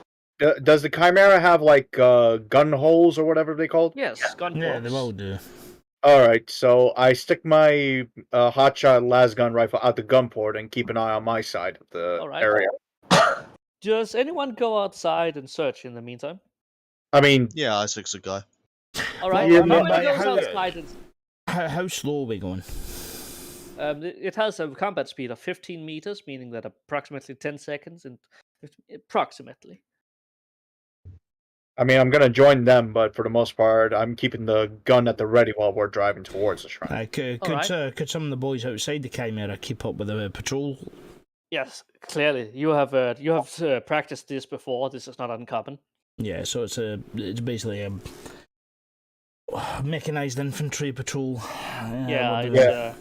does the Chimera have like gun holes or whatever they called? Yes, gun Yeah, they ports. will do. All right. So I stick my hotshot lasgun rifle out the gun port and keep an eye on my side of the All right. area. Does anyone go outside and search in the meantime? I mean, Yeah, Isaac's a guy. All right. Yeah, Everyone but goes how- outside and How slow are we going? it has a combat speed of 15 meters, meaning that approximately 10 seconds, and approximately. I mean, I'm gonna join them, but for the most part, I'm keeping the gun at the ready while we're driving towards the shrine. Could Alright. could some of the boys outside the Chimera keep up with the patrol? Yes, clearly you have practiced this before. This is not uncommon. Yeah, so it's basically a mechanized infantry patrol. Yeah. we'll do It's, that.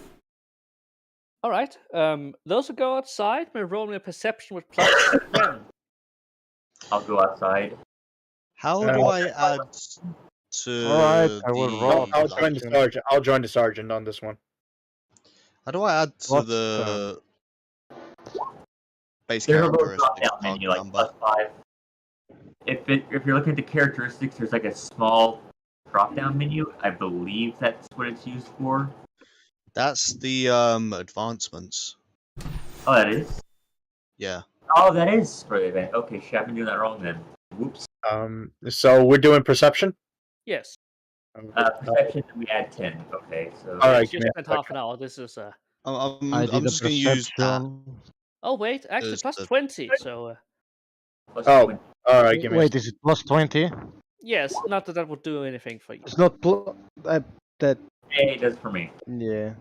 all right. Those who go outside may roll me a perception with plus 10. I'll go outside. How Uh, do I add to Alright, the... I will roll. I'll join the sergeant. I'll join the sergeant on this one. How do I add to What's the base There's a little characteristics drop-down menu, like number? +5. If you're looking at the characteristics, there's like a small drop-down menu. I believe that's what it's used for. That's the advancements. Oh, that is? Yeah. Oh, that is for the event. Okay, shit, I've been doing that wrong then. Whoops. So we're doing perception. Yes. Perception, we add 10. Okay, so... All right. Yes, you spent half an hour. This is I'm just going to use that. Oh wait, actually Is plus the- 20. So plus Oh. 20. All right. Give me. Wait, is it plus 20? yes, not that that would do anything for you. It's not that. Yeah, it does for me. Yeah.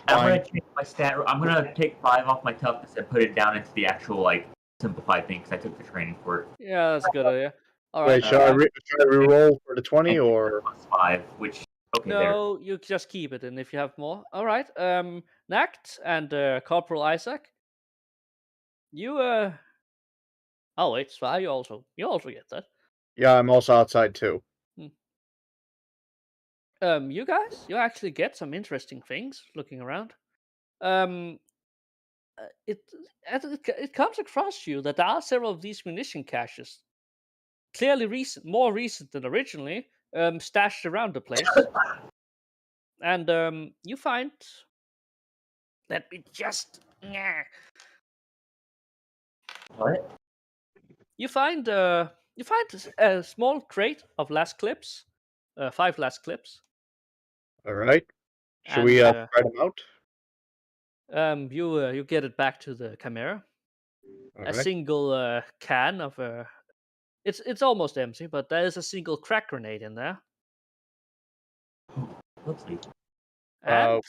I'm gonna change my stat. I'm gonna take 5 off my toughness and put it down into the actual like simplified thing because I took the training for it. Yeah, that's a good idea. All right. Wait, should I re-roll for the 20 or? +5, which okay there. No, you just keep it, and if you have more, all right. Nact and Corporal Isaac, you Oh wait, Svar, you also get that. Yeah, I'm also outside too. You guys, you actually get some interesting things looking around. It comes across you that there are several of these munition caches, clearly more recent than originally, stashed around the place. And you find. Let me just. What? You find a small crate of last clips, 5 last clips. All right. Should And, we spread them out? You get it back to the Chimera. All A right. single can of it's almost empty, but there is a single crack grenade in there. Oopsie. And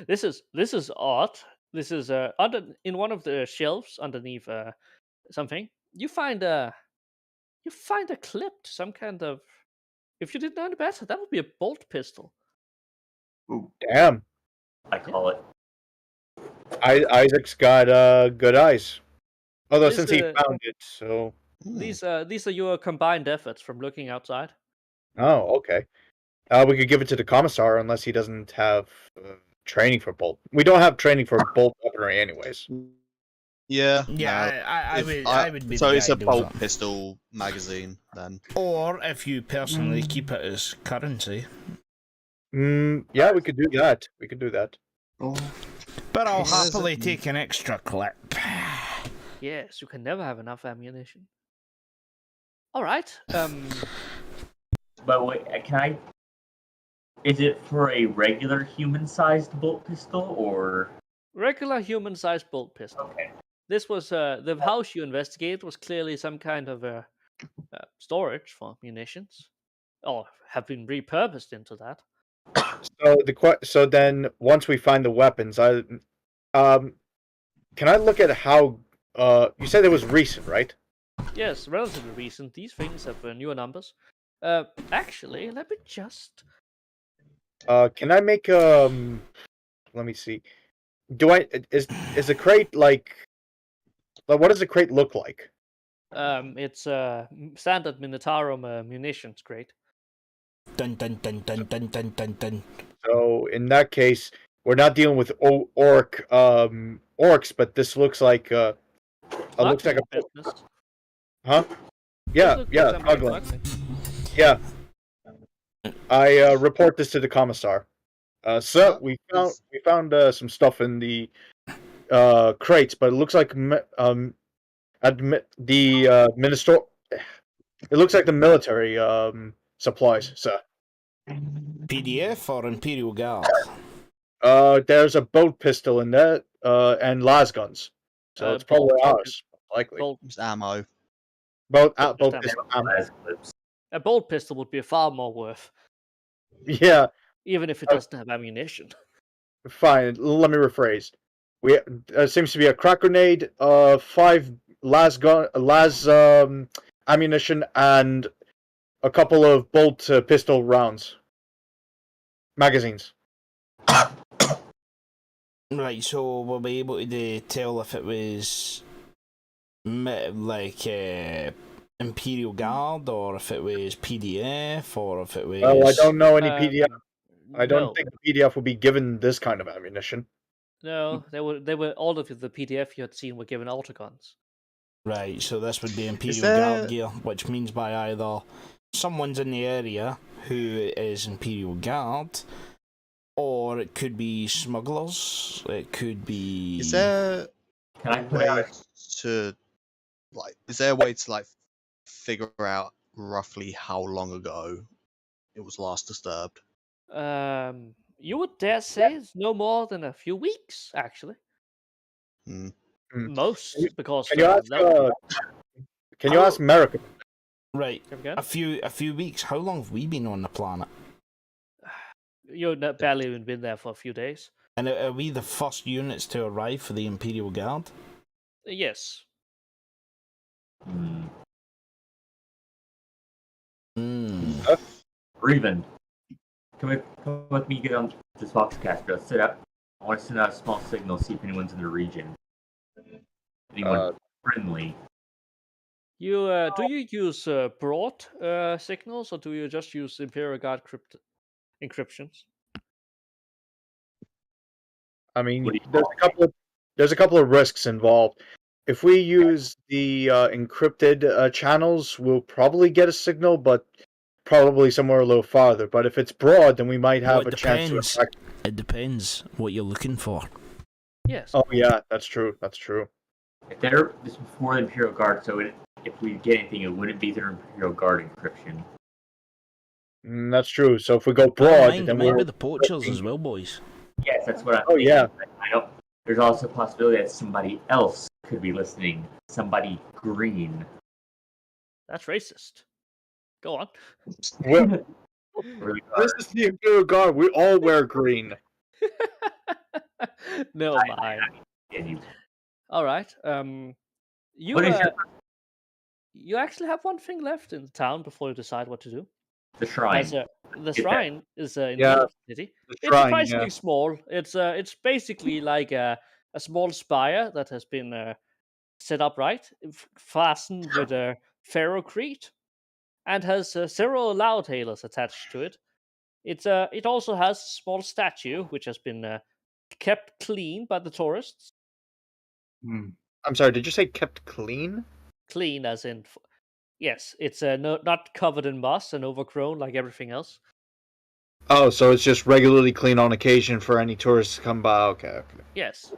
this is odd. This is in one of the shelves underneath something. You find a clip to some kind of. If you didn't know any better, that would be a bolt pistol. Ooh, Damn. I call it. Isaac's got good eyes. Although This, since he found it, so. These are your combined efforts from looking outside. Oh, okay. We could give it to the commissar unless he doesn't have training for bolt. We don't have training for bolt weaponry, anyways. Yeah. Yeah, no. I would be. So the it's guy a who does bolt that. pistol magazine then. Or if you personally keep it as currency. Yeah, we could do that. We could do that. But I'll Yes. happily take an extra clip. Yes, you can never have enough ammunition. All right. But wait, can I? Is it for a regular human-sized bolt pistol or? Regular human-sized bolt pistol. Okay. This was the house you investigated was clearly some kind of storage for munitions, or have been repurposed into that. So then once we find the weapons, can I look at how you said it was recent, right? Yes, relatively recent. These things have newer numbers. Actually, let me just. Can I make let me see. Is the crate like what does the crate look like? It's standard Minotaur munitions crate. Dun dun dun dun dun dun dun dun. So in that case, we're not dealing with orcs, but this looks like looks like a business. huh? Yeah, This looks yeah, like somebody smuggling. smuggling. Yeah. I report this to the commissar. Sir, we found some stuff in the crates, but it looks like the minister. It looks like the military supplies, sir. PDF or Imperial Guard? There's a bolt pistol in there, and las guns. So it's probably ours, likely. It's ammo. Both ammo. pistol ammo. A bolt pistol would be far more worth, Yeah, even if it doesn't have ammunition. fine. Let me rephrase. We seems to be a crack grenade, 5 ammunition, and a couple of bolt pistol rounds. Magazines. Right, so we'll be able to tell if it was like Imperial Guard, or if it was PDF, or if it was. Well, I don't know any PDF. I don't No. think the PDF will be given this kind of ammunition. No, they were all of the PDF you had seen were given autoguns. Right, so this would be Imperial there- Guard gear, which means by either someone's in the area who is Imperial Guard, or it could be smugglers. It could be. Is there Can I a put way out? to is there a way to figure out roughly how long ago it was last disturbed? You would dare say it's no more than a few weeks, actually. Hmm. Most, because Can you ask? Can you ask America? Right, Again? a few weeks. How long have we been on the planet? You've barely even been there for a few days. And are we the first units to arrive for the Imperial Guard? Yes. Hmm. Hmm. Raven, come with me. Get on this Foxcaster. Let's set up. I want to send out a small signal. See if anyone's in the region. Anyone friendly? You do you use broad signals, or do you just use Imperial Guard encryptions? I mean, What do you there's a couple of risks involved. If we use the encrypted channels, we'll probably get a signal, but probably somewhere a little farther. But if it's broad, then we might have Well, a chance to depends. attack. It depends what you're looking for. Yes. Oh yeah, that's true. That's true. If this is before the Imperial Guard, so if we get anything, it wouldn't be their Imperial Guard encryption. That's true. So if we go Well, broad, then might we're be the poachers as well, boys. Yes, that's what I'm Oh, thinking. yeah. I don't. There's also a possibility that somebody else could be listening. Somebody green. That's racist. Go on. Well, Really this is the Imperial Guard. We all wear green. No mind. And you, All right. You What is your- you actually have one thing left in the town before you decide what to do. the shrine. The that. shrine is in Yeah, the city. The It's shrine, surprisingly yeah. small. It's basically like a small spire that has been set upright, fastened with a ferrocrete, and has several loud hailers attached to it. It also has a small statue which has been kept clean by the tourists. I'm sorry. Did you say kept clean? Clean as in, yes, it's not covered in moss and overgrown like everything else. Oh, so it's just regularly clean on occasion for any tourists to come by. Okay. Yes.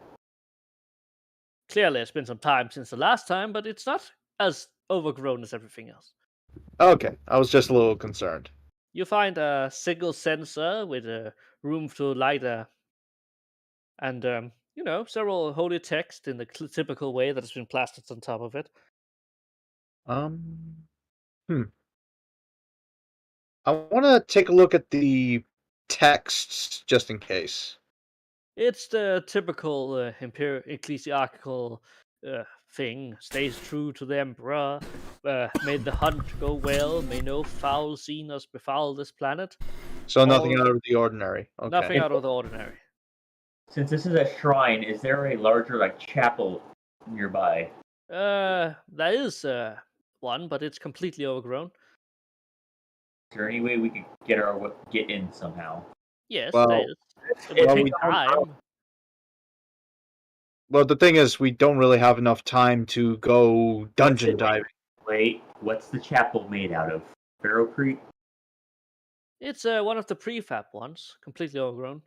Clearly, it's been some time since the last time, but it's not as overgrown as everything else. Okay, I was just a little concerned. You find a single sensor with a room to light and several holy text in the typical way that has been plastered on top of it. I want to take a look at the texts just in case. It's the typical ecclesiastical thing. Stays true to the emperor. May the hunt go well. May no foul seen us befoul this planet. So nothing All- out of the ordinary. Okay. Nothing out of the ordinary. Since this is a shrine, is there a larger like chapel nearby? There is one, but it's completely overgrown. Is there any way we could get in somehow? Yes, Well, there is. It Well, will we take don't time. Well, the thing is, we don't really have enough time to go dungeon diving. Wait, what's the chapel made out of? Ferrocrete? It's one of the prefab ones, completely overgrown.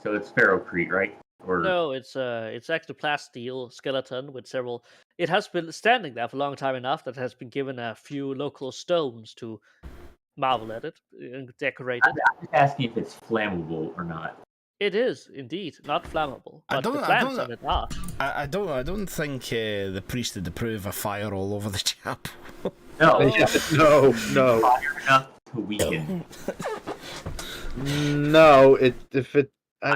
So it's Ferrocrete, right? Or No, it's ectoplasteel skeleton with several. It has been standing there for a long time enough that has been given a few local stones to marvel at it and decorate it. I'm just asking if it's flammable or not. It is indeed not flammable, I but the don't- I plants don't- on it are. I don't think the priest would approve of fire all over the chapel. No, No. fire enough to weaken. No, I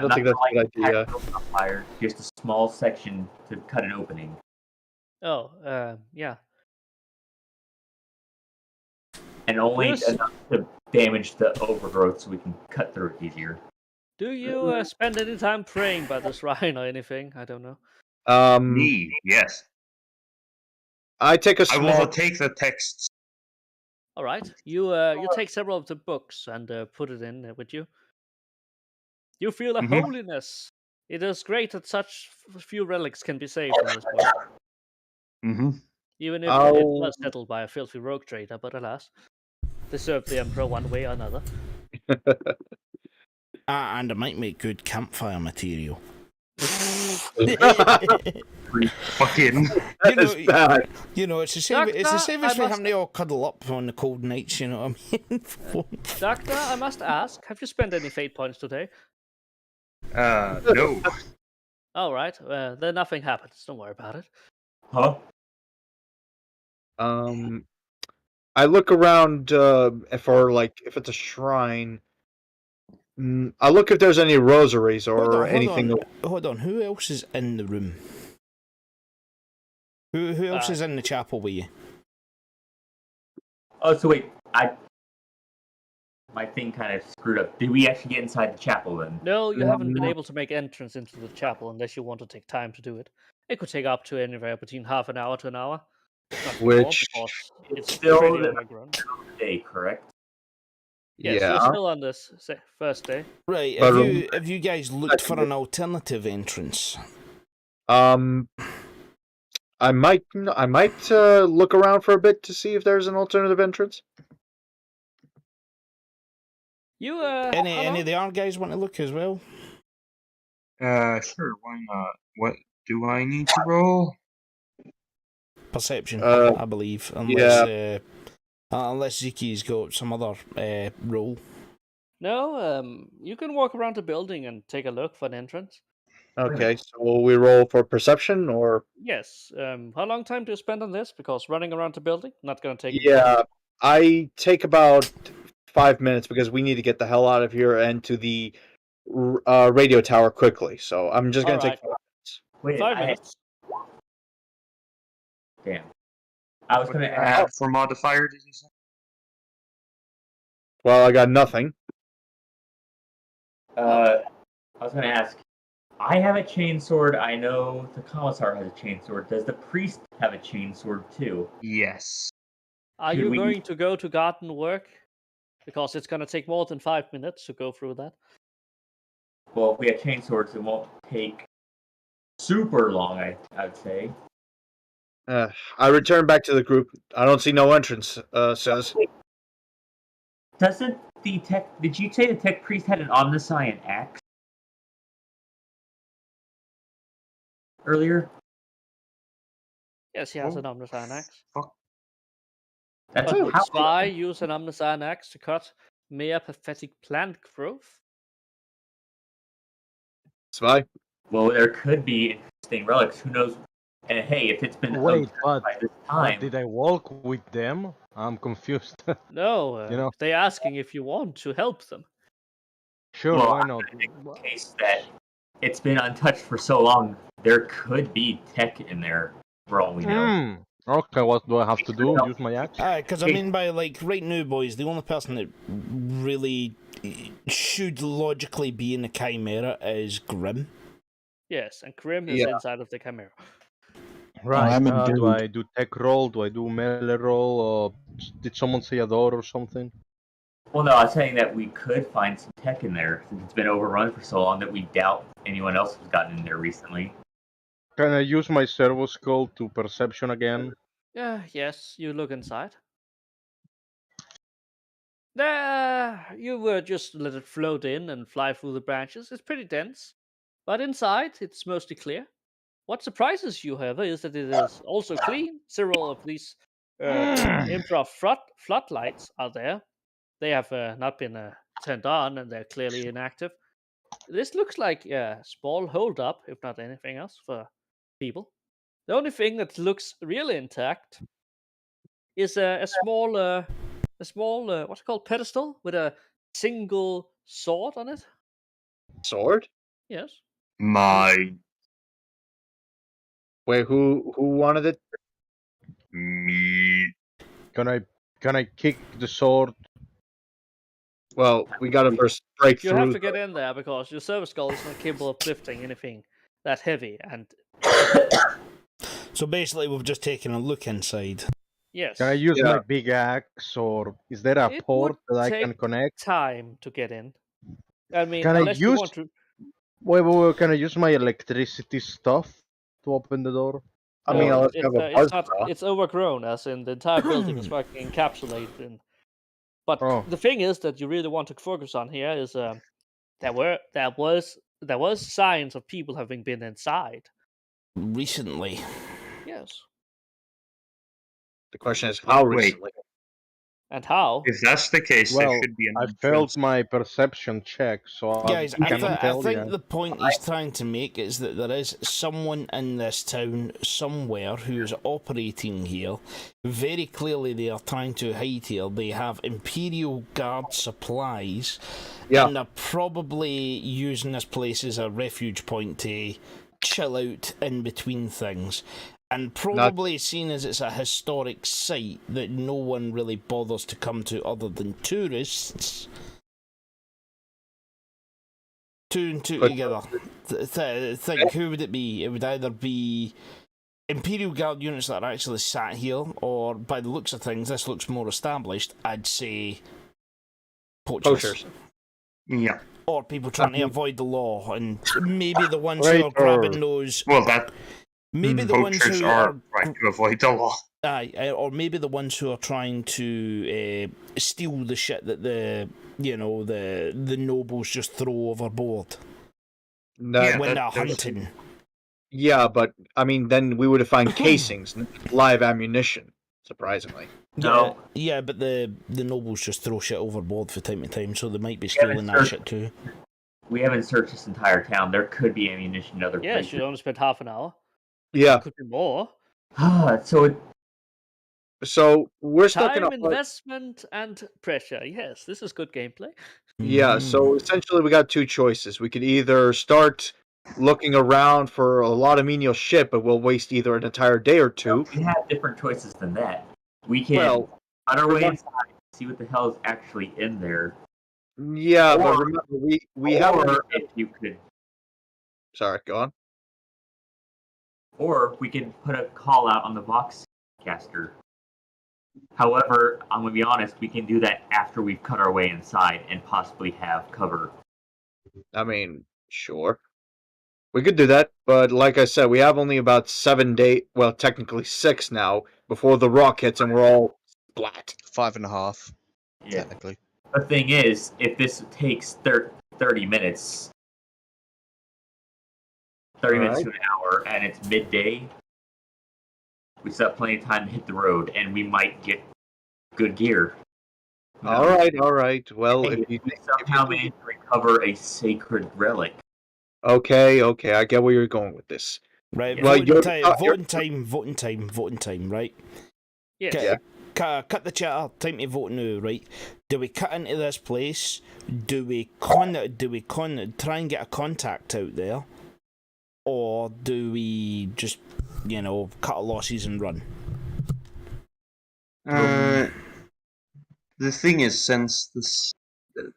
don't think that's a good idea. Fire, just a small section to cut an opening. Oh, yeah. And only Yes. enough to damage the overgrowth so we can cut through it easier. Do you spend any time praying by the shrine or anything? I don't know. Me, yes. I take a I small. will take the texts. All right, you take several of the books and put it in with you. You feel a Mhm. holiness. It is great that such few relics can be saved from this place, Mm-hmm. even if it I'll- was settled by a filthy rogue trader. But alas, they served the emperor one way or another. And it might make good campfire material. Fucking. That is bad. It's the same. It's the Doctor, same I as we must- having to all cuddle up on the cold nights. You know what I mean? Doctor, I must ask, have you spent any fate points today? No. All right, then nothing happens. Don't worry about it. Huh? I look around if it's a shrine. I look if there's any rosaries or anything. Hold on. Who else is in the room? Who else is in the chapel with you? Oh, so wait, my thing kind of screwed up. Did we actually get inside the chapel then? No, you haven't been able to make entrance into the chapel unless you want to take time to do it. It could take up to anywhere between half an hour to an hour. Not more, Which- because it's still pretty the- overgrown. Day, correct? Yes, Yeah. you're still on this first day. Right. But Have you guys looked for an alternative entrance? I might look around for a bit to see if there's an alternative entrance. You Any of the other guys want to look as well? Sure, why not? What do I need to roll? Perception, Uh, I believe. Unless Ziki's got some other role. No, you can walk around the building and take a look for an entrance. Okay, so will we roll for perception or? Yes. How long time do you spend on this? Because running around the building not going to take. Yeah, I take about 5 minutes because we need to get the hell out of here and to the radio tower quickly. So I'm just going to take Alright. 5 minutes. Wait, 5 minutes. Damn. I was What gonna do I ask. have for modifier, did you say? Well, I got nothing. I was gonna ask. I have a chainsword. I know the commissar has a chainsword. Does the priest have a chainsword too? Yes. Are Should you we- going to go to garden work? Because it's going to take more than 5 minutes to go through that. Well, if we have chainswords, it won't take super long. I'd say. I return back to the group. I don't see no entrance, says. Doesn't the tech? Did you say the tech priest had an omniscient axe earlier? Yes, he has Oh, an omniscient axe. Fuck. That's But would how. Spy use an omniscient axe to cut mere pathetic plant growth? Spy? Well, there could be interesting relics. Who knows? And hey, if it's been Wait, observed by this time, did I walk with them? I'm confused. No, You know. they're asking if you want to help them. Sure, well, why not? in the case that it's been untouched for so long, there could be tech in there for all we know. Okay, what do I have to do? Use my axe? Because I mean, by like right now, boys, the only person that really should logically be in the Chimera is Grim. Yes, and Grim is inside of the Chimera. Right. I'm Do indeed. I do tech roll? Do I do melee roll? Or did someone say a door or something? Well, no, I was saying that we could find some tech in there since it's been overrun for so long that we doubt anyone else has gotten in there recently. Can I use my servo skull to perception again? Yes, you look inside. There, you were just let it float in and fly through the branches. It's pretty dense, but inside it's mostly clear. What surprises you, however, is that it is also clean. Several of these infra floodlights are there. They have not been turned on, and they're clearly inactive. This looks like a small hold up, if not anything else, for people. The only thing that looks really intact is a small what's it called, pedestal with a single sword on it. Sword? Yes. Mine. Wait, who wanted it? Me. Can I kick the sword? Well, we gotta first break You through. have to get in there because your service skull is not capable of lifting anything that heavy. And So basically, we've just taken a look inside. yes, Can I use Yeah. my big axe, or is there a It port would that I can take connect? time to get in. I mean, Can I unless you use- want to. Wait, can I use my electricity stuff to open the door? I mean, No, let's it's, have a it's not. buzzsaw. It's overgrown, as in the entire building is fucking encapsulated in. But Oh. the thing is that you really want to focus on here is there was signs of people having been inside. Recently. Yes. The question is how Wait. recently? And how? If that's the case, Well, there should be an I entrance. failed my perception check, so Guys, I I cannot tell think you. the point he's trying to make is that there is someone in this town somewhere who is operating here. Very clearly, they are trying to hide here. They have Imperial Guard supplies, and they're probably using this place as a refuge point to chill out in between things. And probably seen as it's a historic site that no one really bothers to come to other than tourists. Two and two together. Think, who would it be? It would either be Imperial Guard units that are actually sat here, or by the looks of things, this looks more established, I'd say poachers. Yeah. Or people trying to avoid the law, and maybe the ones who are Right, grabbing those. Well, that Maybe the ones poachers who are trying to avoid the law. Aye, or maybe the ones who are trying to steal the shit that the nobles just throw overboard when they're hunting. Yeah, but I mean, then we would have found casings, not live ammunition. Surprisingly. No. Yeah, but the nobles just throw shit overboard from time to time, so they might be stealing that shit too. We haven't searched this entire town. There could be ammunition in other Yes, places. you only spent half an hour. Yeah. Could be more. So we're stuck in Time, a investment, and pressure. Yes, this is good gameplay. Yeah, so essentially we got two choices. We could either start looking around for a lot of menial shit, but we'll waste either an entire day or two. We have different choices than that. We can Well, on our way inside, see what the hell is actually in there. Yeah, but remember we have. Or if you could. Sorry, go on. Or we can put a call out on the Voxcaster. However, I'm going to be honest, we can do that after we've cut our way inside and possibly have cover. I mean, sure. We could do that, but like I said, we have only about 7 days, well, technically 6 now, before the rock hits and we're all splat. 5.5, Yeah. technically. The thing is, if this takes 30 minutes, 30 minutes to an hour, and it's midday, we still have plenty of time to hit the road, and we might get good gear. All right. Well, Hey, if we somehow manage to recover a sacred relic. Okay, I get where you're going with this. Right, Yeah. Like, voting time, right? Yes. Yeah. Cut the chatter. Time to vote now, right? Do we cut into this place? Do we try and get a contact out there, or do we just, cut our losses and run? The thing is, since this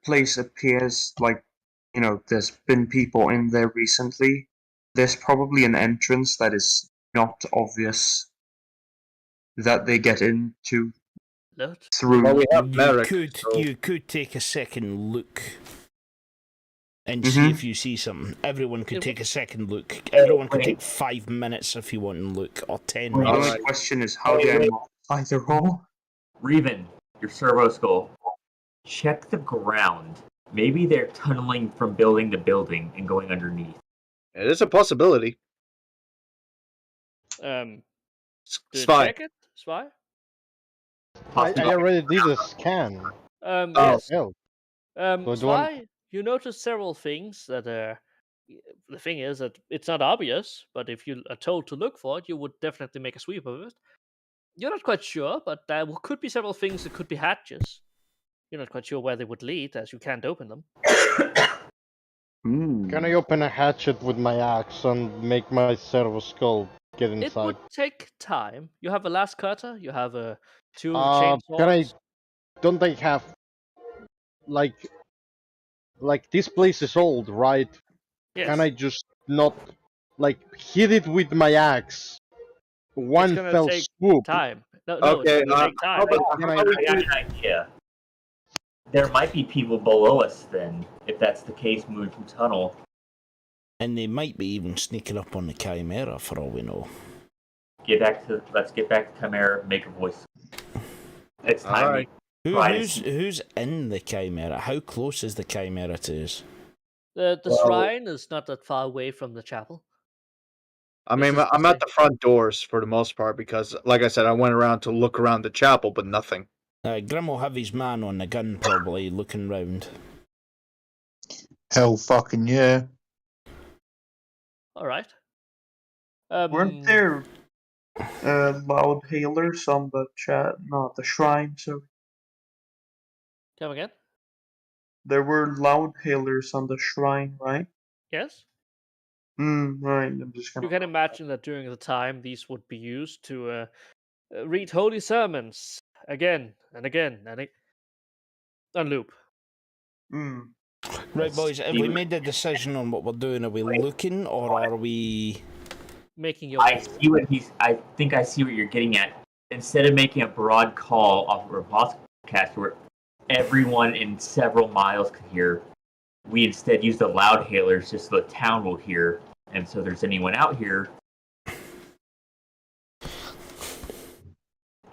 place appears like, there's been people in there recently, there's probably an entrance that is not obvious that they get into Look. through. Well, we have Merrick. You could take a second look and see if you see something. Everyone could take a second look. Everyone could take 5 minutes if you want to look, or 10 The minutes. only question is, how do I modify the roll? Reven, your servo skull. Check the ground. Maybe they're tunneling from building to building and going underneath. It is a possibility. Do you Spy. check it? Spy? I already did a scan. Yes. Hell. So do Spy, you notice several things that the thing is that it's not obvious, but if you are told to look for it, you would definitely make a sweep of it. You're not quite sure, but there could be several things that could be hatches. You're not quite sure where they would lead, as you can't open them. Can I open a hatchet with my axe and make my servo skull get It inside? would take time. You have a last cutter. You have two chainsaws. Can I? Don't I have like this place is old, right? Yes. Can I just not hit it with my axe? One It's gonna fell take swoop. time. No, Okay, it's gonna take time. I got an idea. There might be people below us then, if that's the case, moving from tunnel. And they might be even sneaking up on the Chimera for all we know. Let's get back to Chimera, make a voice. It's time. Alright. Who's in the Chimera? How close is the Chimera to us? The shrine is not that far away from the chapel. I mean, I'm at the front doors for the most part because, like I said, I went around to look around the chapel, but nothing. Grim will have his man on the gun, probably, looking round. Hell fucking yeah. Alright. Weren't there loud hailers on the not the shrine, so Come again? there were loud hailers on the shrine, right? Yes? Right, I'm just You gonna... can imagine that during the time these would be used to read holy sermons again and again and on loop. Right, boys, have we made the decision on what we're doing? Are we looking, or are we... Making your... I think I see what you're getting at. Instead of making a broad call off of a podcast where everyone in several miles could hear, we instead use the loud hailers just so the town will hear. And so if there's anyone out here...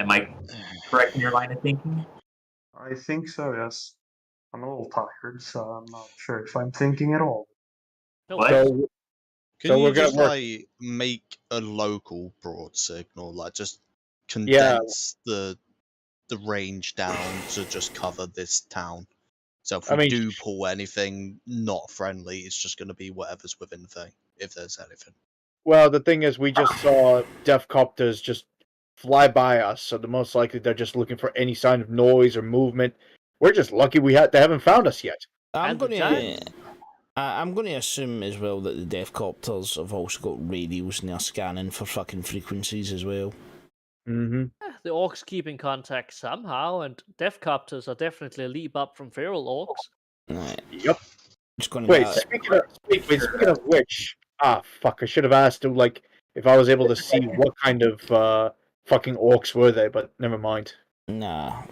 Am I correct in your line of thinking? I think so, yes. I'm a little tired, so I'm not sure if I'm thinking at all. What? Can you just make a local broad signal, just condense the range down to just cover this town? So if we do pull anything not friendly, it's just going to be whatever's within the thing, if there's anything. Well, the thing is, we just saw death copters just fly by us, so the most likely they're just looking for any sign of noise or movement. We're just lucky they haven't found us yet. I'm going to assume as well that the death copters have also got radios and they're scanning for fucking frequencies as well. Mm-hmm. The orcs keep in contact somehow, and death copters are definitely a leap up from feral orcs. Right. Yep. Just gonna Wait, speaking of which, fuck, I should have asked him, if I was able to see what kind of fucking orcs were they, but never mind. Nah.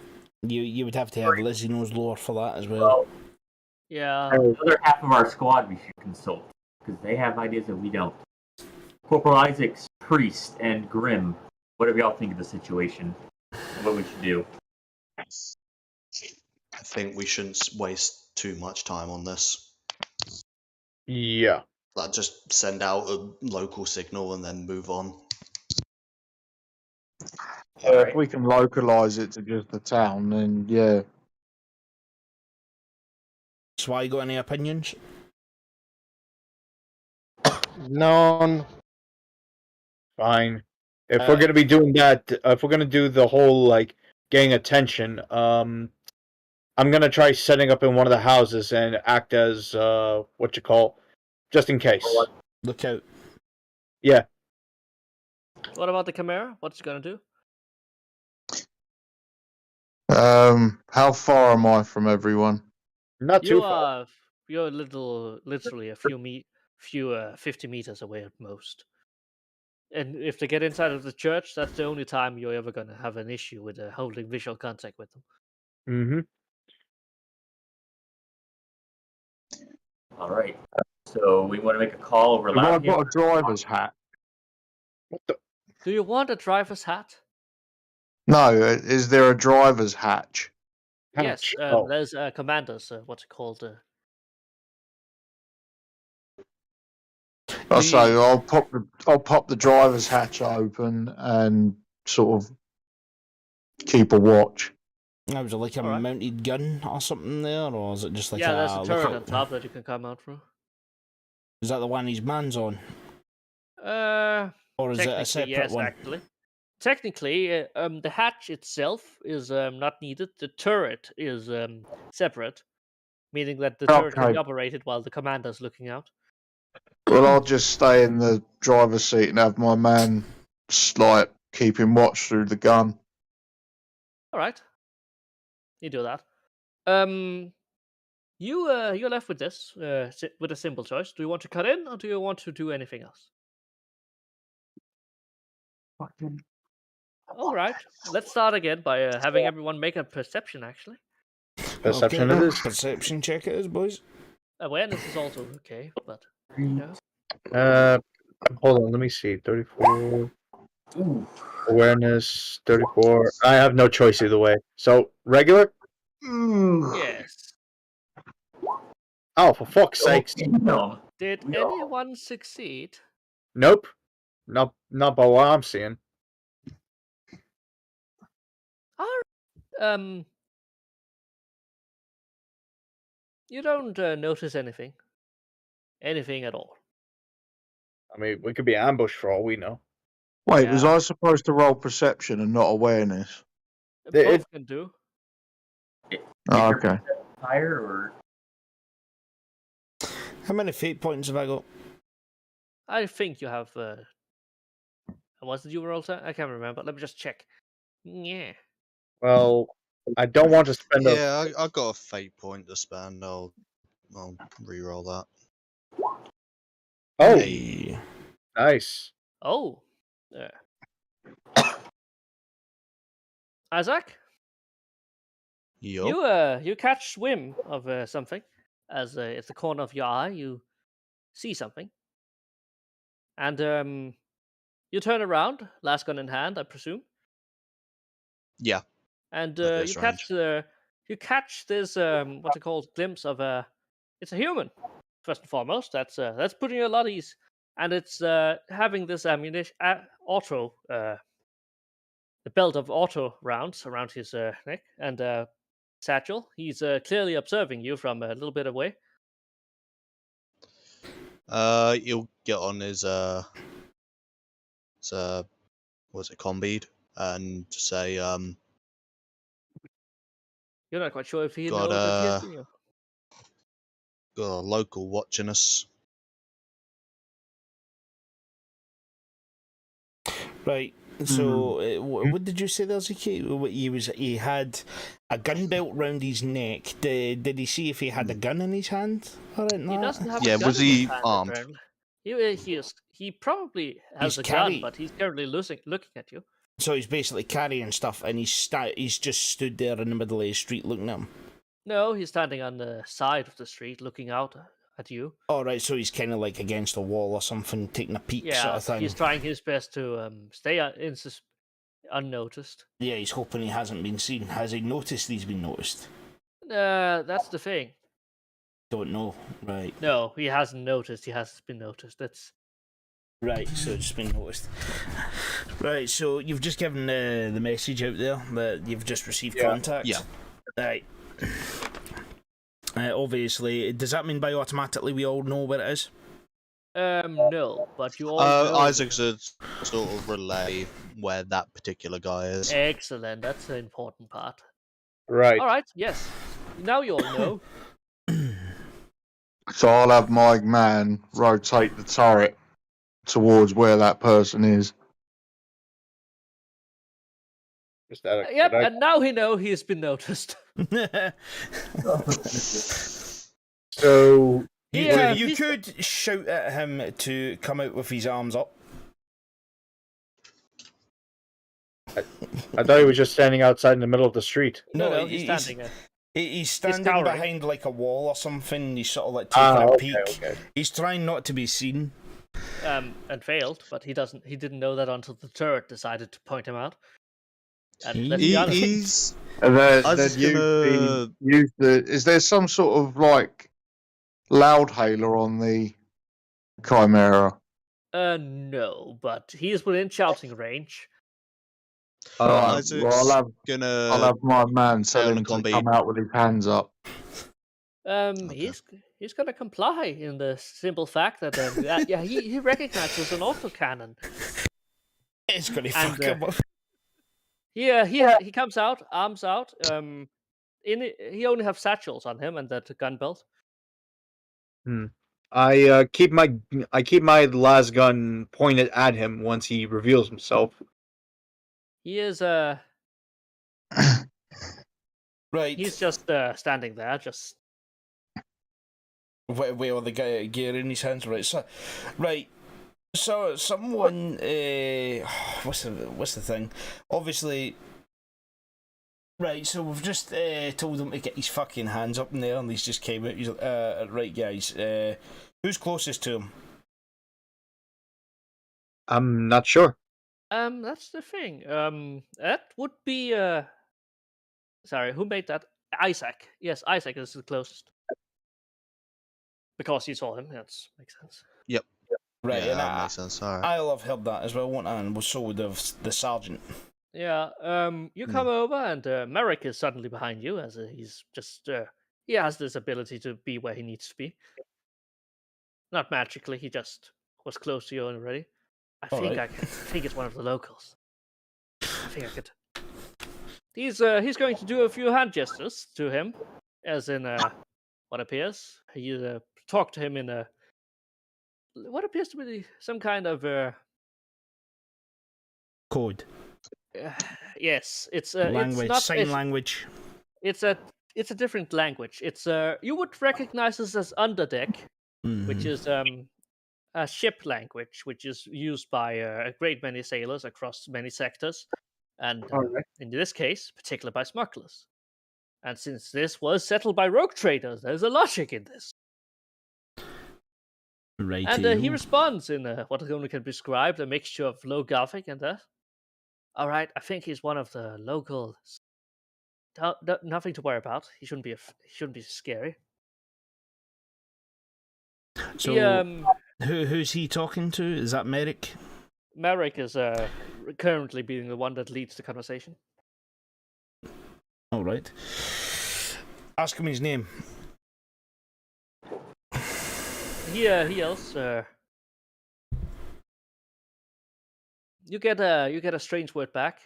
You would have to have Lizzie-Knows lore for that as well. Yeah. The other half of our squad we should consult, because they have ideas that we don't. Corporal Isaacs, Priest, and Grim, what do y'all think of the situation? What we should do? I think we shouldn't waste too much time on this. Yeah. Just send out a local signal and then move on. If we can localise it to just the town, then yeah. So, you got any opinions? None. Fine. If we're gonna be doing that, if we're gonna do the whole like getting attention, I'm gonna try setting up in one of the houses and act as what you call, just in case. Look out. Yeah. What about the Chimera? What's it gonna do? How far am I from everyone? Not too You far. are you're literally a few 50 meters away at most. And if they get inside of the church, that's the only time you're ever gonna have an issue with holding visual contact with them. Mm-hmm. All right. So we want to make a call over Have I loud here. got a driver's hat? What the? Do you want a driver's hat? No, is there a driver's hatch? Yes, Hatch. Oh. there's commander's. What's it called? I say I'll pop the driver's hatch open and sort of keep a watch. Now, was it like a Alright. mounted gun or something there, or is it just like yeah, a there's a turret on lookout? top that you can come out through. Is that the one his man's on, or is it Technically, a separate yes, one? actually. Technically, the hatch itself is not needed. The turret is separate, meaning that the turret can be Okay. operated while the commander's looking out. Well, I'll just stay in the driver's seat and have my man like keeping watch through the gun. All right, you do that. You're left with this with a simple choice. Do you want to cut in, or do you want to do anything else? All right, let's start again by having everyone make a perception. Actually, Perception Okay, it is. Perception check it is, boys. awareness is also okay, but yeah. Hold on, let me see. 34. Ooh. Awareness, 34. I have no choice either way. So, regular? Yes. Oh, for fuck's sakes. No. Did No. anyone succeed? Nope. Not by what I'm seeing. You don't notice anything. Anything at all. I mean, we could be ambushed for all we know. Wait, was Yeah. I supposed to roll perception and not awareness? Both can do. Oh, okay. Higher or How many fate points have I got? I think you have. Was it you rolled? I can't remember. Let me just check. Yeah. Well, I don't want to spend a... Yeah, I got a fate point to spend. I'll re-roll that. Oh, Hey. nice. Oh. Isaac, Yup. you catch swim of something, as at the corner of your eye you see something, and you turn around, last gun in hand, I presume. Yeah. And At this you catch this what's it called, glimpse of it's a human. First and foremost, that's putting you a lot of ease, and it's having this ammunition auto the belt of auto rounds around his neck and satchel. He's clearly observing you from a little bit away. He'll get on his what's it, combead, and say You're not quite sure if he Got, knows that he has seen you. got a local watching us. Right. So, what did you say there, Zeke? He had a gun belt round his neck. Did he see if he had a gun in his hand? Or anything He like doesn't that? have Yeah, a gun was in his he hand, armed? apparently. He probably has He's a gun, carrying- but he's currently looking at you. So he's basically carrying stuff, and he's just stood there in the middle of the street looking at him. No, he's standing on the side of the street looking out at you. All right, so he's kind of like against a wall or something, taking a peek, sort Yeah, of thing. he's trying his best to stay unnoticed. Yeah, he's hoping he hasn't been seen. Has he noticed he's been noticed? That's the thing. Don't know. Right. No, he hasn't noticed. He has been noticed. That's Right, so it's been noticed. Right, so you've just given the message out there that you've just received contact? Yeah. Right. Obviously, does that mean by automatically we all know where it is? No, but you all know. Isaac should sort of relay where that particular guy is. Excellent. That's the important part. Right. All right. Yes. Now you all know. So I'll have my man rotate the turret towards where that person is. Is that a Yep. good idea? And now he know he's been noticed. So You could shout at him to come out with his arms up. I thought he was just standing outside in the middle of the street. No, he's standing there. He's standing cowering. behind like a wall or something. He's sort of like taking a peek. Okay. He's trying not to be seen. And failed, but he didn't know that until the turret decided to point him out. And let's He- be honest, he's And then Isaac's gonna- use the. Is there some sort of like loud hailer on the Chimera? no, but he is within shouting range. Isaac's Well, I'll gonna have my man tell tell him him to to come out with his hands up. He's gonna comply in the simple fact that yeah, he recognizes an autocannon. It's gonna And, fuck him up. He comes out, arms out. He only have satchels on him and that gun belt. I keep my las gun pointed at him once he reveals himself. He is Right. he's just standing there, just Where the guy gear in his hands, right? So someone, what's the thing? Obviously, right. So we've just told him to get his fucking hands up in there, and he's just came out. He's right, guys. Who's closest to him? I'm not sure. that's the thing. That would be sorry, who made that? Isaac. Yes, Isaac is the closest. Because you saw him, that makes sense. Right, yeah, and that makes sense. All right. I'll have heard that as well, won't I? And so would the sergeant. Yeah, you come over and Merrick is suddenly behind you as he's just he has this ability to be where he needs to be. Not magically, he just was close to you already. I think it's one of the locals. I think I could. He's going to do a few hand gestures to him, as in what appears. You talk to him in a what appears to be some kind of Code. yes, it's Language. It's not, Sign language. It's a different language. It's you would recognize this as Underdeck, which is a ship language, which is used by a great many sailors across many sectors, and in this case, particularly by smugglers. And since this was settled by rogue traders, there's a logic in this. Right. And he responds in what only can be described a mixture of low Gothic and that. All right, I think he's one of the locals. Nothing to worry about. He shouldn't be scary. So who's he talking to? Is that Merrick? Merrick is currently being the one that leads the conversation. All right. Ask him his name. He yells. You get a strange word back.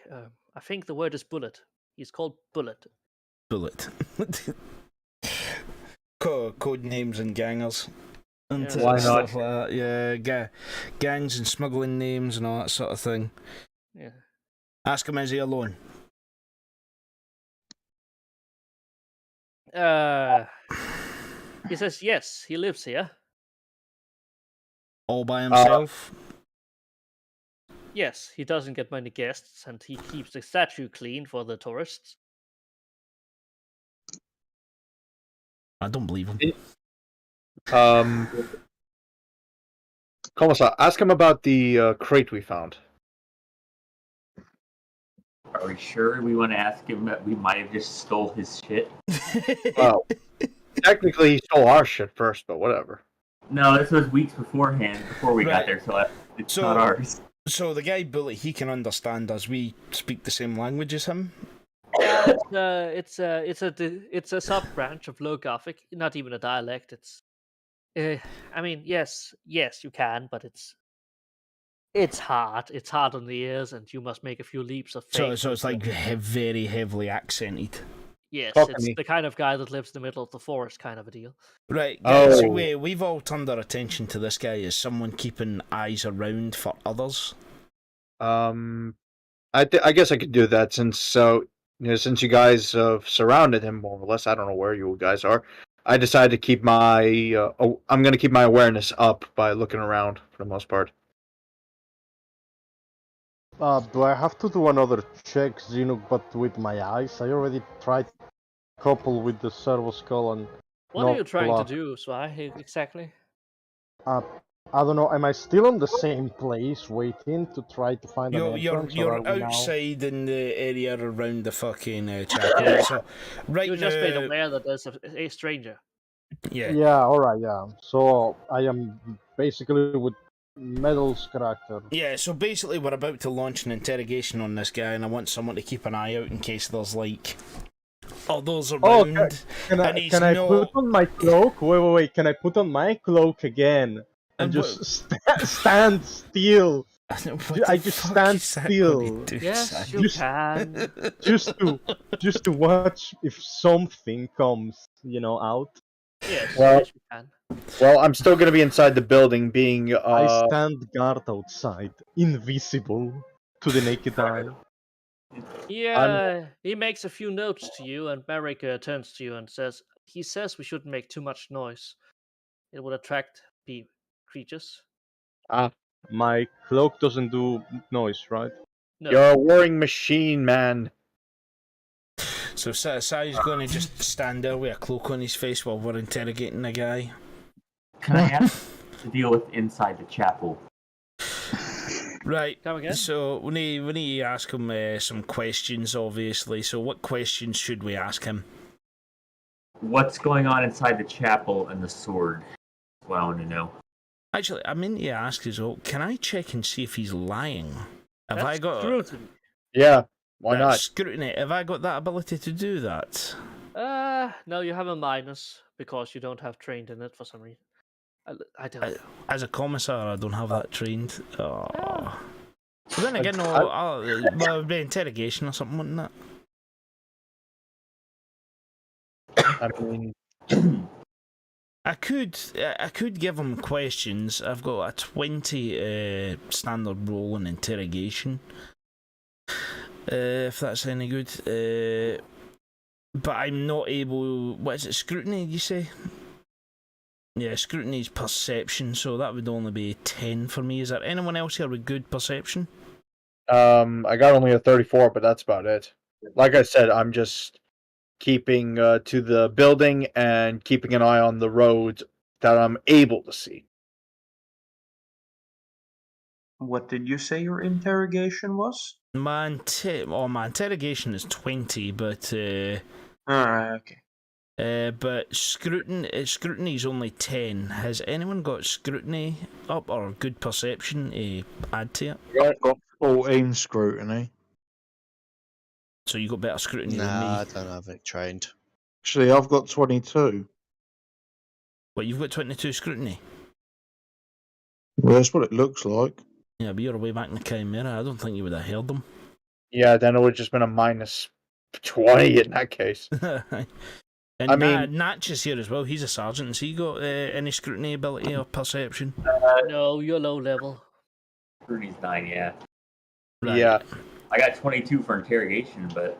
I think the word is bullet. He's called Bullet. Bullet. Code names and gangers. And Yeah. Why stuff like that. Yeah, gangs and smuggling names and all that sort of thing. Yeah. Ask him, is he alone? He says yes. He lives here. All by himself? Yes, he doesn't get many guests, and he keeps the statue clean for the tourists. I don't believe him. Commissar, ask him about the crate we found. Are we sure we want to ask him that we might have just stole his shit? Well, technically he stole our shit first, but whatever. No, this was weeks beforehand, before we got there, so it's not ours. So the guy Bullet, he can understand us. We speak the same language as him. It's a sub branch of Low Gothic, not even a dialect. It's I mean, yes, you can, but it's hard. It's hard on the ears, and you must make a few leaps of faith. So it's like very heavily accented. Yes, Talk to it's me. the kind of guy that lives in the middle of the forest, kind of a deal. Right, guys, Oh. we've all turned our attention to this guy as someone keeping eyes around for others. I guess I could do that since since you guys have surrounded him more or less. I don't know where you guys are. I decided to keep my I'm going to keep my awareness up by looking around for the most part. Do I have to do another check, Zinuk, but with my eyes? I already tried couple with the servo skull and What are you not trying to block. do, Swai, exactly? I don't know. Am I still in the same place, waiting to try to find an You're entrance, or are you're we now? outside in the area around the fucking chapel. So right You now, just made aware that there's a stranger. yeah. Yeah. All right. Yeah. So I am basically with Metal's character. Yeah, so basically we're about to launch an interrogation on this guy, and I want someone to keep an eye out in case there's like others Oh, around. Can And I he's can I not- put on my cloak? Wait. Can I put on my cloak again and And just stand still? What I the just fuck stand is that still. gonna do, Yes, Si? you Just- can. just to watch if something comes, out. Yes, Well- yes, you can. Well, I'm still going to be inside the building, being I stand guard outside, invisible to the naked eye. He makes a few notes to you, and Merrick turns to you and says, he says we shouldn't make too much noise. It would attract creatures. My cloak doesn't do noise, right? No. You're a warring machine, man. So Sai's going to just stand there with a cloak on his face while we're interrogating the guy. Can I ask to deal with inside the chapel? Right. Come again? So we need to ask him some questions, obviously. So what questions should we ask him? What's going on inside the chapel and the sword? That's what I want to know. Actually, I meant to ask as well, can I check and see if he's lying? Have That's I got scrutiny. Yeah, why that's not? scrutiny? Have I got that ability to do that? No, you have a minus because you don't have trained in it for some reason. I don't. As a commissar, I don't have that trained. Oh. Yeah. But then again, well, it'd be interrogation or something, wouldn't it? I mean, I could give him questions. I've got a 20 standard roll in interrogation. If that's any good. But I'm not able. What is it? Scrutiny? You say? Yeah, scrutiny's perception. So that would only be 10 for me. Is there anyone else here with good perception? I got only a 34, but that's about it. Like I said, I'm just keeping to the building and keeping an eye on the road that I'm able to see. What did you say your interrogation was? My interrogation is 20, but Alright, okay. but scrutiny's only 10. Has anyone got scrutiny up or good perception to add to it? I've got 14 scrutiny. So you got better scrutiny Nah, I than me. don't have it trained. Actually, I've got 22. But you've got 22 scrutiny. Well, that's what it looks like. Yeah, but you're way back in the Chimera. I don't think you would have held them. Yeah, then it would have just been a minus 20 in that case. And I mean- Natch is here as well. He's a sergeant. Has he got any scrutiny ability or perception? No, you're low level. Scrutiny's 9, yeah. Right. Yeah. I got 22 for interrogation, but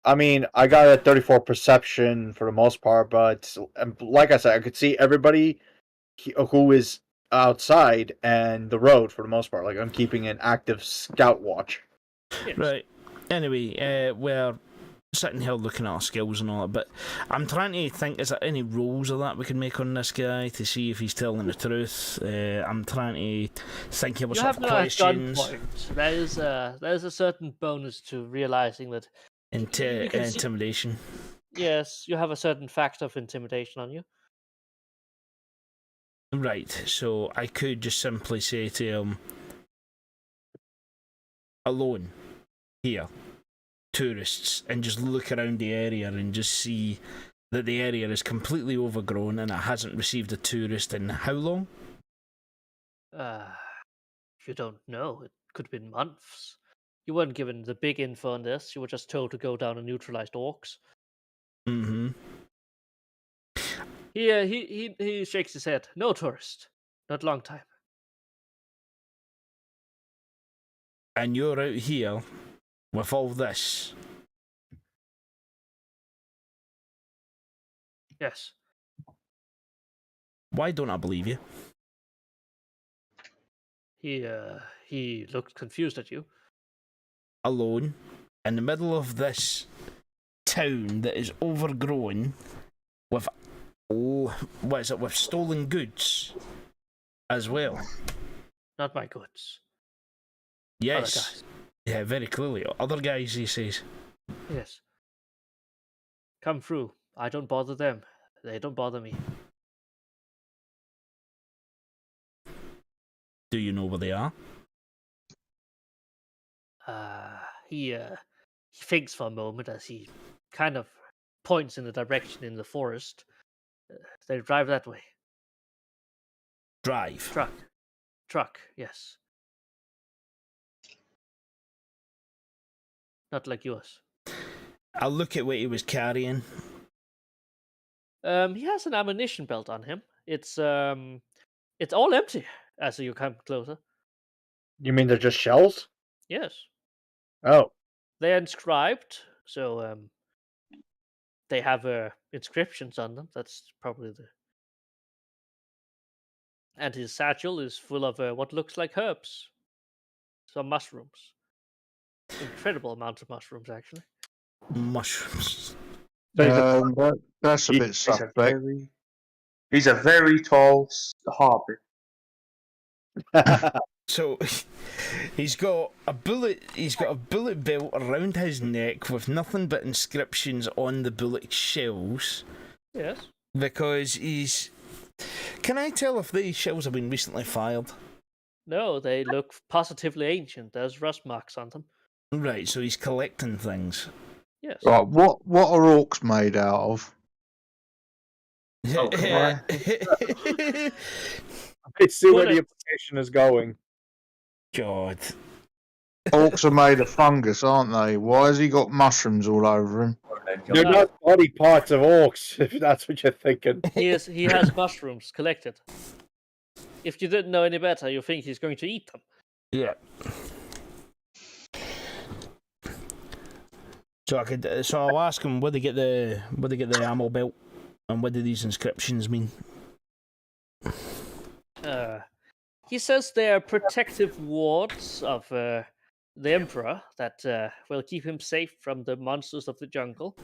I mean, I got a 34 perception for the most part, but like I said, I could see everybody who is outside and the road for the most part. Like, I'm keeping an active scout watch. Yes. Right. Anyway, we're sitting here looking at our skills and all that, but I'm trying to think, is there any rolls of that we can make on this guy to see if he's telling the truth? I'm trying to think of what You sort have of no questions. gunpoint. There's a certain bonus to realizing that. You can see- Intimidation. Yes, you have a certain factor of intimidation on you. Right, so I could just simply say to him, alone, here, tourists, and just look around the area and just see that the area is completely overgrown and it hasn't received a tourist in how long? You don't know. It could have been months. You weren't given the big info on this. You were just told to go down and neutralize orcs. Mm-hmm. He shakes his head. No tourist. Not long time. And you're out here with all this. Yes. Why don't I believe you? He looked confused at you. Alone, in the middle of this town that is overgrown with, with stolen goods as well. Not my goods. Yes. Other guys. Yeah, very clearly. Other guys, he says. Yes. Come through. I don't bother them. They don't bother me. Do you know where they are? He thinks for a moment as he kind of points in the direction in the forest. They drive that way. Drive. Truck, yes. Not like yours. I'll look at what he was carrying. He has an ammunition belt on him. It's all empty as you come closer. You mean they're just shells? Yes. Oh. They're inscribed, so they have inscriptions on them. That's probably the. And his satchel is full of what looks like herbs, some mushrooms. Incredible amounts of mushrooms, actually. Mushrooms. That's a bit suspect. He's a very tall hobbit. So he's got a bullet belt around his neck with nothing but inscriptions on the bullet shells. Yes. Because he's. Can I tell if these shells have been recently fired? No, they look positively ancient. There's rust marks on them. Right, so he's collecting things. Yes. Right, what are orcs made out of? Oh, come on. I see where the Bullets. implication is going. God. Orcs are made of fungus, aren't they? Why has he got mushrooms all over him? They're not body parts of orcs, if that's what you're thinking. He has mushrooms collected. If you didn't know any better, you think he's going to eat them. Yeah. So I'll ask him where they get the ammo belt and what do these inscriptions mean? He says they are protective wards of the Emperor that will keep him safe from the monsters of the jungle.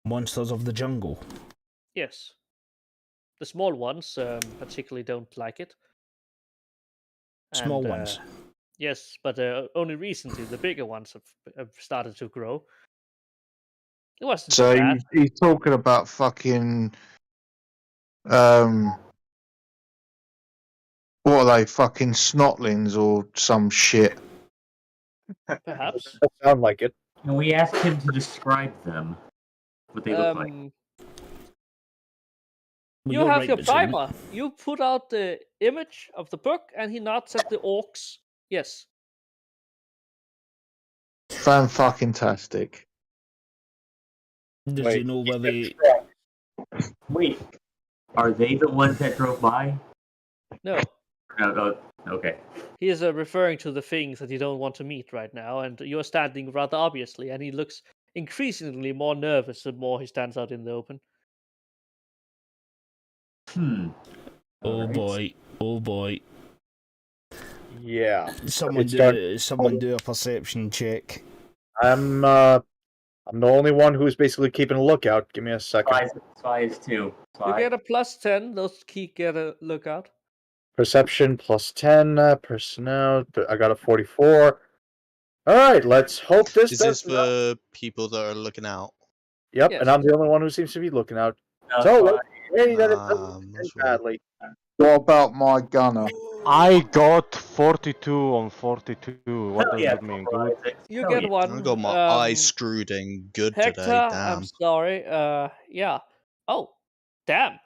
Monsters of the jungle. Yes. The small ones particularly don't like it. Small ones. Yes, but only recently the bigger ones have started to grow. It wasn't So bad. he's talking about fucking what are they, fucking snotlings or some shit? Perhaps. That sound like it. Can we ask him to describe them? What they look like? Well, You you're have right, your Bitsy. primer. You put out the image of the book, and he nods at the orcs. Yes. Fan-fucking-tastic. Does Wait, he know where they... Wait, are they the ones that drove by? No. No, okay. He is referring to the things that you don't want to meet right now, and you're standing rather obviously, and he looks increasingly more nervous the more he stands out in the open. Oh Alright. boy. Oh boy. Yeah. Someone do a perception check. I'm the only one who's basically keeping a lookout. Give me a second. Spy is 2. You Spy. get a +10, those key get a lookout. Perception plus 10. Personnel. I got a 44. All right. Let's hope this Is does. this for people that are looking out? Yep. Yes. And I'm the only one who seems to be looking out. No, So Spy. let's say that it doesn't That's end right. badly. What about my gunner? I got 42 on 42. What Hell does yeah, that mean? Corporal Good. Isaac. You Hell get yeah. one. I got my eyes screwed in good Hector, today. I'm Damn. sorry. Yeah. Oh, damn.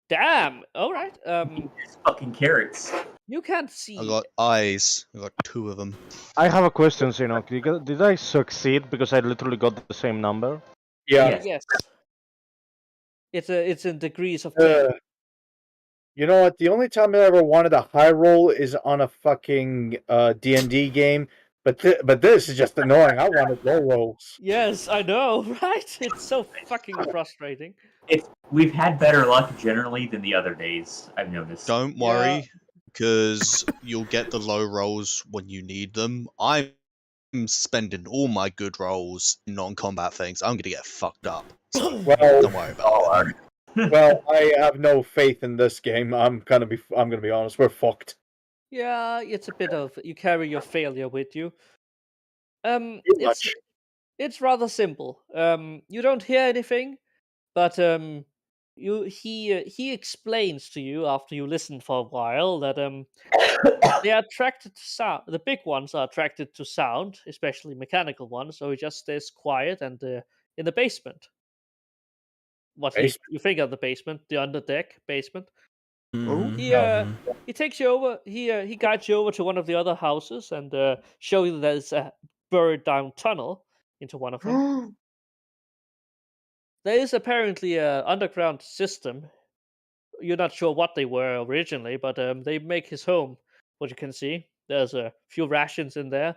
Damn. All right. These fucking carrots. You can't I see. got eyes. I got 2 of them. I have a question, Zinok. Did I succeed because I literally got the same number? Yeah. Yes. It's in degrees of 10. You know what? The only time I ever wanted a high roll is on a fucking D&D game, but this is just annoying. I wanted low rolls. Yes, I know, right? It's so fucking frustrating. We've had better luck generally than the other days, I've noticed. Don't Yeah. worry, because you'll get the low rolls when you need them. I'm spending all my good rolls in non-combat things. I'm gonna get fucked up. So Well, don't worry about it. well, I have no faith in this game. I'm gonna be honest. We're fucked. Yeah, it's a bit of you carry your failure with you. Too It's much. it's rather simple. You don't hear anything, but he explains to you after you listen for a while that they are attracted to sound. The big ones are attracted to sound, especially mechanical ones. So he just stays quiet and in the basement. You think of the basement, the underdeck basement. He takes you over. He guides you over to one of the other houses and shows you that there's a buried down tunnel into one of them. There is apparently a underground system. You're not sure what they were originally, but they make his home. What you can see, there's a few rations in there,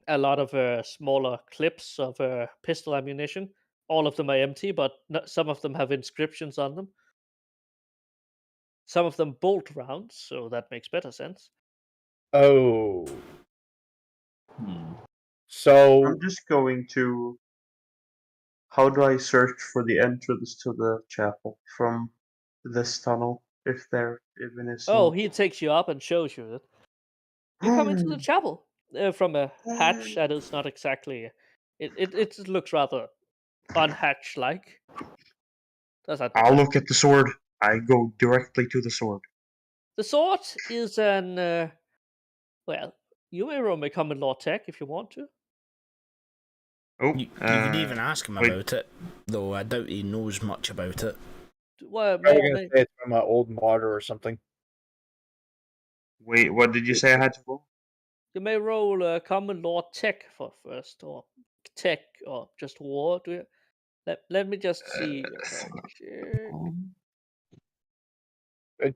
a lot of smaller clips of pistol ammunition. All of them are empty, but some of them have inscriptions on them. Some of them bolt rounds, so that makes better sense. Oh, Hmm. so I'm just going to. How do I search for the entrance to the chapel from this tunnel? If there even is. Oh, one? he takes you up and shows you it. You come into the chapel from a hatch that is not exactly. It looks rather unhatch-like. Does that make I'll sense? look at the sword. I go directly to the sword. The sword is an. Well, you may roll my common law tech if you want to. Oh, You can even ask him wait. about it, though I doubt he knows much about it. Well, I'm gonna say it's from an old martyr or something. Wait, what did you say I had to roll? you may roll a common law tech for first, or tech, or just war. Do you? Let me just see.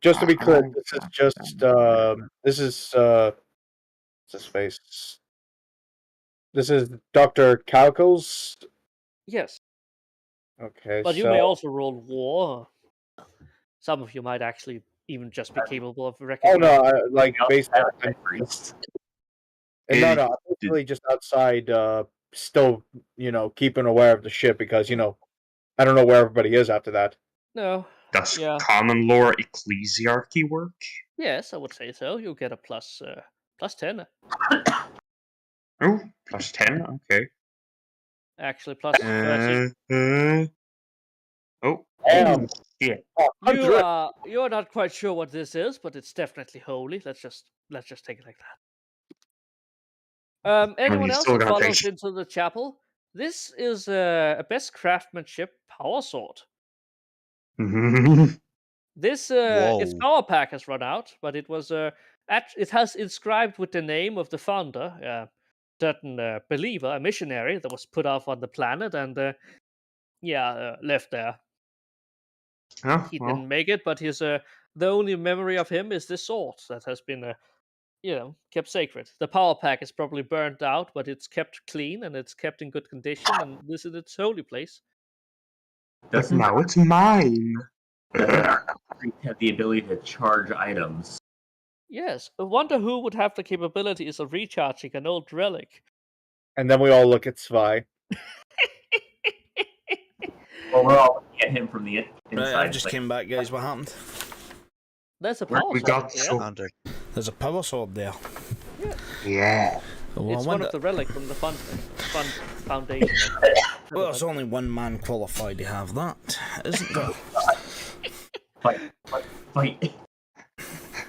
Just to be clear, this is just this is what's his face? This is Dr. Calco's. Yes, Okay, but so you may also roll war. Some of you might actually even just be capable of oh recognizing. no, like We also basically, have a tech priest. no, I'm basically just outside, still keeping aware of the ship because I don't know where everybody is after that. No. Does Yeah. common law ecclesiarchy work? Yes, I would say so. You get a plus 10. Oh, plus 10, okay. Actually, plus 30. Oh, Damn. yeah. You're not quite sure what this is, but it's definitely holy. Let's just take it like that. Anyone you else still who got follows face. into the chapel? This is a best craftsmanship power sword. This its Whoa. power pack has run out, but it was it has inscribed with the name of the founder, certain believer, a missionary that was put off on the planet and left there. Oh, He well. didn't make it, but his the only memory of him is this sword that has been kept sacred. The power pack is probably burned out, but it's kept clean and it's kept in good condition, and this is its holy place. But now it's mine. Have the ability to charge items. Yes, I wonder who would have the capabilities of recharging an old relic. And then we all look at Svi. Well, we're all looking at him from the Right, inside. I just came back, guys. What happened? There's a power We sword got there. so. Under. There's a power sword there. Yeah. Well, It's I one wonder... of the relic from the fund foundation. Well, it's only one man qualified to have that, isn't there? fight.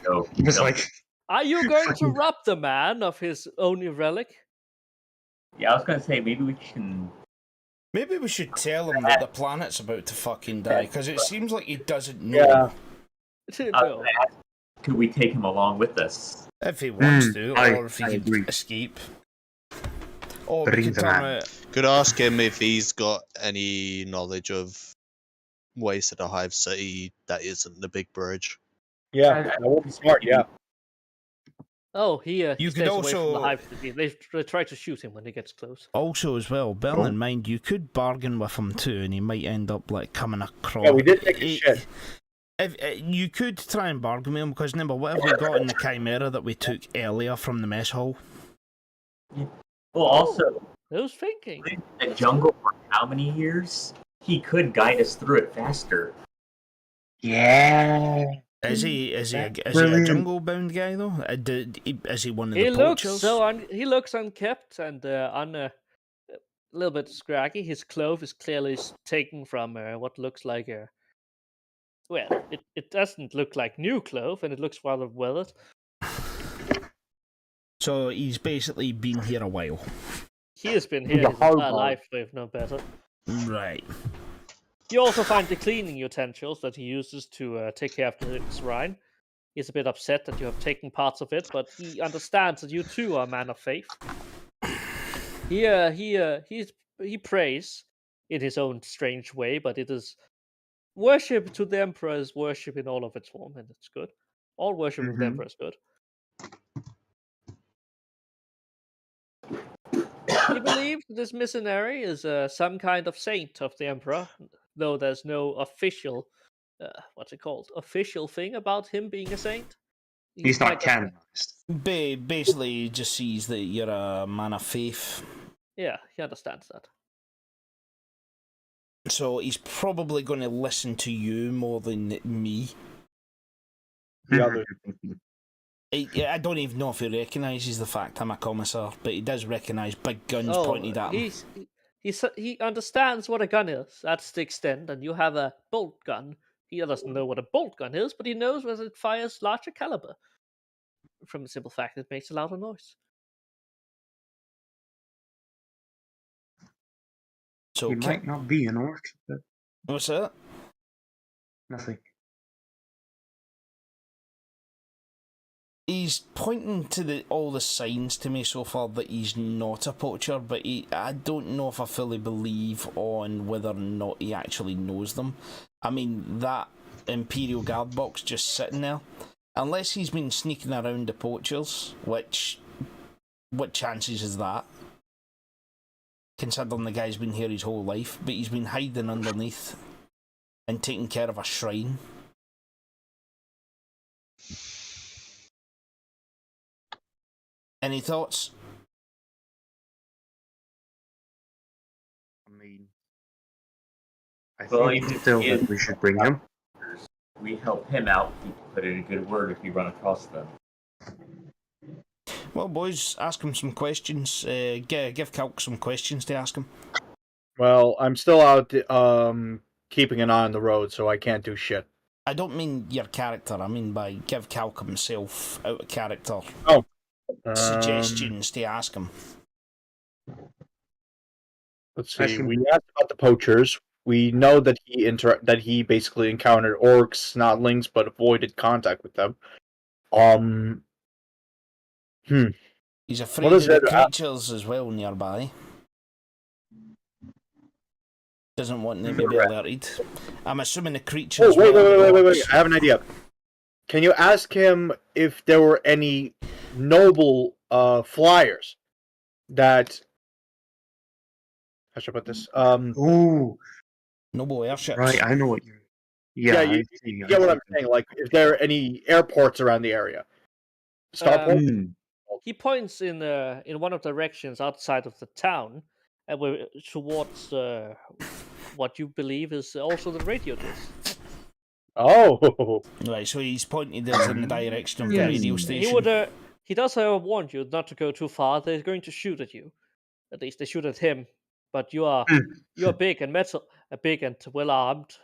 So, He was no. like, Are you going to rob the man of his only relic? Yeah, I was gonna say maybe we can. Maybe we should tell him that the planet's about to fucking die, because it seems like he doesn't know. Yeah. No. Could we take him along with us? If he wants to, I or if he agree. can escape. Or we Bring could the turn man. it. Could ask him if he's got any knowledge of ways to the Hive City that isn't the big bridge. Yeah, that would be smart. Yeah. Oh, he You stays could away from the also- hive. They try to shoot him when he gets close. Also, as well, bear Oh. in mind, you could bargain with him too, and he might end up like coming across. Yeah, we did take his shit. If you could try and bargain with him, because remember, what have we got in the Chimera that we took earlier from the mess hall? Well, also, Who's thinking? in the jungle for how many years? He could guide us through it faster. yeah. Is he a Brilliant. jungle bound guy though? Is he one of He the looks poachers? he looks unkept and a little bit scraggy. His clothes is clearly taken from what looks like a. Well, it doesn't look like new clothes, and it looks rather weathered. So he's basically been here a while. He has been here He's a his entire hobo. life, if no better. Right. You also find the cleaning utensils that he uses to take care of the shrine. He's a bit upset that you have taken parts of it, but he understands that you too are a man of faith. He prays in his own strange way, but it is worship to the Emperor is worship in all of its form, and it's good. All worship of the Mhm. Emperor is good. He believes this missionary is some kind of saint of the Emperor, though there's no official, official thing about him being a saint. He's not kind of- canonized. Basically, he just sees that you're a man of faith. Yeah, he understands that. So he's probably going to listen to you more than me. The other. I don't even know if he recognises the fact I'm a commissar, but he does recognise big guns Oh, pointed at him. he understands what a gun is. That's the extent. And you have a bolt gun. He doesn't know what a bolt gun is, but he knows that it fires larger caliber. From the simple fact it makes a louder noise. So He might not be an orc, but what's that? nothing. He's pointing to all the signs to me so far that he's not a poacher, but I don't know if I fully believe on whether or not he actually knows them. I mean, that Imperial Guard box just sitting there, unless he's been sneaking around the poachers, what chances is that? Considering the guy's been here his whole life, but he's been hiding underneath and taking care of a shrine. Any thoughts? I mean, I Well, think even still if- that we should bring him. We help him out. He can put in a good word if we run across them. Well, boys, ask him some questions. Give Calc some questions to ask him. Well, I'm still out keeping an eye on the road, so I can't do shit. I don't mean your character. I mean by give Calc himself out of character suggestions to ask him. Let's see. Actually- We asked about the poachers. We know that he basically encountered orcs, snotlings, but avoided contact with them. He's afraid What of is the it? creatures as well nearby. Doesn't want them to be alerted. I'm assuming the creatures. Oh, wait! orcs. I have an idea. Can you ask him if there were any noble flyers that? How should I put this? Ooh, Noble airships. right. I know what you're. Yeah, you I see, I get what see. I'm saying. Like, if there are any airports around the area, starport. Hmm. He points in one of the directions outside of the town, and we're towards what you believe is also the radio disc. Oh, Right, so he's pointing us in the direction of the Yes. radio He station. would he does warn you not to go too far. They're going to shoot at you. At least they shoot at him. But you are big and well armed,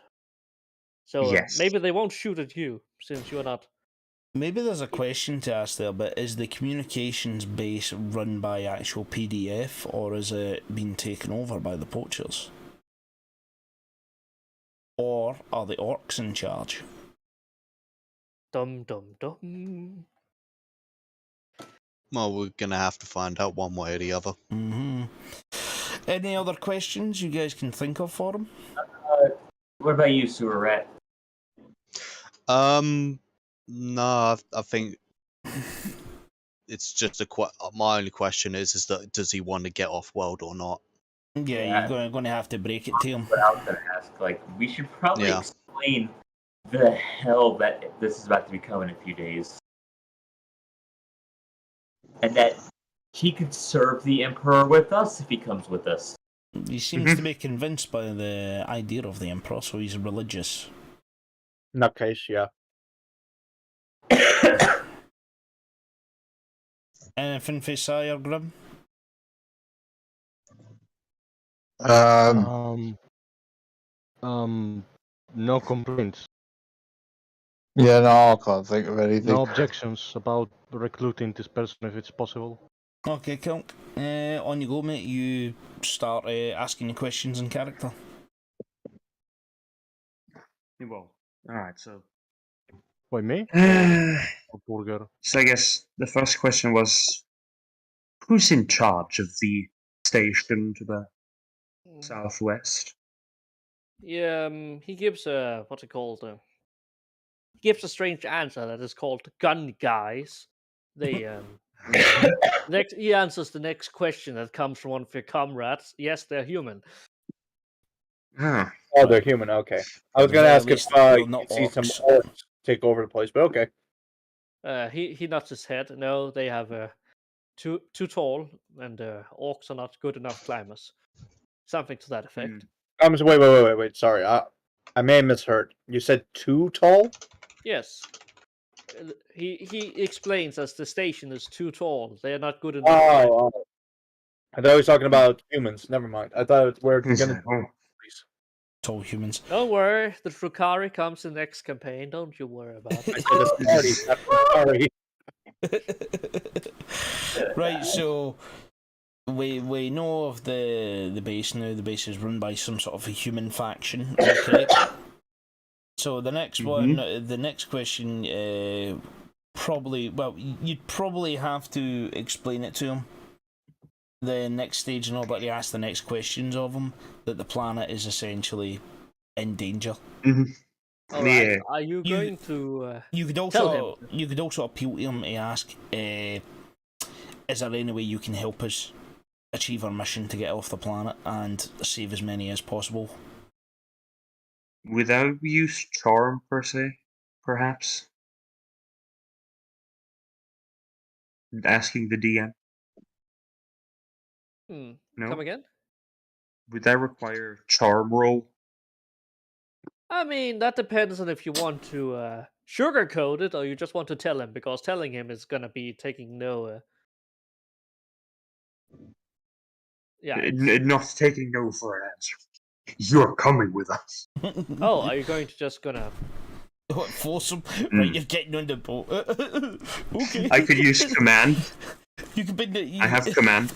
So Yes. maybe they won't shoot at you since you're not. Maybe there's a question to ask there, but is the communications base run by actual PDF, or is it being taken over by the poachers? Or are the orcs in charge? Dum dum dum. Well, we're gonna have to find out one way or the other. Mm-hmm. Any other questions you guys can think of for him? What about you, Sewer Rat? No, I think it's just my only question is that does he want to get off world or not? Yeah, you're going to have to break it to him. What I was going to ask, like, we should probably Yeah. explain the hell that this is about to become in a few days. And that he could serve the Emperor with us if he comes with us. He seems to be convinced by the idea of the Emperor, so he's religious. In that case, yeah. Anything for Sire Grim? No complaints. Yeah, no, I can't think of anything. No objections about recruiting this person if it's possible. Okay, cool. On you go, mate. You start asking your questions in character. Well, alright, so. Why, me? Or Burger? So I guess the first question was, who's in charge of the station to the southwest? Yeah, he gives a what's it called? He gives a strange answer that is called "gun guys." They he answers the next question that comes from one of your comrades. Yes, they're human. Ah, Oh, they're human. Okay. I was At gonna the ask very if least, they're you not can see some orcs. orcs take over the place, but okay. He nods his head. No, they have too tall, and orcs are not good enough climbers. Something to that effect. So wait. Sorry, I may have misheard. You said too tall? Yes. He explains as the station is too tall. They are not good enough. Oh, I thought he was talking about humans. Never mind. I thought we're gonna. Tall humans. Don't worry, the Drukari comes in next campaign. Don't you worry about it. Sorry. Right, so we know of the base now. The base is run by some sort of a human faction. Okay. So the next one, the next question, probably, well, you'd probably have to explain it to him. The next stage, in order to ask the next questions of him, that the planet is essentially in danger. All right. Are you going to? You could also appeal to him to ask, is there any way you can help us achieve our mission to get off the planet and save as many as possible? Without use charm per se, perhaps. Asking the DM. No? Come again? Would that require charm roll? I mean, that depends on if you want to sugarcoat it or you just want to tell him, because telling him is gonna be taking no. Not taking no for an answer. You're coming with us. Oh, are you going to just gonna? What, force him? Right, you're getting on the boat. Okay. I could use command. You could be. I have command.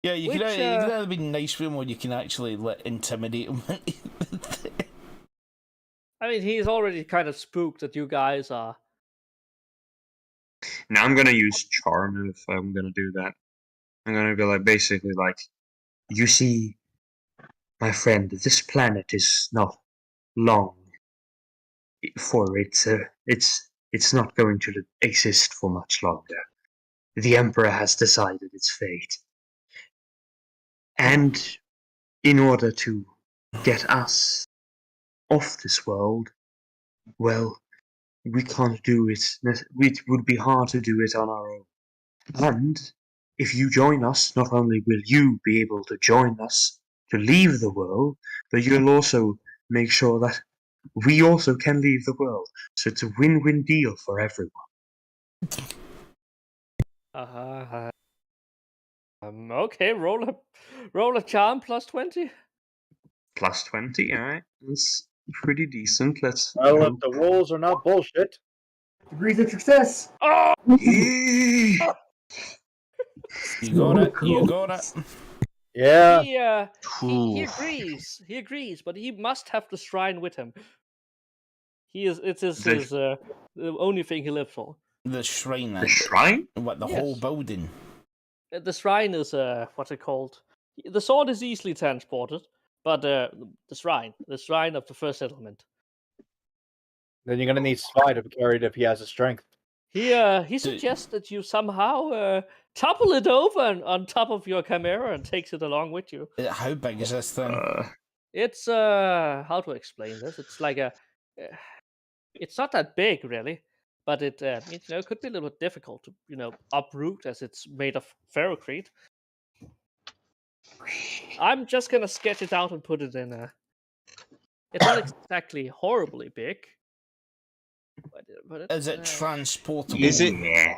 Yeah, you can either be nice with him or you can actually intimidate him. I mean, he's already kind of spooked that you guys are. Now I'm gonna use charm if I'm gonna do that. I'm gonna be like, basically like, you see, my friend, this planet is not long for it. It's not going to exist for much longer. The Emperor has decided its fate. And in order to get us off this world, well, we can't do it. It would be hard to do it on our own. And if you join us, not only will you be able to join us to leave the world, but you'll also make sure that we also can leave the world. So it's a win-win deal for everyone. Okay, roll a charm plus 20. Plus 20, alright. pretty decent. Let's. Well, if the rules are not bullshit. Degrees of success. Oh! Eee! You got it. You got it. Yeah. He Oof. agrees. He agrees, but he must have the shrine with him. It is The- his the only thing he lives for. The shrine. The shrine? What, the Yes. whole building? The shrine is what's it called? The sword is easily transported, but the shrine of the first settlement. Then you're gonna need Sly to carry it if he has the strength. He suggests that you somehow topple it over on top of your chimera and takes it along with you. How big is this thing? It's how to explain this? It's like it's not that big really, but it could be a little bit difficult to uproot as it's made of ferrocrete. I'm just gonna sketch it out and put it in a. It's not exactly horribly big. But Is it transportable? Is it? Yeah.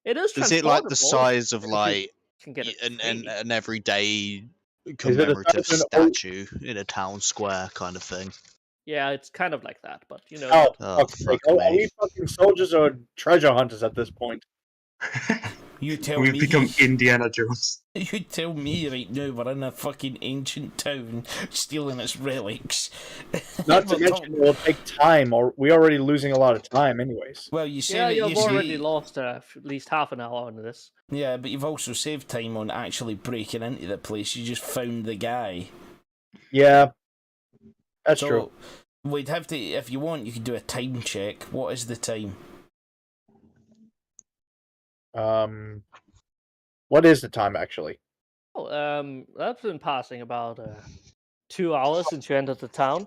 It is. Is it like the transportable. size of like Can get it an free. everyday the commemorative size of an old- statue in a town square kind of thing? Yeah, it's kind of like that, but Oh, Oh, fuck's sake. fuck Are me. we fucking soldiers or treasure hunters at this point? You tell We've me. become Indiana Jones. You tell me right now we're in a fucking ancient town stealing its relics. Not to We're mention talking- it will take time, or we're already losing a lot of time anyways. Well, you yeah, say you've you say- already lost at least half an hour on this. Yeah, but you've also saved time on actually breaking into the place. You just found the guy. Yeah. That's So true. we'd have to, if you want, you could do a time check. What is the time? What is the time actually? Oh, that's been passing about 2 hours since you entered the town.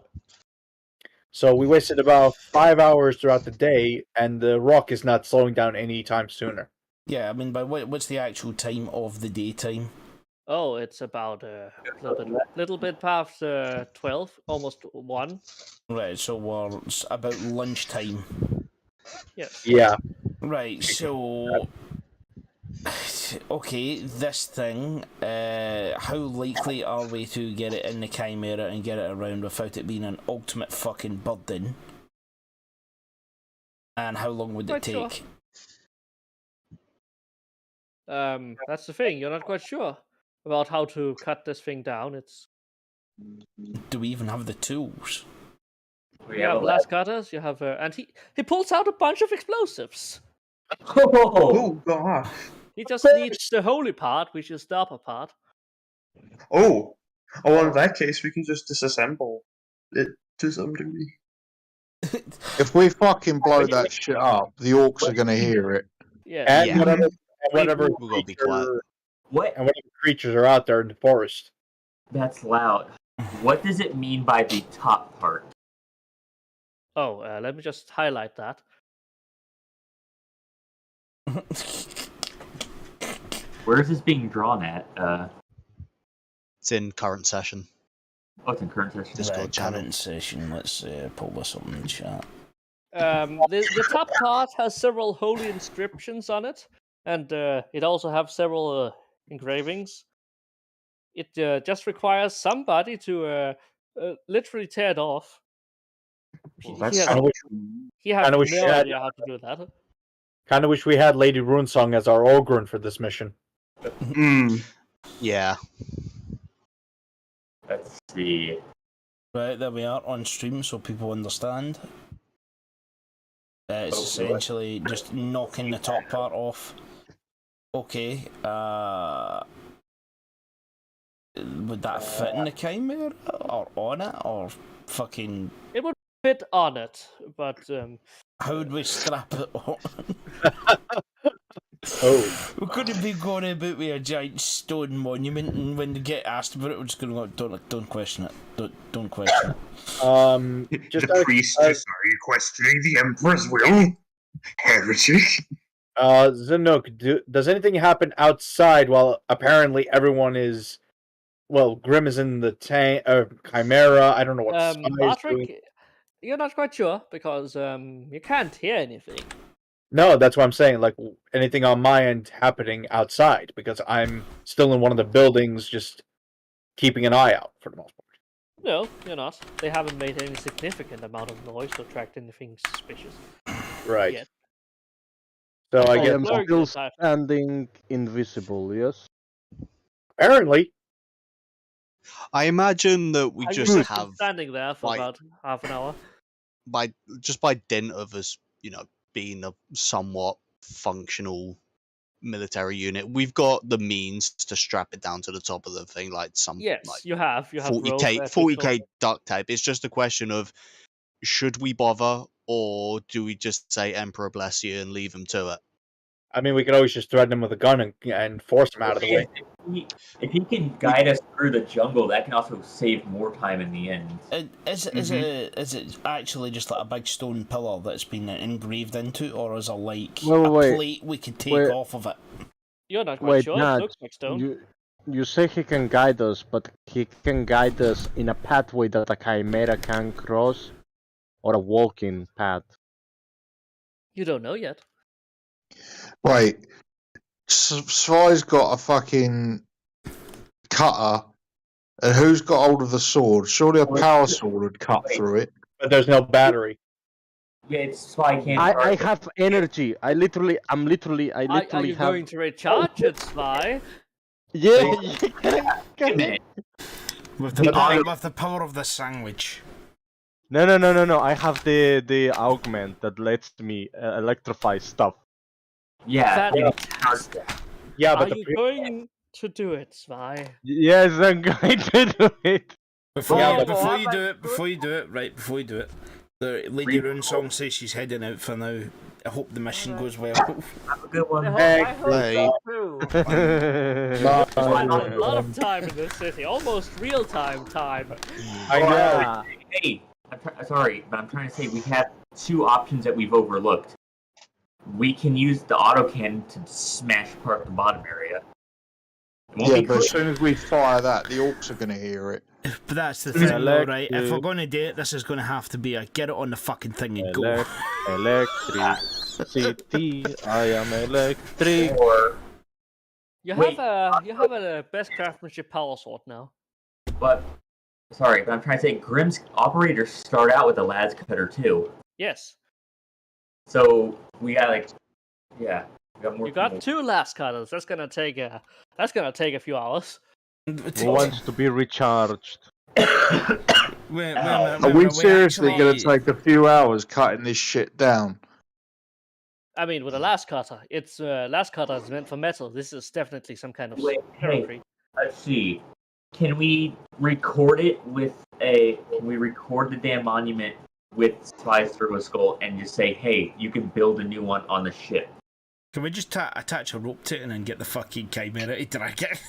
So we wasted about 5 hours throughout the day, and the rock is not slowing down anytime sooner. Yeah, I mean, by what's the actual time of the daytime? Oh, it's about a little bit past 12, almost 1. Right, so we're about lunchtime. Yes. Yeah. Right, so okay, this thing. How likely are we to get it in the chimera and get it around without it being an ultimate fucking burden? And how long would it Quite sure. take? That's the thing. You're not quite sure about how to cut this thing down. It's Do we even have the tools? We you have have a blast cutters. You have and he pulls out a bunch of explosives. Oh god. He just needs the holy part, which is the upper part. Oh. Oh, in that case, we can just disassemble it to some degree. If we fucking blow that shit up, the orcs are going to hear it. Yeah. And Yeah. whatever We've got to be quiet. What? and whatever creatures are out there in the forest. That's loud. What does it mean by the top part? Oh, let me just highlight that. Where is this being drawn at? It's in current session. Oh, it's in current session. Discord Right, channel. current session. Let's pull this up in the chat. The top part has several holy inscriptions on it, and it also has several engravings. It just requires somebody to literally tear it off. Well, He that's has, Kinda wish, he has kinda no wish we had- idea how to do that. kinda wish we had Lady Runesong as our Ogryn for this mission. Hmm. Yeah. Let's see. Right, there we are on stream so people understand. It's Oh, essentially just knocking the top part off. Okay, would that fit in the chimera? Or on it? Or fucking... It would fit on it, but How would we strap it on? Oh. We couldn't be going about with a giant stone monument, and when they get asked about it, we're just going to go, don't question it. Don't question it. Just The priest is questioning the Emperor's will. Heretic. Zenook, does anything happen outside while apparently everyone is... Well, Grim is in the Chimera. I don't know what Spy is doing. Patrick, you're not quite sure because you can't hear anything. No, that's what I'm saying. Like, anything on my end happening outside, because I'm still in one of the buildings just keeping an eye out for the most part. No, you're not. They haven't made any significant amount of noise or tracked anything suspicious. Right. Yet. So I I guess am blurring still the entire- standing invisible, yes? apparently. I imagine that we Have you just just been have standing there for like- about half an hour? by dint of us, being a somewhat functional military unit, we've got the means to strap it down to the top of the thing, like some Yes, like you have. You have 40k rope, 40k duct tape. It's just a question of should we bother, or do we just say Emperor bless you and leave him to it? I mean, we could always just threaten him with a gun and force him out of the way. If he can guide us through the jungle, that can also save more time in the end. Is it actually just like a big stone pillar that's been engraved into, or is it like a plate we could take off of it? You're not quite Wait, sure. Nat, It looks like stone. you say he can guide us, but he can guide us in a pathway that a chimera can cross, or a walking path. You don't know yet. Wait, Sly's got a fucking cutter, and who's got hold of the sword? Surely a power sword would cut through it. But there's no battery. Yeah, it's why I can't. I have energy. I literally Are you have. going to recharge it, Sly? Yeah. Wait a minute. With the power of the sandwich. No. I have the augment that lets me electrify stuff. Yeah. Fantastic. Yeah, Are but you going to do it, Sly? Yes, I'm going to do it. Before Oh, you do it, the Lady Rune Song says she's heading out for now. I hope the mission goes well. Have a good one. I hope Hey. so too. I spent a lot of time in this city, almost real-time time. I know. Yeah. Hey, sorry, but I'm trying to say we have two options that we've overlooked. We can use the autocannon to smash apart the bottom area. It won't Yeah, be but as quick. soon as we fire that, the orcs are going to hear it. But that's the thing, though, right? If we're going to do it, this is going to have to be a get it on the fucking thing and go. Electricity, I am electric. You Wait. have a best craftsmanship power sword now. But I'm trying to say Grimm's operators start out with a lad's cutter too. Yes, So we got we got more. you got two last cutters. That's gonna take a few hours. Who wants to be recharged? Wait, Are we seriously going to take a few hours cutting this shit down? I mean, with a last cutter, it's last cutter is meant for metal. This is definitely some kind of Wait, hey. circuitry. Let's see. Can we record it with Can we record the damn monument with Sly's Turbo Skull and just say, hey, you can build a new one on the ship? Can we just attach a rope to it and then get the fucking chimera to drag it?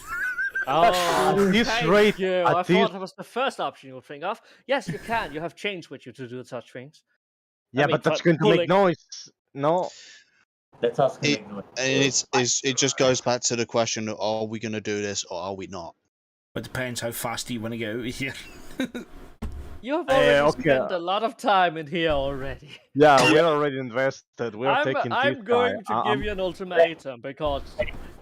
Oh, At this thank rate- you. at I this- thought that was the first option you would think of. Yes, you can. You have chains with you to do such things. Yeah, mean, but that's pu- going to pulling- make noise. No. That's us. And it just goes back to the question: are we going to do this or are we not? It depends how fast you want to get out of here. You have already okay. spent a lot of time in here already. Yeah, we're already invested. We're taking I'm this going guy. to give you an ultimatum because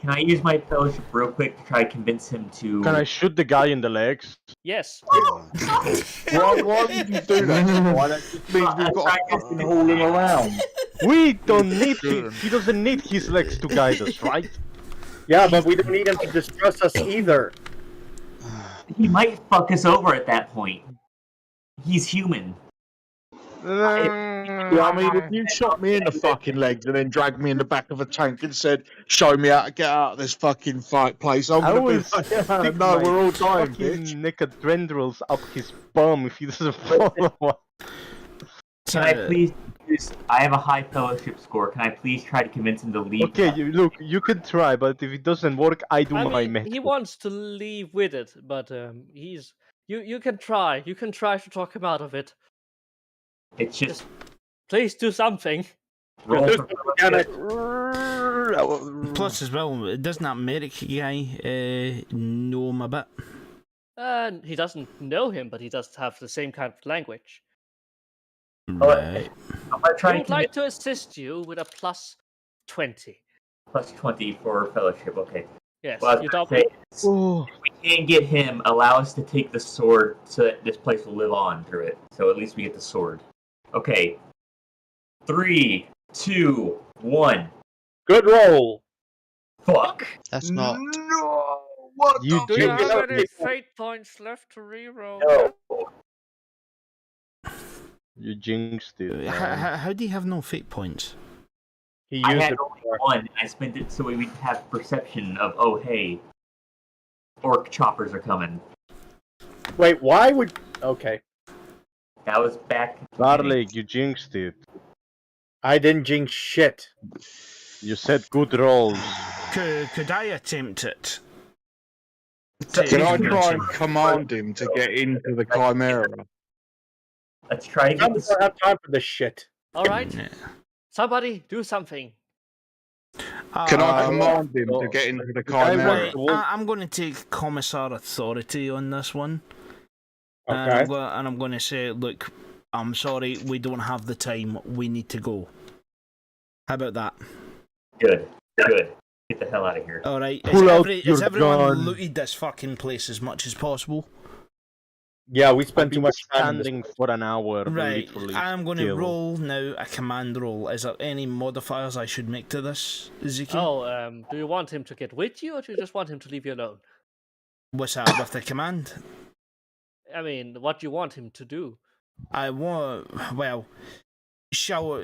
Can I use my fellowship real quick to try to convince him to? Can I shoot the guy in the legs? yes, Why would you do that? Why? That just means we've got to fucking haul him around. We don't need him. He doesn't need his legs to guide us, right? Yeah, but we don't need him to distrust us either. He might fuck us over at that point. He's human. Yeah, I mean, if you shot me in the fucking legs and then dragged me in the back of a tank and said, "Show me how to get out of this fucking fight place," I'm I gonna will be like, stick "No, my we're all dying, fucking bitch." naked tendrils up his bum if he doesn't follow us. Can I please use? I have a high fellowship score. Can I please try to convince him to leave? Okay, you can try, but if it doesn't work, I do I my mean, method. he wants to leave with it, but you can try. You can try to talk him out of it. It's just Please do something. roll for Plus, as well, doesn't that Merrick guy know him a bit? He doesn't know him, but he does have the same kind of language. Right. I'm gonna try He to would like to assist you with a +20. plus 20 for fellowship. Okay. Yes, Well, I was you gonna double. say, Oh, if we can't get him, allow us to take the sword so that this place will live on through it. So at least we get the sword. Okay. 3, 2, 1. good roll. Fuck. That's not. No, what You the Do you jinxed have any it. fate points left to reroll? No. You jinxed it, How, man. how do you have no fate points? He I used had it. only one. I spent it so we'd have perception of, oh, hey, orc choppers are coming. Wait, why would? Okay, That was back. Garlic, you jinxed it. I didn't jinx shit. You said good rolls. Could I attempt it? Can I To- try and command him to get into the Chimera? Let's try to I get this. don't have time for this shit. All right. Yeah. Somebody do something. Can I Uh, command him to well, get into the guy Chimera? Right, I'm going to take commissar authority on this one. And Okay. I'm going to say, look, I'm sorry, we don't have the time. We need to go. How about that? Good. Good. Get the hell out of here. All right. Pull out Is your everyone gun. looted this fucking place as much as possible? Yeah, we I've spent too been much time in this. standing for an hour, Right. literally. I'm going to still. roll now a command roll. Is there any modifiers I should make to this, Ezekiel? Oh, do you want him to get with you, or do you just want him to leave you alone? What's that with the command? I mean, what do you want him to do? I want. Well, shall.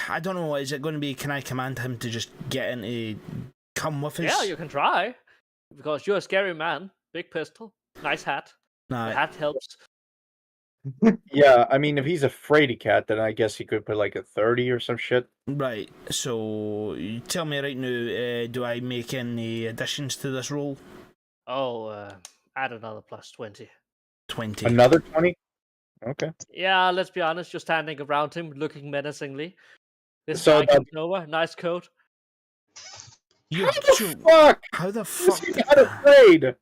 I don't know. Is it going to be? Can I command him to just get into? Come with us? Yeah, you can try. Because you're a scary man. Big pistol. Nice hat. The Nah, hat helps. Yeah, I mean, if he's a fraidy cat, then I guess he could put like a 30 or some shit. right. So, you tell me right now. Do I make any additions to this roll? Oh, add another plus 20. 20. Another 20? Okay. Yeah, let's be honest. You're standing around him, looking menacingly. This So guy that- comes over. Nice coat. You How the joke. fuck? How the Is fuck? he not afraid?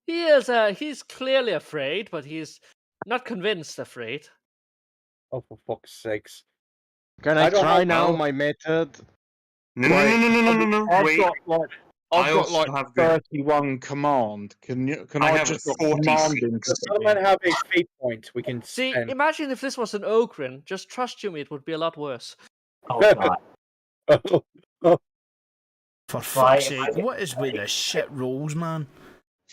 He is. He's clearly afraid, but he's not convinced afraid. Oh, for fuck's sakes. Can I I don't try have- now no. my method? No. I've Wait. got like I I've got also like have good. 31 command. Can I I have just 46. command him? Does someone have a fate point we can See, spend? imagine if this was an Ogren. Just trust you me, it would be a lot worse. Oh, God. For Why, fuck's if I sake, get- what is with the shit rolls, man?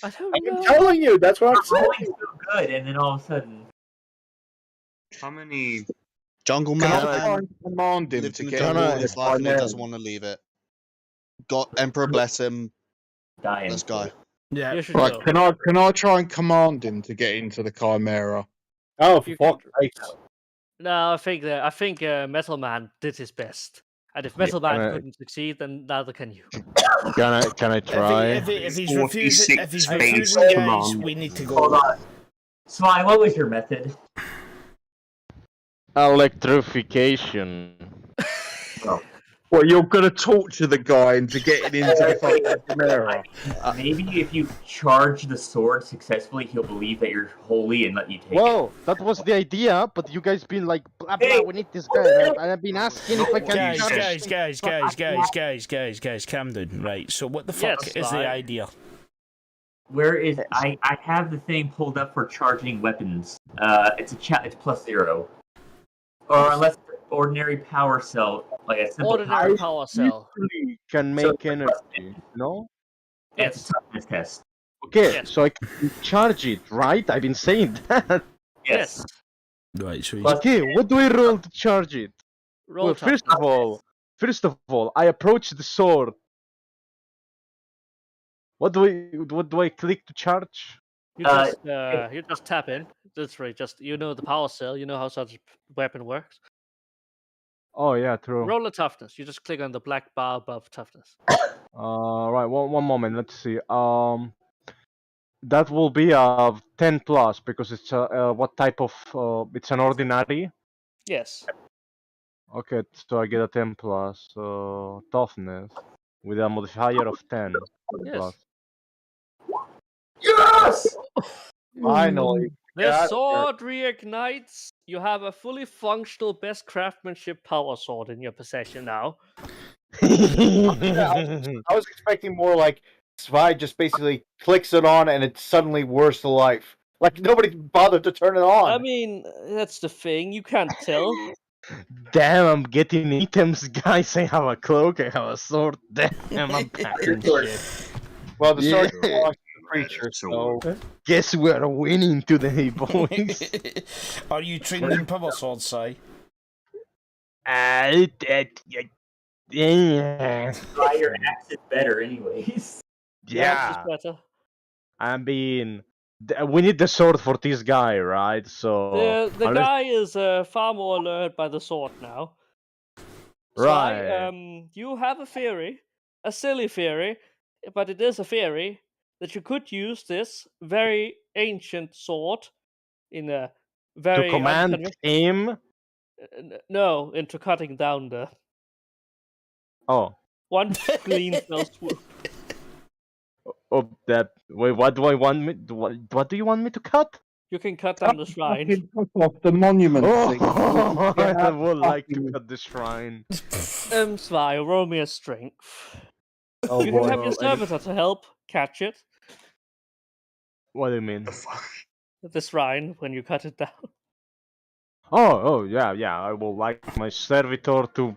I don't I'm know. telling you, that's what I'm We're rolling saying. so good, and then all of a sudden, How many? Jungle Can I Man try and command him lived to in the get jungle into all the his life and he Chimera? doesn't want to leave it. Got Emperor bless him. dying. Let's go. Yeah. You should Right, go. can I try and command him to get into the Chimera? Oh, for You can- fuck's sake. No, I think Metal Man did his best. And if Metal Man can I- couldn't succeed, then neither can you. Can I try? If he's refusing, 46 guys, base command. we need to Hold go. on. Sly, what was your method? Electrification. Well, you're gonna torture the guy into getting into the fucking Chimera. Maybe if you charge the sword successfully, he'll believe that you're holy and let you take it. Well, that was the idea, but you guys been like, blah blah, Hey! we need this guy. And I've been asking if I can Guys, charge. guys, calm down. Right. So what the fuck Yes, is the Sly. idea? Where is I have the thing pulled up for charging weapons. It's it's +0, or unless it's an ordinary power cell, like a simple Ordinary power cell. Can make energy. No? It's a toughness test. Okay, Yes. so I can charge it, right? I've been saying that. Yes. Right. So But- Okay, what do I roll to charge it? Roll Well, toughness. first of all, I approach the sword. What do I click to charge? You just tap in. That's right. Just you know the power cell. You know how such a weapon works. Oh yeah, true. Roll a toughness. You just click on the black bar above toughness. Right, one moment. Let's see. That will be a 10 plus because it's what type of it's an ordinary. Yes. Okay, so I get a 10 plus toughness with a modifier of 10 Yes. plus. Yes. Finally. The Yeah, sword reignites. You have a fully functional best craftsmanship power sword in your possession now. I was expecting more like Svi just basically clicks it on and it's suddenly worse to life. Like nobody bothered to turn it on. I mean, that's the thing. You can't tell. Damn, I'm getting items, guys. I have a cloak, I have a sword. Damn, I'm packing shit. Well, the sword Yeah. belongs to the creature, so Guess we're winning today, boys. Are you trained in power sword, Si? Yeah. Try your axe is better, anyways. That's just better. I mean, we need the sword for this guy, right? So The unless- guy is far more alert by the sword now. Right. Sly, you have a theory, a silly theory, but it is a theory that you could use this very ancient sword in a to very command him. no, into cutting down the Oh, one clean fell swoop. oh, that. Wait, what do I want me? What do you want me to cut? You can cut down the shrine. Fucking cut off the monument thing. Oh, I Yeah, would like to fucking- cut the shrine. Sly, roll me a strength. oh You can boy. have your servitor to help catch it, What do you mean? the shrine, when you cut it down. Oh, yeah. I would like my servitor to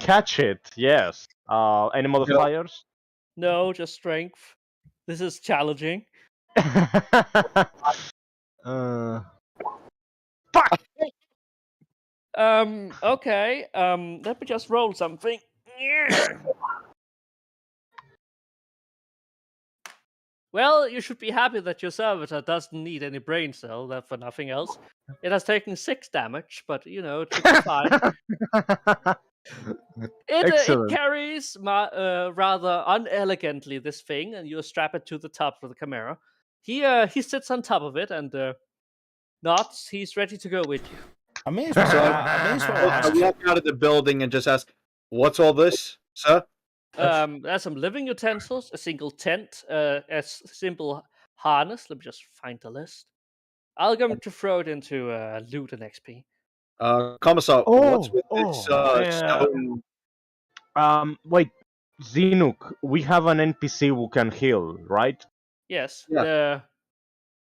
catch it. Yes. Any modifiers? No, just strength. This is challenging. Fuck. Okay. Let me just roll something. Well, you should be happy that your servitor doesn't need any brain cell, that for nothing else. It has taken 6 damage, but you know, it should be fine. It Excellent. carries rather unelegantly this thing, and you strap it to the top of the Chimera. He sits on top of it and nods. He's ready to go with you. I may as well I ask. walk out of the building and just ask, "What's all this, sir?" There's some living utensils, a single tent, a simple harness. Let me just find the list. I'll go to throw it into loot and XP. Commissar, what's with this yeah. stone? Wait, Zinuk, we have an NPC who can heal, right? Yes, Yeah.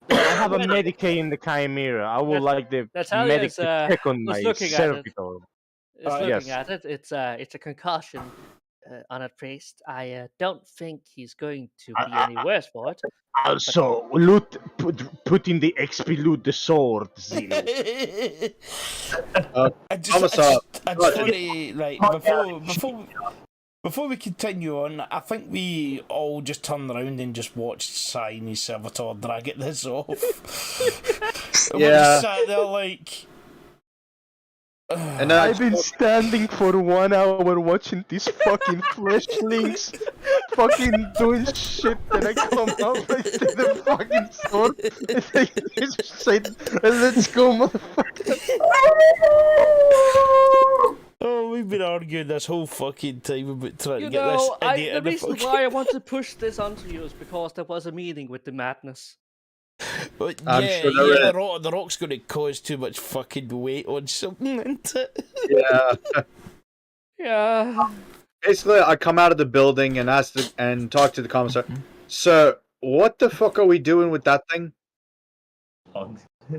I have a Medicaid in the Chimera. I would like the Natalia medic is, to check on my looking at it. servitor. It's looking yes. at it. It's a concussion on a priest. I don't think he's going to be any worse for it. Also, put in the XP loot the sword, Zinuk. It's funny, like before we continue on, I think we all just turned around and just watched Si and his servitor drag it this off. And we just sat there like. And I've been standing for 1 hour watching these fucking fleshlings fucking doing shit, and I come up and take the fucking sword and they just say, "Let's go, motherfucker." Oh, we've been arguing this whole fucking time about trying You to get this know, idiot the in the reason fucking... why I want to push this onto you is because there was a meeting with the madness. But I'm yeah, sure there is. the rock's going to cause too much fucking weight on something, isn't it? Yeah. Yeah. Basically, I come out of the building and and talk to the commissar. Sir, what the fuck are we doing with that thing?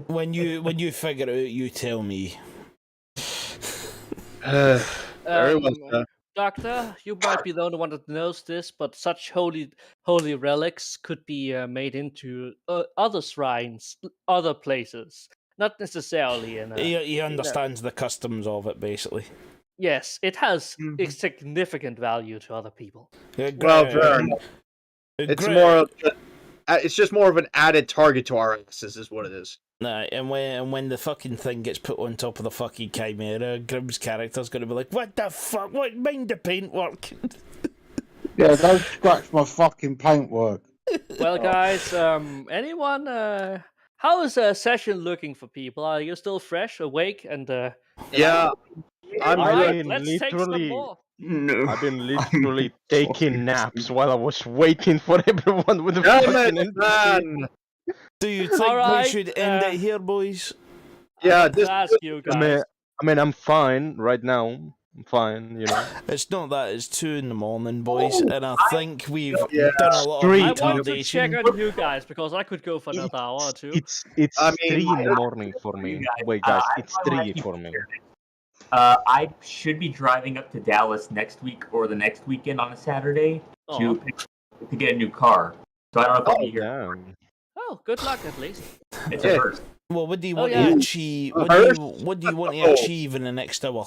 When you figure it out, you tell me. Very well, sir. Doctor, you might be the only one that knows this, but such holy relics could be made into other shrines, other places, not necessarily in. He understands the customs of it, basically. Yes, it has a significant value to other people. Well, fair enough. It's just more of an added target to our asses, is what it is. Nah, and when the fucking thing gets put on top of the fucking Chimera, Grimm's character's gonna be like, "What the fuck? What, mind the paintwork?" Yeah, don't scratch my fucking paintwork. Well, guys, anyone? How is a session looking for people? Are you still fresh, awake, and? Yeah, I'm All good. right, let's take some more. No. I've been literally taking naps while I was waiting for everyone with the Damn fucking it, NPC. man! Do you think Alright, we should end it here, boys? Yeah, Let's ask you guys. I mean, I'm fine right now. I'm fine, you know. It's not that, it's 2 in the morning, boys, and I think we've Yeah. done a lot of Three. I wanted to check retardation. on you guys because I could go for another hour or two. It's I mean, 3 in the morning for me. You guys, Wait, guys, I it's probably 3 have to for me. I should be driving up to Dallas next week or the next weekend on a Saturday to get a new car. So I don't know if I'll be here. Damn. Oh, good luck at least. It's Yeah. a first. Well, what do you Oh, want yeah. to achieve? What do you want to Oh. achieve in the next hour?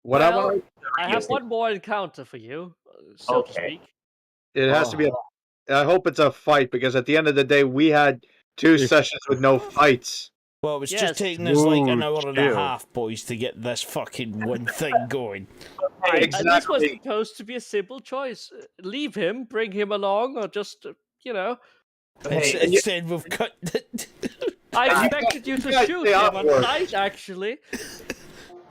What Well, am I have one more encounter for you, so to Okay. speak. It has to be. I hope it's a fight because at the end of the day, we had 2 sessions with no fights. Well, it's Yes. just taking us like an hour and a chill. half, boys, to get this fucking one thing going. And this was Exactly. supposed to be a simple choice. Leave him, bring him along, or just, you know. Hey, Instead, we've cut. I you expected you to guys shoot stay him on outward. sight, actually.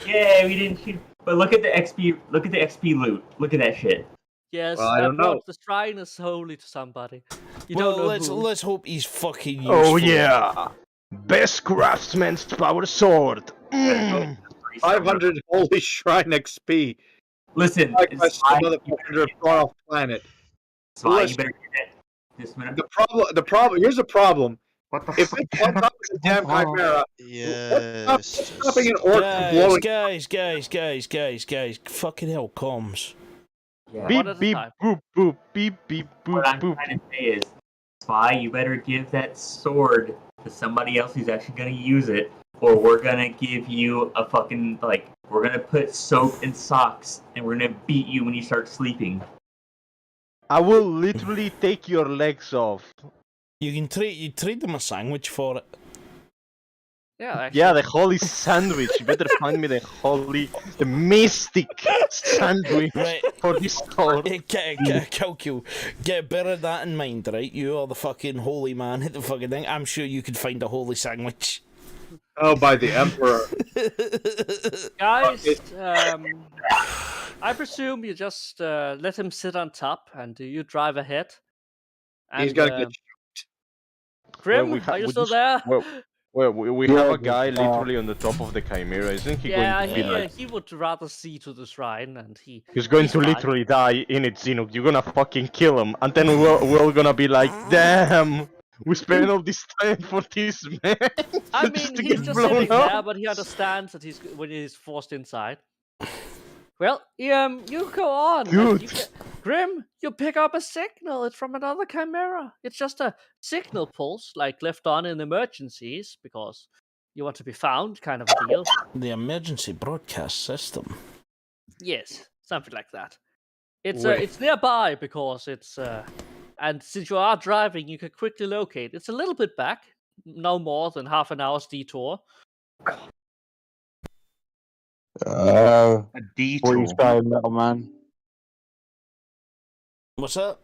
yeah, we didn't shoot. But look at the XP. Look at the XP loot. Look at that shit. Yes, Well, I don't know. brought the shrine is holy to somebody. You Well, don't know let's who. let's hope he's fucking useful. Oh yeah! Best craftsman's power sword. 500 holy shrine XP. Listen, Like another 500 far off planet. Spy, Listen. you better get that this minute. The problem. Here's the problem. What the If it's on top of the damn chimera, what's Yes. stopping an orc from blowing? Guys, fucking hell, comms. Yeah. Beep One at a beep time. boop boop beep beep boop What I'm boop. trying to say is, Spy, you better give that sword to somebody else who's actually gonna use it, or we're gonna give you a fucking we're gonna put soap in socks and we're gonna beat you when you start sleeping. I will literally take your legs off. You trade them a sandwich for it. Yeah, actually. Yeah, the holy sandwich. You better find me the mystic sandwich Right. for this sword. Calcul, bear that in mind, right? You are the fucking holy man at the fucking thing. I'm sure you could find a holy sandwich. Oh, by the emperor. Guys, I presume you just let him sit on top and you drive ahead. And, He's gonna get. Grim, Well, are you we still just- there? Well, we have a guy literally on the top of the chimera. Isn't he Yeah, going to be like? he would rather see to the shrine, and He's going to fine. literally die in it, Zinuk. You're gonna fucking kill him, and then we're all gonna be like, damn, we spent all this time for this man. I just mean, to he's get just blown sitting up. there, but he understands that when he's forced inside. Well, you go on. and Dude. Grim, you pick up a signal. It's from another chimera. It's just a signal pulse, like left on in emergencies, because you want to be found, kind of a deal. The emergency broadcast system. Yes, something like that. It's Wait. it's nearby because it's and since you are driving, you can quickly locate. It's a little bit back, no more than half an hour's detour. A What are detour. you saying, little man? What's that?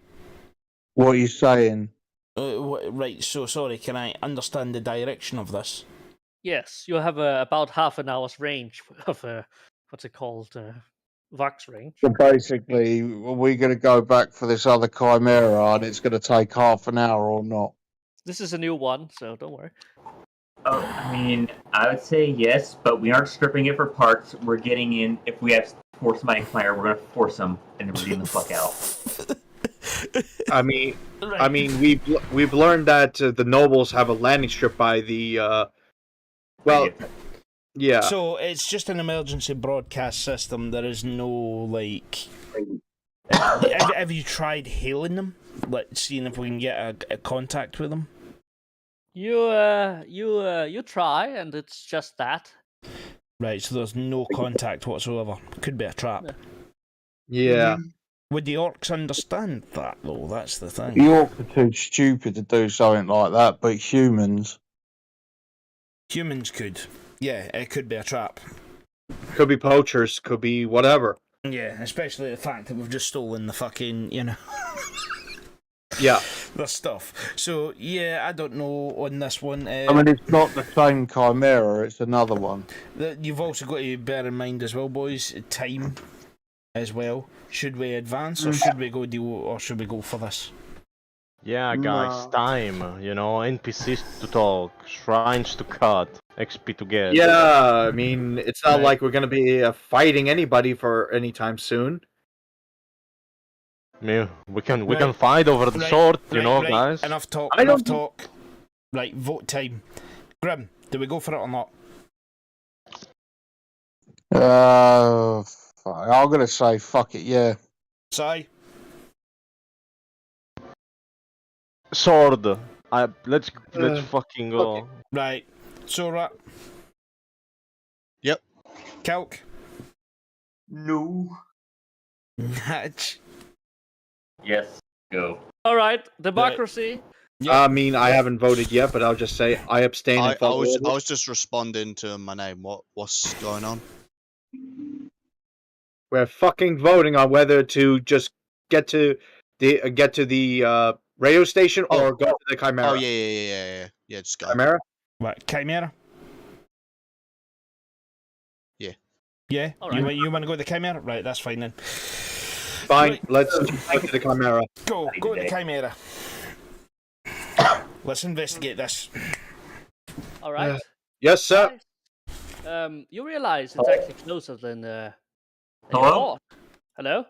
What are you saying? Right, so sorry, can I understand the direction of this? Yes, you have about half an hour's range of what's it called, Vox range. So basically, are we going to go back for this other chimera and it's going to take half an hour or not? This is a new one, so don't worry. Oh, I mean, I would say yes, but we aren't stripping it for parts. We're getting in. If we have to force somebody to climb, we're gonna force them, and then we're getting the fuck out. I mean, we've learned that the nobles have a landing strip by the. Well, yeah. So it's just an emergency broadcast system. There is no like. Have you tried hailing them? Like seeing if we can get a contact with them? You try, and it's just that. Right, so there's no contact whatsoever. Could be a trap. Yeah. Would the orcs understand that though? That's the thing. The orcs are too stupid to do something like that, but humans. Humans could. Yeah, it could be a trap. Could be poachers. Could be whatever. Yeah, especially the fact that we've just stolen the fucking, Yeah. the stuff. So, yeah, I don't know on this one. I mean, it's not the same chimera, it's another one. You've also got to bear in mind as well, boys, time as well. Should we advance or should we go for this? Yeah, guys, time. You know, NPCs to talk, shrines to cut. XP to get. Yeah, I mean, it's not Right. like we're gonna be fighting anybody for any time soon. I mean, we can Right. fight over the sword, you know, right. guys. Enough talk. I Enough don't- talk. Right, vote time. Grim, do we go for it or not? I'm gonna say fuck it. Yeah. Si? Sword. Let's fucking go. Right. Sora? Yep. Calc? No. Hatch? Yes. Go. All right, democracy. Yeah. I mean, I haven't voted yet, but I'll just say I abstain I and follow was order. I was just responding to my name. What's going on? We're fucking voting on whether to just get to the radio station or go to the Chimera. Oh yeah. Just go. Chimera. What, Chimera? Yeah. Yeah? All right. You want to go to the Chimera? Right, that's fine then. Fine, Right. let's go to the Chimera. Go to the Chimera. Let's investigate this. All right. Yes, sir. You realize it's actually closer than you Hello? thought. Hello.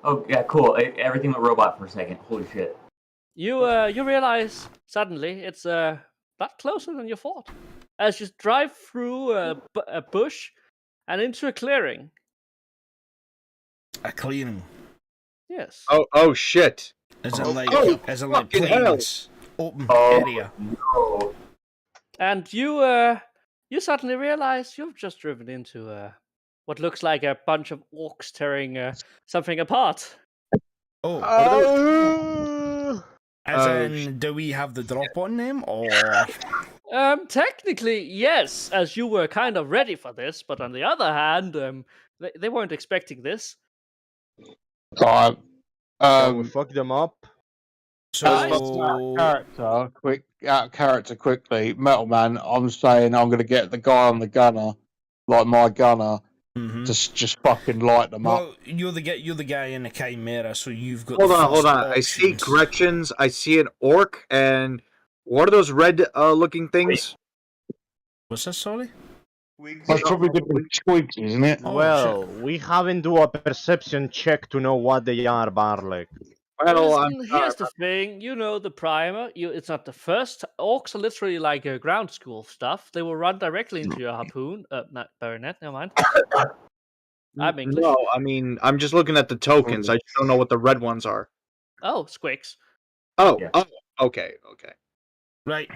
Oh yeah, cool. Everything went robot for a second. Holy shit. You realize suddenly it's lot closer than you thought. As you drive through a bush and into a clearing. A clearing. Yes. Oh shit. Is it like fucking hell. plains? Open Oh. area. No. And you suddenly realize you've just driven into what looks like a bunch of orcs tearing something apart. Oh. As Oh, in, do we have the drop on them, or Technically, yes, as you were kind of ready for this, but on the other hand, they weren't expecting this. Right. Can we fuck them up? so? Out of character quickly, Metal Man. I'm saying I'm gonna get the guy on the gunner, like my gunner, Mhm. just fucking light them up. Well, you're the guy in the Chimera, so you've got. Hold the on. first I see options. corrections. I see an orc, and what are those red looking things? What's this? Sorry. That's probably the twigs, isn't it? Oh, Well, we haven't do a perception check to know what they are, Barlek. Well, Listen, here's the thing. You know the primer. It's not the first. Orcs are literally like ground school stuff. They will run directly into your harpoon. Not bayonet. Never mind. I'm English. No, I mean, I'm just looking at the tokens. I just don't know what the red ones are. Oh, squicks. Oh, Yeah. Okay. Right.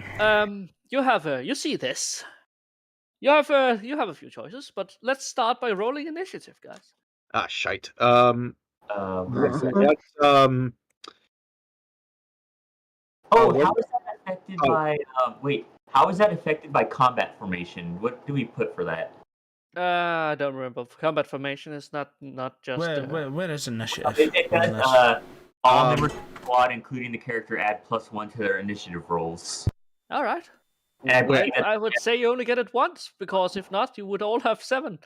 You see this. You have a few choices, but let's start by rolling initiative, guys. Ah, shite. Where is it? That's Oh, what- how is that affected Oh. by? Wait, how is that affected by combat formation? What do we put for that? I don't remember. Combat formation is not just. Where is initiative? It on does. this? All members of the squad, including the character, add +1 to their initiative rolls. All right. And I believe that- I would say you only get it once, because if not, you would all have 7.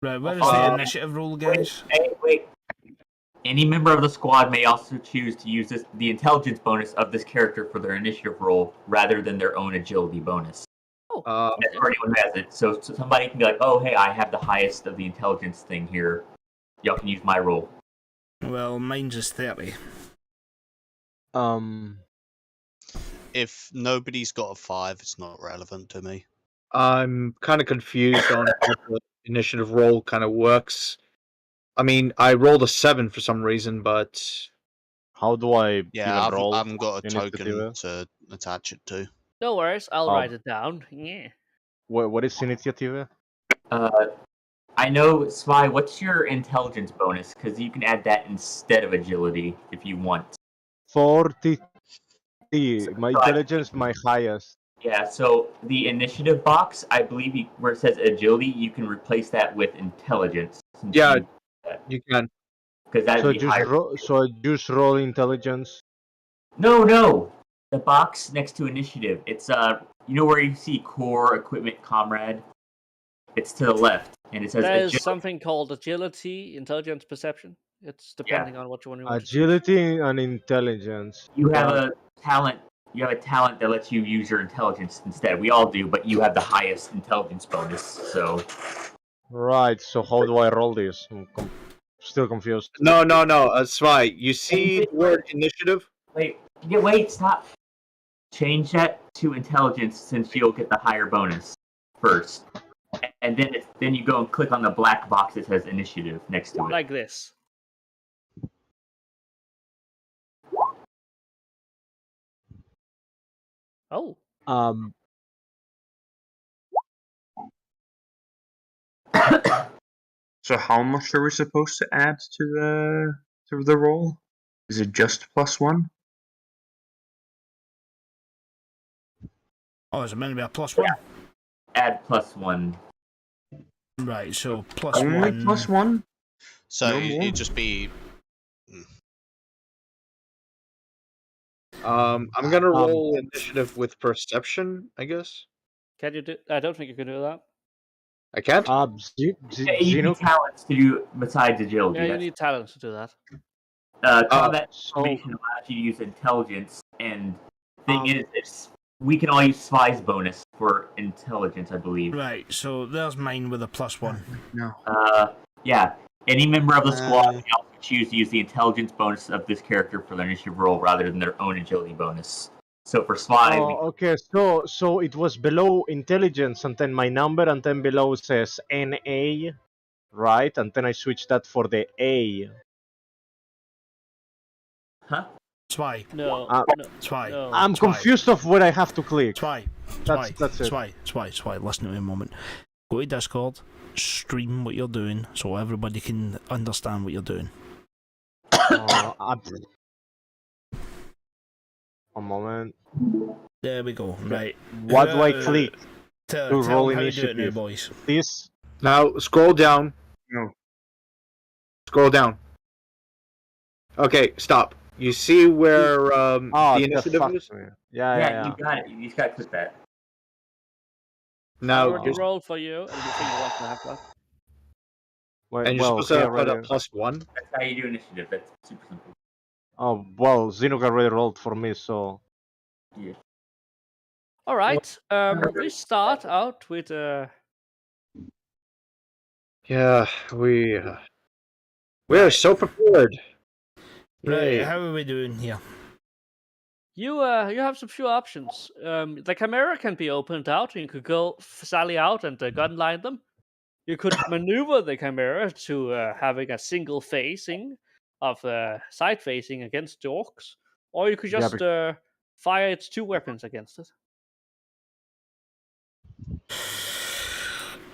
Right. Where is the initiative roll, guys? Wait. Any member of the squad may also choose to use the intelligence bonus of this character for their initiative roll rather than their own agility bonus. That's for anyone who has it. So somebody can be like, oh, hey, I have the highest of the intelligence thing here. Y'all can use my roll. Well, mine's is 30. If nobody's got a 5, it's not relevant to me. I'm kind of confused on how the initiative roll kind of works. I mean, I rolled a 7 for some reason, but How do I Yeah, even roll? I haven't got a token initiative? to attach it to. No worries, I'll Oh. write it down. Yeah. What is initiative? I know, Spy, what's your intelligence bonus? Because you can add that instead of agility if you want. 40. My intelligence, my highest. Yeah, so the initiative box, I believe where it says agility, you can replace that with intelligence. yeah, you can. Because that So would be higher. so I just roll intelligence. No. The box next to initiative. It's you know where you see core equipment comrade? It's to the left, and it says There's agility. something called agility, intelligence, perception. It's depending on what you want to use. Agility and intelligence. You have a talent You have a talent that lets you use your intelligence instead. We all do, but you have the highest intelligence bonus. So Right. So how do I roll this? I'm still confused. No, Swy. You see the word initiative? Wait, stop. Change that to intelligence since you'll get the higher bonus first, and then you go and click on the black box that says initiative next to it. Like this. Oh. So how much are we supposed to add to the roll? Is it just +1? Oh, is it meant to be a +1? Add +1. Right, so Only +1. +1? So No more? it'd just be. I'm gonna roll initiative with perception, I guess. Can you do? I don't think you can do that. I can't. You need talents to do besides agility. Yeah, you need talents to do that. Combat information allows you to use intelligence, and thing is, we can all use Spy's bonus for intelligence, I believe. Right, so there's mine with a +1. No. Yeah. Any member of the squad can also choose to use the intelligence bonus of this character for their initiative roll rather than their own agility bonus. So for Spy, Okay, so it was below intelligence, and then my number, and then below says NA, right? And then I switched that for the A. Huh? Swy. No. Swy. No. I'm confused of where I have to click. Swy. That's it. Swy. Listen to me a moment. Go to Discord, stream what you're doing, so everybody can understand what you're doing. A moment. There we go. Right. What do I click to to roll how you do it now, initiative? boys. This? Now scroll down. No. Scroll down. Okay, stop. You see where the initiative is? Yeah. You got it. You just gotta click that. I Now already just rolled for you, and you think you want to have that. and you're supposed to put a +1. That's how you do initiative. That's super simple. Oh, well, Zinuk already rolled for me, so... Yeah. All right. We start out with Yeah, we are so prepared. Right, Yay. how are we doing here? you have some few options. The Chimera can be opened out, and you could go sally out and gun line them. You could maneuver the Chimera to having a single facing of side facing against the orcs, or you could just fire its two weapons against it.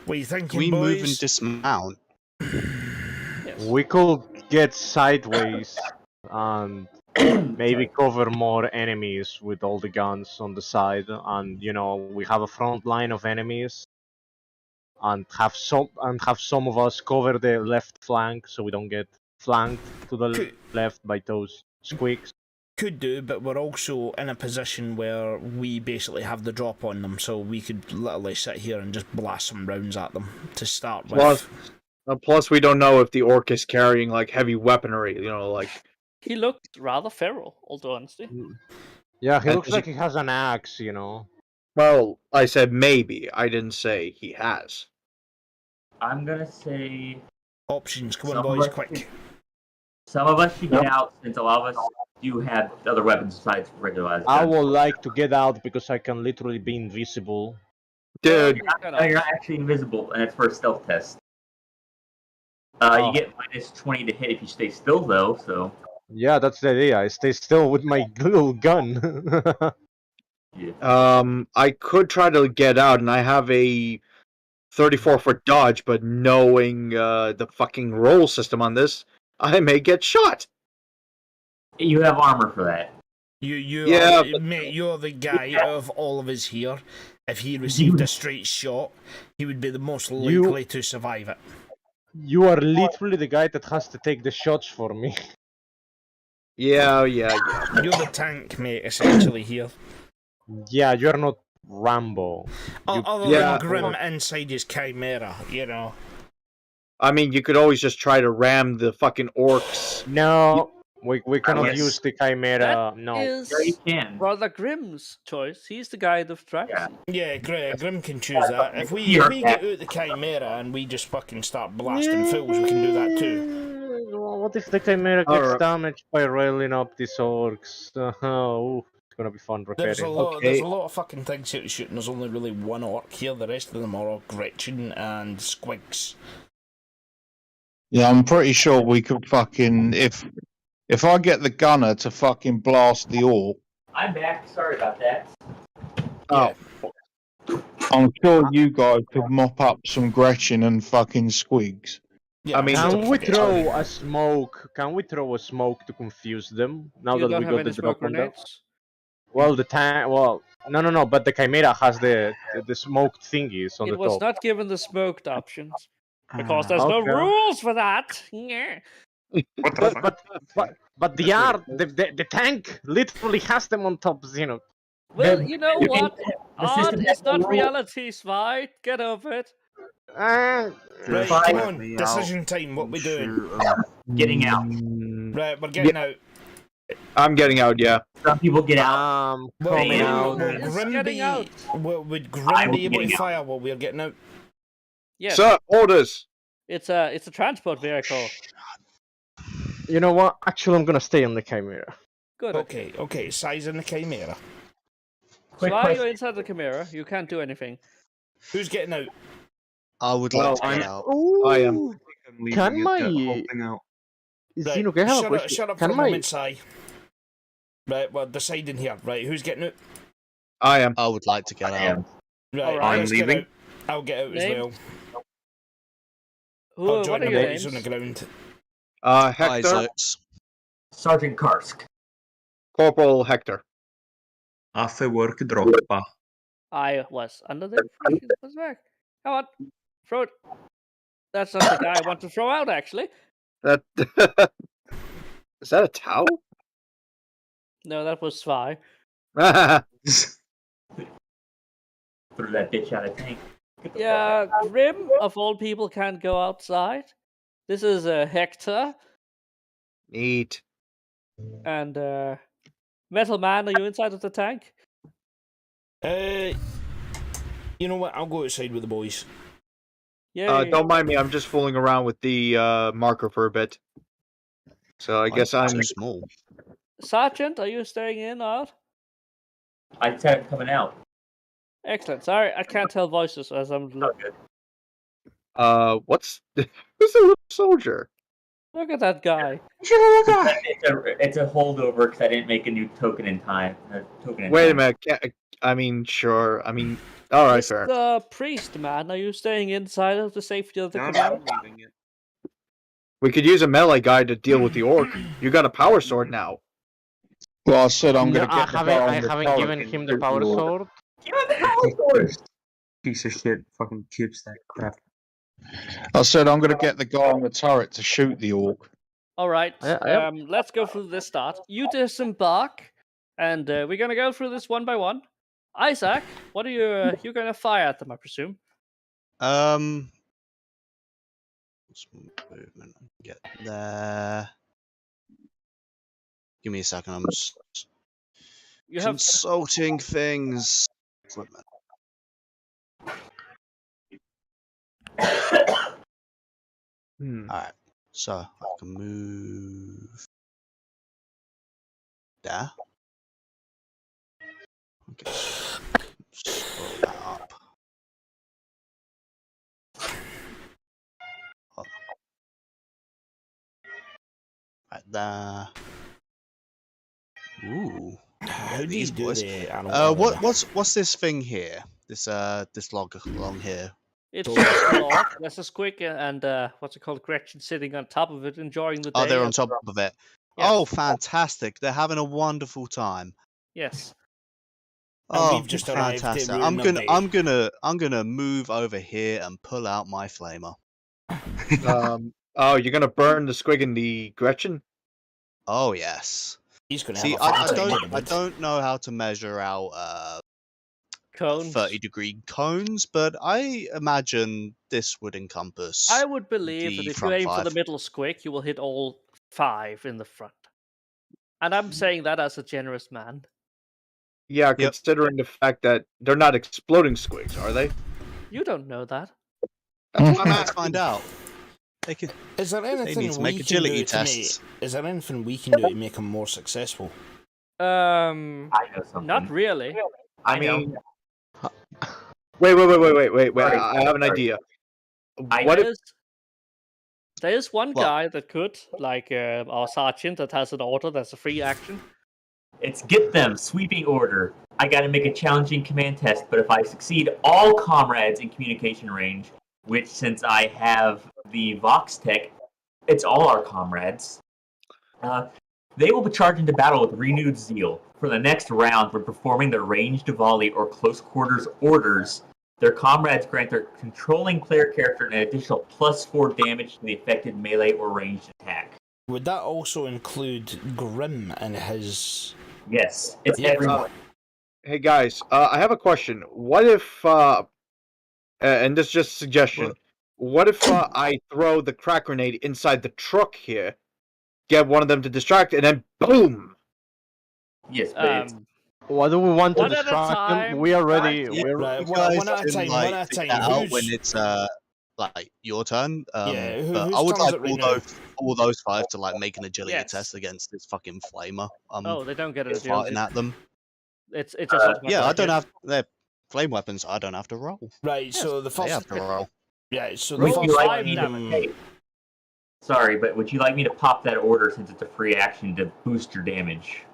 What are you thinking, Can we boys? move and dismount? Yes. We could get sideways and maybe cover more enemies with all the guns on the side, and we have a front line of enemies, and have some of us cover the left flank so we don't get flanked to the left by those squeaks. Could do, but we're also in a position where we basically have the drop on them, so we could literally sit here and just blast some rounds at them to start with. Plus, we don't know if the orc is carrying like heavy weaponry. He looked rather feral, although honesty. Yeah, he looks like he has an axe, Well, I said maybe. I didn't say he has. I'm gonna say options. Come on, boys, quick. Some of us should get out since a lot of us do have other weapons besides regular. I would like to get out because I can literally be invisible. Dude, you're not actually invisible, and it's for a stealth test. You get -20 to hit if you stay still, though. So. Yeah, that's the idea. I stay still with my little gun. I could try to get out, and I have a 34-foot dodge, but knowing the fucking roll system on this, I may get shot. You have armor for that. Mate, you're the guy out of all of us here. If he received a straight shot, he would be the most likely to survive it. You are literally the guy that has to take the shots for me. Yeah. You're the tank, mate, essentially here. Yeah, you're not Rambo. Other than Grim inside his Chimera, I mean, you could always just try to ram the fucking orcs. No, We cannot Yes. use the Chimera. No. Is Yeah, you can. Brother Grimm's choice. He's the guy that tracks. Yeah. Yeah, Grim can choose that. If we get out the Chimera and we just fucking start blasting fools, we can do that too. What if the Chimera gets Alright. damaged by railing up these orcs? Ooh, it's gonna be fun There's a repairing. lot. Okay. There's a lot of fucking things here to shoot, and there's only really one orc here. The rest of them are all Gretchen and Squigs. Yeah, I'm pretty sure we could fucking if I get the gunner to fucking blast the orc, I'm back. Sorry about that. Oh, I'm sure you guys could mop up some Gretchen and fucking Squigs. Yeah, I mean, I'm Can sure we fucking- throw a smoke? Can we throw a smoke to confuse them? Now You that don't we have got any the smoke drop on them. grenades. Well, the tank. Well, no. But the Chimera has the smoked thingies on It the was top. not given the smoked options because there's no Okay. rules for that. Yeah. But the tank literally has them on top, Xeno. Well, you know the- what? the Art system is has no not rules. reality, Svi. Get over it. Right, Just come let on, me decision out time. What and we doing? shoot 'em. Getting out. Right, we're getting out. I'm getting out. Yeah. Some people get out. Coming Coming out. Will It's Grim getting be? out. Would Grim I'm be able to getting out. fire while we're getting out? Yes, Sir, orders. it's a transport vehicle. You know what? Actually, I'm gonna stay on the Chimera. Good. Okay. Size in the Chimera. Quick Svi, question. you're inside the Chimera. You can't do anything. Who's getting out? I would Well, like to I'm- get out. I am. Ooh, I'm leaving Can it, my- the whole thing out. Right, Xeno, I have a shut up, question. shut up for Can a my moment, Si. Right, we're deciding here. Right, who's getting out? I am. I would like to get out. Right, Alright. let's I'm get leaving. out. I'll get out Name? as well. Who, I'll what join are the your boys on the names? ground. Hector. Isaacs. Sergeant Karsk. Corporal Hector. After work droppa. I was under the impression it was back. Come on, throw it. That's not the guy I want to throw out, actually. That is that a towel? No, that was Svi. Threw that bitch out of tank. Get the fuck Yeah, out. Grim, of all people, can't go outside. This is Hector. Neat. And Metal Man, are you inside of the tank? You know what? I'll go outside with the boys. Yay. Don't mind me. I'm just fooling around with the marker for a bit. So I guess I'm. too small. Sergeant, are you staying in, Art? I said I'm coming out. Excellent. Sorry, I can't tell voices as I'm looking. What's who's the little soldier? Look at that guy. It's a holdover because I didn't make a new token in time. Wait a minute. I mean, sure. I mean, all right, fair. Mr. Priest, man, are you staying inside of the safety of the No, command? I'm leaving it. We could use a melee guy to deal with the orc. You got a power sword now. Well, I said I'm No, going to I get the guy on haven't the given turret him and the shoot power orc. sword. Give me the power sword! Piece of shit. Fucking keeps that crap. I said I'm going to get the guy on the turret to shoot the orc. All right. I am- Let's go through this start. You disembark, and we're gonna go through this one by one. Isaac, what are you? You're gonna fire at them, I presume. What's my movement? Get there. Give me a second. I'm just You have consulting things. Equipment. Alright. So I can move there. Okay. Scroll that up. Hold on. Right there. Ooh. How do you These do boys. the animal? What's this thing here? This log along here. it's Totally. just a log. There's a squig and what's it called? Gretchen sitting on top of it, enjoying the day. Oh, they're on and- top of it. Yes. Oh, fantastic! They're having a wonderful time. Yes. And Oh, we've just arrived to fantastic! ruin their day. I'm gonna move over here and pull out my flamer. Oh, you're gonna burn the squig and the Gretchen? Oh yes. He's gonna See, have a I fun time don't with I it. don't know how to measure out Cones. 30-degree cones, but I imagine this would encompass. I would believe that the if you front aim for the five. middle squig, you will hit all 5 in the front. And I'm saying that as a generous man. Yeah, considering the fact that they're not exploding squigs, are they? You don't know that. Let's find out. Is there anything need to we make can agility do tests. is there anything we can do to make them more successful? I know something. Not really. I mean, wait. Sorry, I have an sorry. idea. What if? There is one Well- guy that could, like our sergeant, that has an order that's a free action. It's get them, sweeping order. I gotta make a challenging command test, but if I succeed, all comrades in communication range, which since I have the Vox tech, it's all our comrades. They will be charged into battle with renewed zeal. For the next round, when performing their ranged volley or close quarters orders, their comrades grant their controlling player character an additional +4 damage to the affected melee or ranged attack. Would that also include Grim and his? Yes, it's everyone. Hey guys, I have a question. What if, and this is just a suggestion, what if I throw the crack grenade inside the truck here, get one of them to distract, and then boom! Yes, but Why do we want to One at a distract them? time. We are ready. Yeah, We're Right, you one guys at a can, time, like, one at a figure time. that out Who's- when it's like your turn. Yeah, But whose I would turn is like it right now? all those 5 to like make an agility Yes. test against this fucking flamer. Oh, they don't get an fighting agility. at them. It's just automatic. Yeah, I don't have their flame weapons. I don't have to roll. Right, so the They have first, to roll. yeah, so the would first you like one, me to? Hey, sorry, but would you like me to pop that order since it's a free action to boost your damage?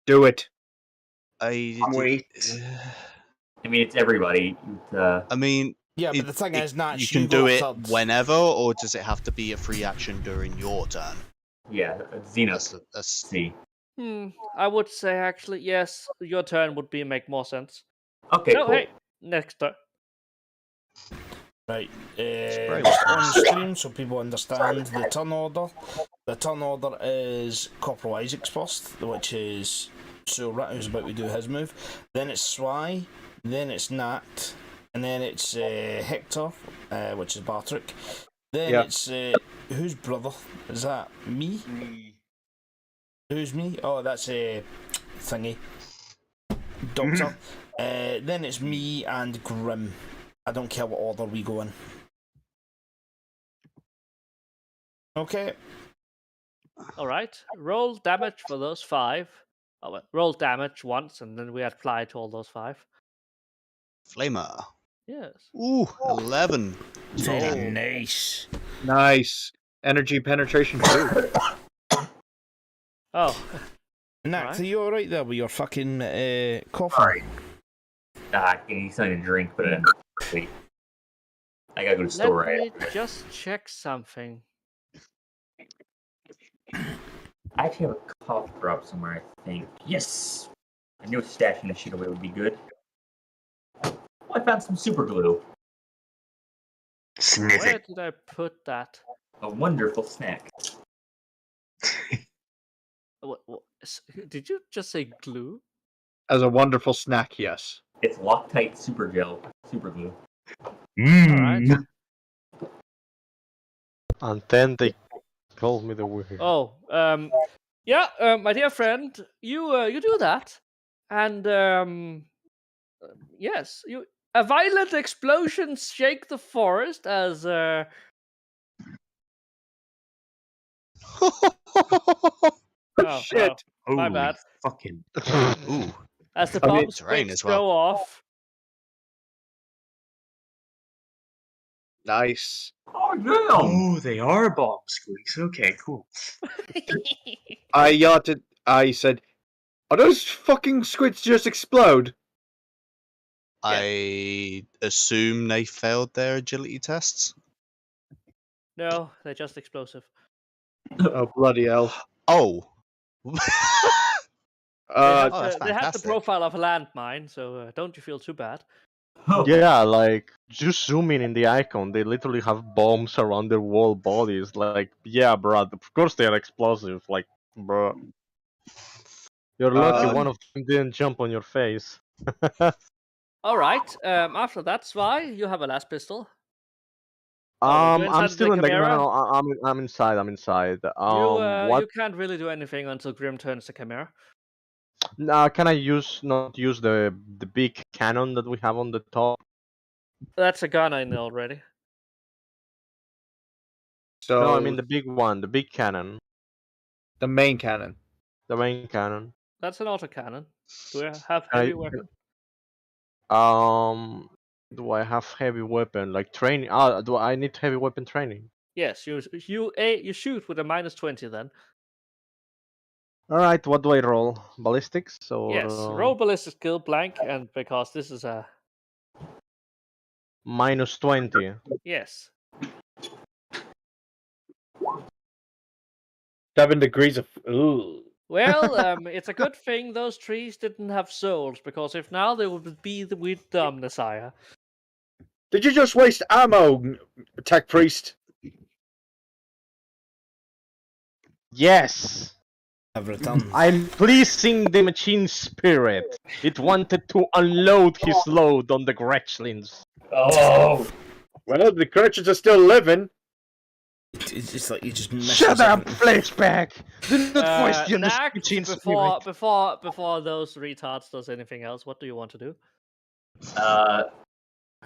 Do it. Wait. I mean, it's everybody. I mean, yeah, but the thing is, Nats, you can go do it third. whenever, or does it have to be a free action during your turn? Yeah, Xenos. That's See. I would say actually yes. Your turn would make more sense. Okay, No, cool. hey, next turn. Right, very just well. on stream so people understand the turn order. The turn order is Corporal Isaac's first, which is Surrat, who's about to do his move. Then it's Swy, then it's Nat, and then it's Hector, which is Bartrick. Then it's whose brother? Is that me? Who's me? Oh, that's a thingy. Doctor. Then it's me and Grim. I don't care what order we go in. Okay. All right. Roll damage for those 5. Oh, well, roll damage once, and then we apply to all those 5. Flamer. Yes. Ooh, 11. Very nice. Nice. Energy penetration too. Oh. Nat, Alright. are you alright there with your fucking coffee? Sorry. I need something to drink, but wait. I gotta go to the store Let right me just check something. I actually have a cough drop somewhere, I think. Yes! I knew stashing this shit away would be good. Oh, I found some super glue. Where did I put that? A wonderful snack. Did you just say glue? As a wonderful snack, yes. It's Loctite Super Gel. Super glue. Alright. And then they called me the weird. Oh, yeah, my dear friend, you do that, and yes, a violent explosion shake the forest as oh, Shit. my bad. Fucking. Ooh. As the I mean, bomb it's rain sticks as well. go off. Nice. Oh, damn! Oh, they are bomb squeaks. Okay, cool. I yelled at. I said, "Are those fucking squids just explode?" I assume they failed their agility tests. No, they're just explosive. Oh bloody hell! Oh. Uh, They have the fantastic. profile of a landmine, so don't you feel too bad. Oh, Yeah, like just zoom in the icon. They literally have bombs around their whole bodies. Like, yeah, bro. Of course they are explosive. Like, bro. You're lucky one of them didn't jump on your face. All right. After that, Swy, you have a last pistol. you're I'm inside still the in the Chimera? no, I'm inside. I'm inside. What? You can't really do anything until Grim turns the Chimera. Can I not use the big cannon that we have on the top? That's a gun I know already. So No, I mean the big one, the big cannon, the main cannon. the main cannon. That's an autocannon. Do I have I- heavy weapon? Do I have heavy weapon like training? Do I need heavy weapon training? Yes, you shoot with a -20 then. All right, what do I roll? Ballistics or Yes, roll ballistic skill blank, and because this is a -20? yes. 7 degrees of. Ooh. Well, it's a good thing those trees didn't have souls, because if now they would be with Messiah. Did you just waste ammo, Tech Priest? Yes. Have returned. I'm pleasing the machine spirit. It wanted to unload his load on the Gretchlings. Oh, Well, the creatures are still living. It's like you just missed Shut a up, second. flashback! Do not question the Nax, machine before spirit. those retards does anything else, what do you want to do? I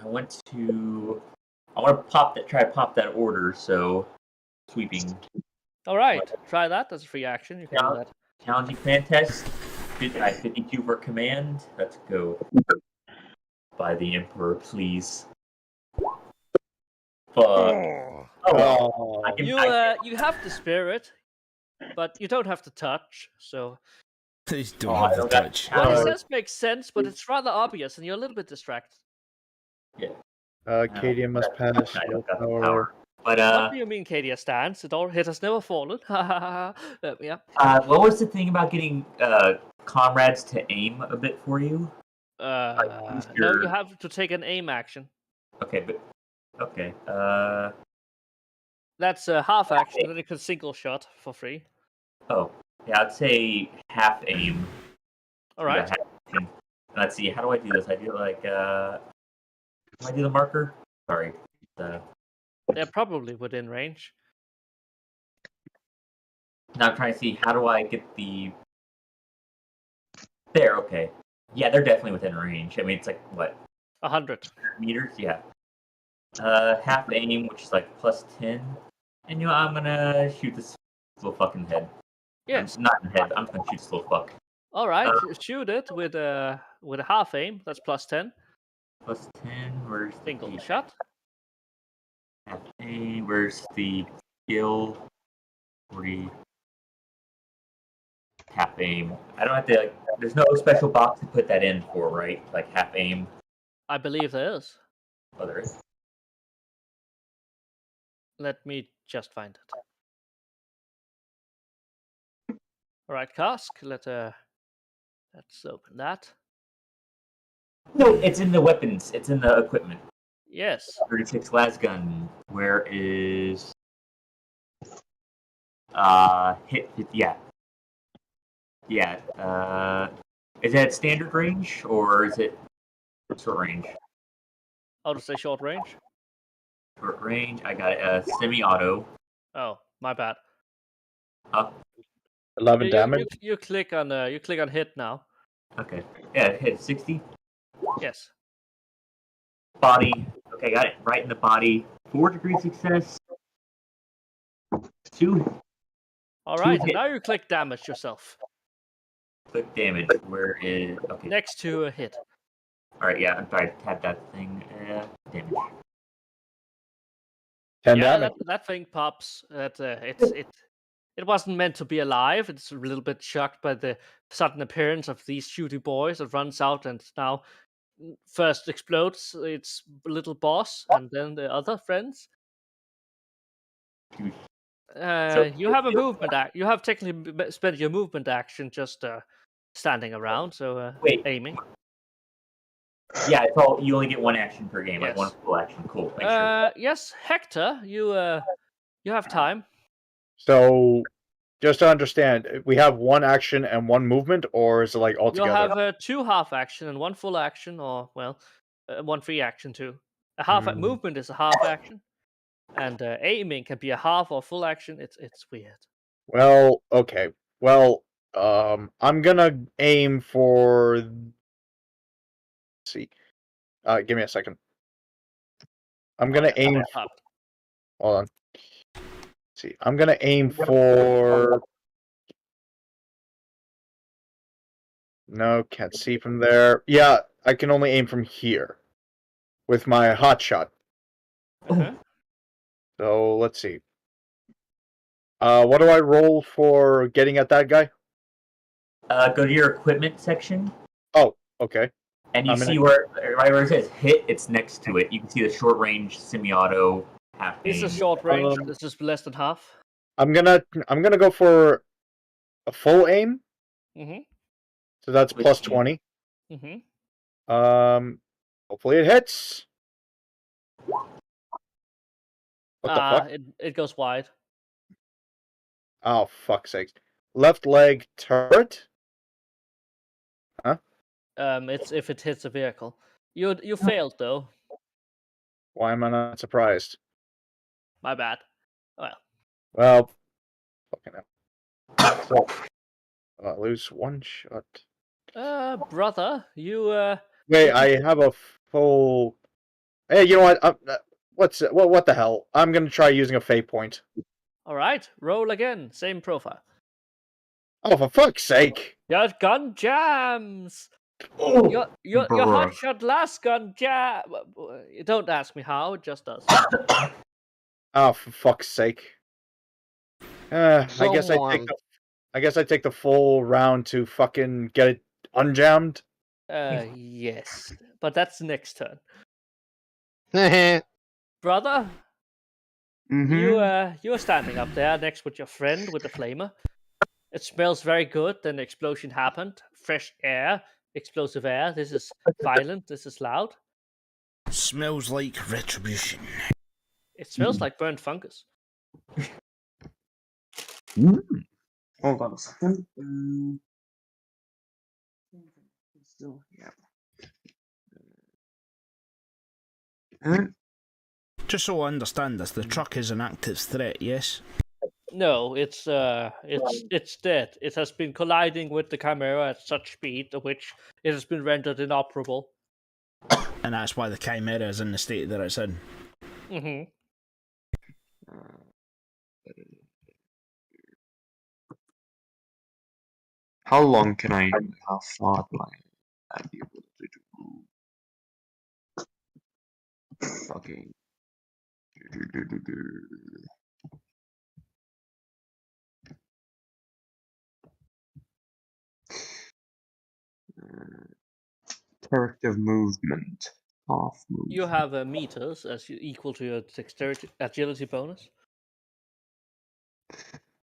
want to try to pop that order. So sweeping. All right, try that. That's a free action. You can do that. Challenging fan test. 52 for command. Let's go. By the Emperor, please. Fuck. Oh, well. You have the spirit, but you don't have to touch. So Please don't have the touch. what it says makes sense, but it's rather obvious, and you're a little bit distracted. Yeah. Kadia must pass. I don't got the Power. power. But What do you mean, Cadia stands? It has never fallen. Yeah. What was the thing about getting comrades to aim a bit for you? No, you have to take an aim action. Okay, but okay. That's a half action, and then you can single shot for free. Oh, yeah, I'd say half aim. All right. Let's see. How do I do this? I do like do I do the marker? Sorry. They're probably within range. Now I'm trying to see how do I get the. There. Okay. Yeah, they're definitely within range. I mean, it's like what? 100 meters. Yeah. Half aim, which is like +10, and I'm gonna shoot this little fucking head. Yes. Not in the head. I'm gonna shoot this little fuck. All right. Shoot it with a half aim. That's +10. +10. Where's single the shot? Half aim. Where's the skill? 40. Half aim. I don't have to like. There's no special box to put that in for, right? Like half aim. I believe there is. Oh, there is. Let me just find it. All right, cask. Let's open that. No, it's in the weapons. It's in the equipment. Yes. 36 las gun. Where is hit? Yeah. Is that standard range or is it short range? I'll just say short range. Short range. I got it. Semi-auto. Oh, my bad. 11 damage. You click on hit now. Okay. Yeah, hit 60. Yes. Body. Okay, got it right in the body. 4 degree success. 2. All right, and now you click damage yourself. Click damage. Where is okay? Next to a hit. All right, yeah. I'm trying to tap that thing. Damage. 10 damage. That thing pops. It wasn't meant to be alive. It's a little bit shocked by the sudden appearance of these shooty boys. It runs out and now first explodes its little boss and then the other friends. You have a movement you have technically spent your movement action just standing around, so aiming. Yeah, it's all you only get one action per game, Yes. like one full action. Cool. Make sure. Yes, Hector, you have time. So, just to understand, we have one action and one movement, or is it like all together? You'll have 2 half action and 1 full action, or 1 free action too. A half movement is a half action. And aiming can be a half or full action. It's weird. Well, okay. Well, I'm gonna aim for. Let's see. Give me a second. I'm gonna aim. Hold on. Let's see. I'm gonna aim for. No, can't see from there. Yeah, I can only aim from here with my hot shot. Uh-huh. So let's see. What do I roll for getting at that guy? Go to your equipment section, Oh, okay. and you I'm see in where right where it says hit. It's next to it. You can see the short range, semi-auto, half This aim. is short range. Um, This is less than half. I'm gonna go for a full aim. Mm-hmm. So that's Which plus you- 20. Mm-hmm. Hopefully it hits. What the fuck? It goes wide. Oh, fuck's sakes. Left leg turret? Huh? It's if it hits a vehicle. You failed though. Why am I not surprised? My bad. Well, Well, fucking hell. So, lose one shot. brother, you Wait, I have a full. Hey, you know what? What the hell? I'm gonna try using a fate point. all right. Roll again. Same profile. Oh, for fuck's sake! Your gun jams. Oh, Your bruh. hot shot last gun jam. Don't ask me how. It just does. Oh, for fuck's sake! I guess Someone. I guess I take the full round to fucking get it unjammed. Yes, but that's next turn, Heh. brother. Mm-hmm. You are standing up there next with your friend with the flamer. It smells very good. Then the explosion happened. Fresh air, explosive air. This is violent. This is loud. Smells like retribution. It smells like burnt fungus. Hold on a second. Still, yeah. Just so I understand this, the truck is an active threat, yes? No, it's dead. It has been colliding with the Chimera at such speed of which it has been rendered inoperable. And that's why the Chimera is in the state that it's in. Mm-hmm. How long can I? How far do I be able to do? Fucking. Character movement. Half move. You have meters as equal to your dexterity agility bonus.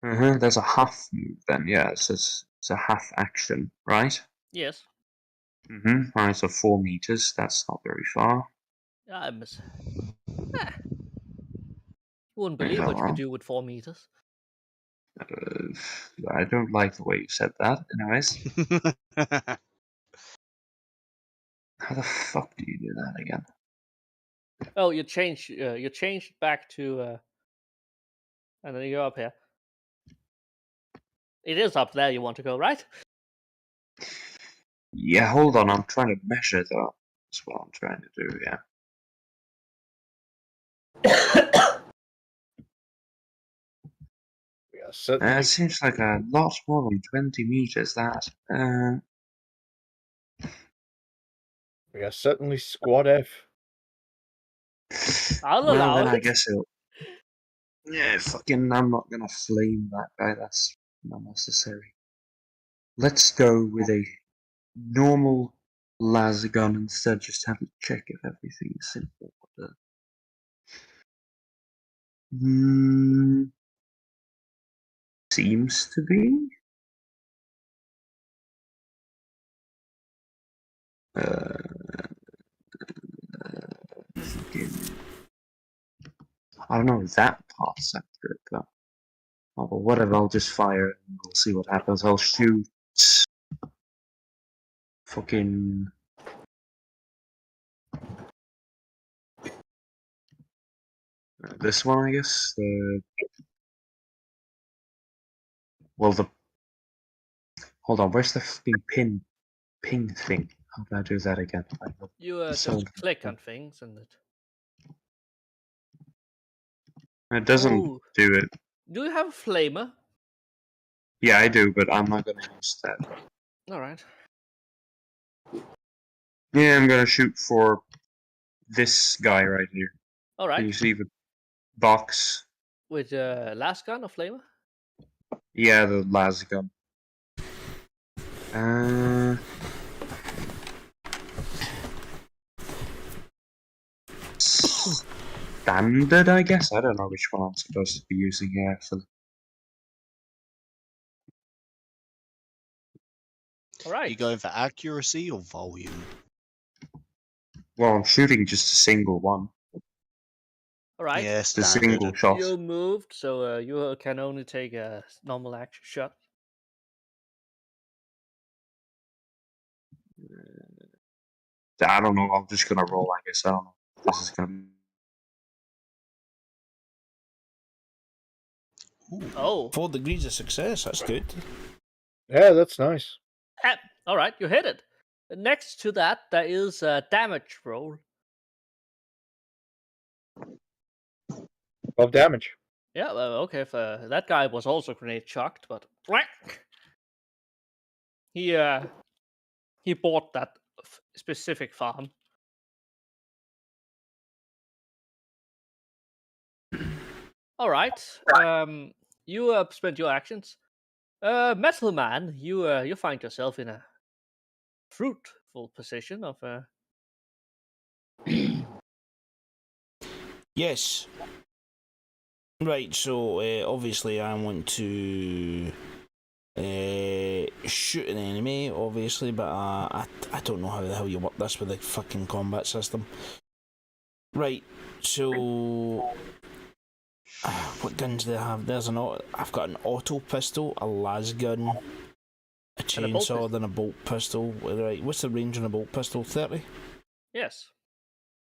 There's a half move then. Yeah, it's a half action, right? Yes. Alright, so 4 meters. That's not very far. I'm. Wouldn't believe what you could do with 4 meters. I don't like the way you said that. Anyways, how the fuck do you do that again? Oh, you change back to and then you go up here. It is up there you want to go, right? Yeah, hold on. I'm trying to measure that. That's what I'm trying to do. Yeah. Yeah, It seems like a lot more than 20 meters. That. we are certainly squad F. I'll Well, allow then it. I guess it'll. Yeah, fucking. I'm not gonna flame that guy. That's not necessary. Let's go with a normal laser gun instead. Just have to check if everything is simple. Seems to be. I don't know if that part's accurate, but oh, well, whatever. I'll just fire it and we'll see what happens. I'll shoot. Fucking. This one, I guess. The hold on. Where's the fucking ping thing? How do I do that again? You So- just click on things and It doesn't Oh. do it. Do you have a flamer? Yeah, I do, but I'm not gonna use that. All right. Yeah, I'm gonna shoot for this guy right here. All Can you right. see the box? With last gun or flamer? Yeah, the last gun. Standard, I guess. I don't know which one I'm supposed to be using here. All right. You going for accuracy or volume? Well, I'm shooting just a single one. All right. Yeah, Just a standard. single shot. You moved, so you can only take a normal action shot. I don't know. I'm just gonna roll. I guess I don't know. This is gonna. Oh. 4 degrees of success. That's good. Yeah, that's nice. All right, you hit it. Next to that, there is a damage roll. 12 damage. Yeah, well, okay. If, that guy was also grenade shocked, but he bought that specific farm. All right. You spent your actions. Metal Man, you find yourself in a fruitful position of Yes. Right, so obviously I want to shoot an enemy, obviously, but I don't know how the hell you work this with the fucking combat system. Right, so what guns do they have? I've got an auto pistol, a las gun, a chainsaw, then a bolt pistol. Right, what's the range on a bolt pistol? 30? Yes.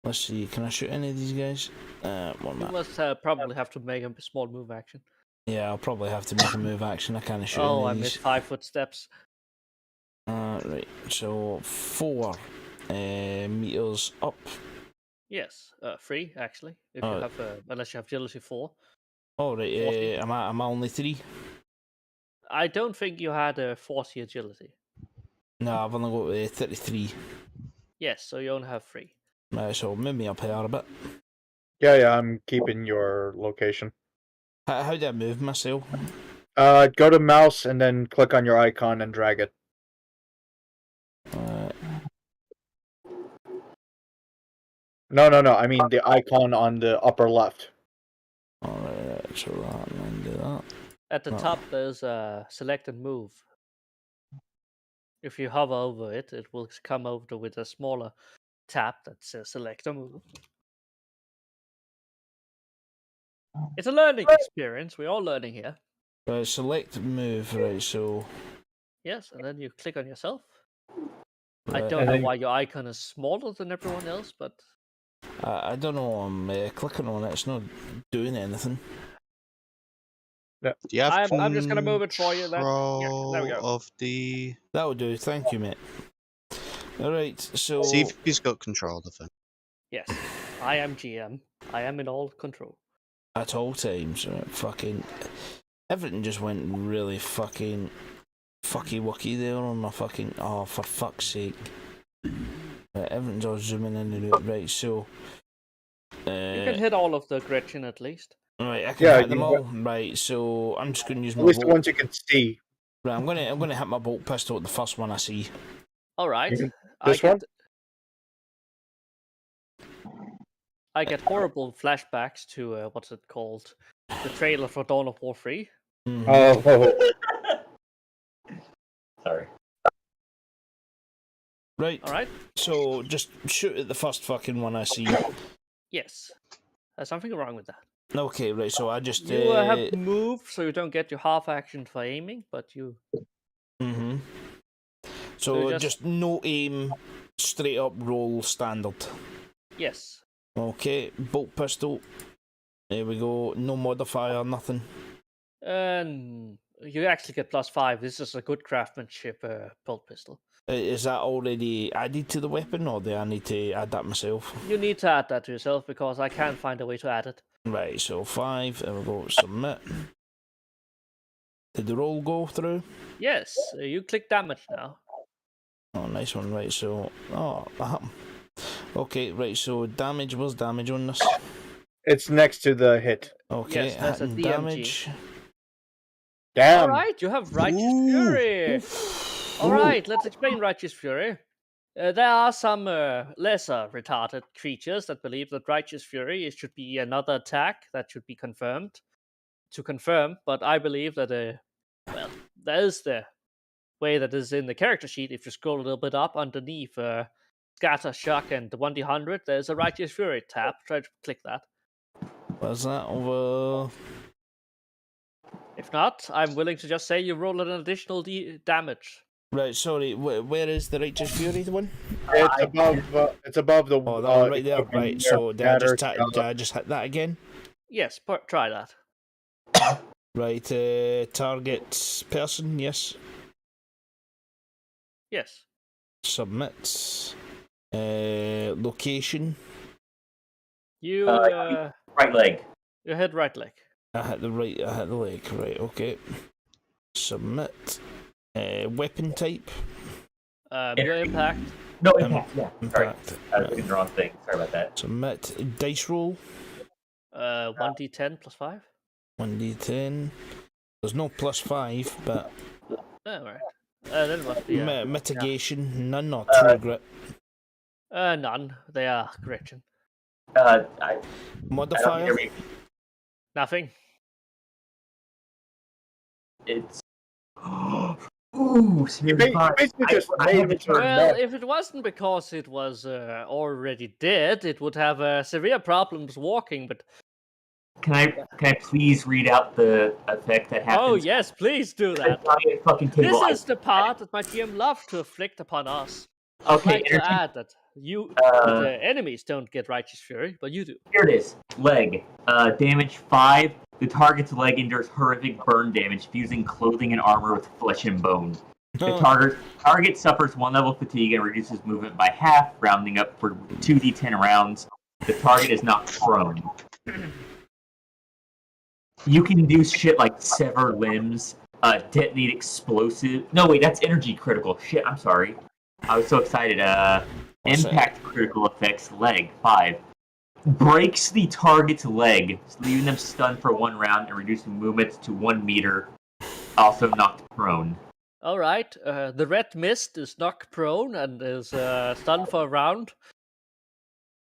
Let's see, can I shoot any of these guys? You must probably have to make a small move action. Yeah, I'll probably have to make a move action. I can't shoot Oh, I any of missed these. 5 footsteps. Right, so 4 meters up. Yes, 3 actually. If you have, unless you have agility 4. Oh, right, am I only 3? I don't think you had a 40 agility. No, I've only got 33. Yes, so you only have 3. Right, so move me up here a bit. Yeah, I'm keeping your location. How do I move myself? Go to mouse and then click on your icon and drag it. No. I mean the icon on the upper left. Alright, so that and then do that. At the top, there's a select and move. If you hover over it, it will come over with a smaller tab that says select or move. It's a learning experience. We're all learning here. Right, select move, right, so... Yes, and then you click on yourself. Right, I don't know why your icon is smaller than everyone else, but... I don't know, I'm clicking on it, it's not doing anything. Do you have I'm just gonna move it for you then. Yeah, there we go. Of the... That'll do, thank you, mate. Alright, so... See if he's got control of it. Yes, I am GM. I am in all control. At all times, right, fucking... Everything just went really fucking... fucky-wucky there on my fucking... Oh, for fuck's sake. Right, everything's all zooming in and out. Right, so... You can hit all of the Gretchen at least. Right, I can hit them all. Right, so I'm just going to use my At least bolt. the ones you can see. Right, I'm going to hit my bolt pistol at the first one I see. All right. This one? I get horrible flashbacks to what's it called? The trailer for Dawn of War 3. Oh. Sorry. Right. All right. So just shoot at the first fucking one I see. Yes. There's something wrong with that. Okay, right. So I just You have moved, so you don't get your half action for aiming, but you. Mhm. So just no aim, straight up roll standard. Yes. Okay, bolt pistol. There we go. No modifier, nothing. And you actually get +5. This is a good craftsmanship bolt pistol. Is that already added to the weapon, or do I need to add that myself? You need to add that to yourself because I can't find a way to add it. Right, so 5. There we go. Submit. Did the roll go through? Yes, you click damage now. Oh, nice one. Right, so okay, right. So damage was damage on this. It's next to the hit. Okay, Yes, that's a hitting DMG. damage. Damn. All right, you have Righteous Fury. All right, let's explain Righteous Fury. There are some lesser retarded creatures that believe that Righteous Fury should be another attack that should be confirmed. To confirm, but I believe that well, that is the way that is in the character sheet. If you scroll a little bit up underneath Scatter, Shock, and the 1d100, there's a Righteous Fury tab. Try to click that. Was that over? If not, I'm willing to just say you roll an additional damage. Right, sorry. Where is the Righteous Fury one? It's above. It's above the. Oh, that one right there. Right. So did I just hit that again? Yes, try that. Right. Target person. Yes. Yes. Submit. Location. You right leg. You hit right leg. I hit the right. I hit the leg. Right. Okay. Submit. Weapon type. Your impact. No impact. Yeah. Impact. Sorry. I was looking at the wrong thing. Sorry about that. Submit. Dice roll. 1d10 +5. 1d10. There's no +5, but. Oh, right. Then it must be. Mitigation. None or true grit. None. They are Gretchen. Modifier. Nothing. It's. Ooh, Well, if it wasn't because it was already dead, it would have severe problems walking. But can I please read out the effect that happens? Oh yes, please do that. This is the part that my GM loves to afflict upon us. Okay, I'd like to add that the enemies don't get Righteous Fury, but you do. Here it is. Leg. Damage 5. The target's leg endures horrific burn damage, fusing clothing and armor with flesh and bone. The target suffers 1 level fatigue and reduces movement by half, rounding up for 2d10 rounds. The target is knocked prone. You can do shit like sever limbs, detonate explosive. No, wait, that's energy critical. Shit, I'm sorry. I was so excited. Impact critical effects, leg, 5. Breaks the target's leg, leaving them stunned for 1 round and reducing movement to 1 meter. Also knocked prone. Alright, the red mist is knocked prone and is stunned for a round.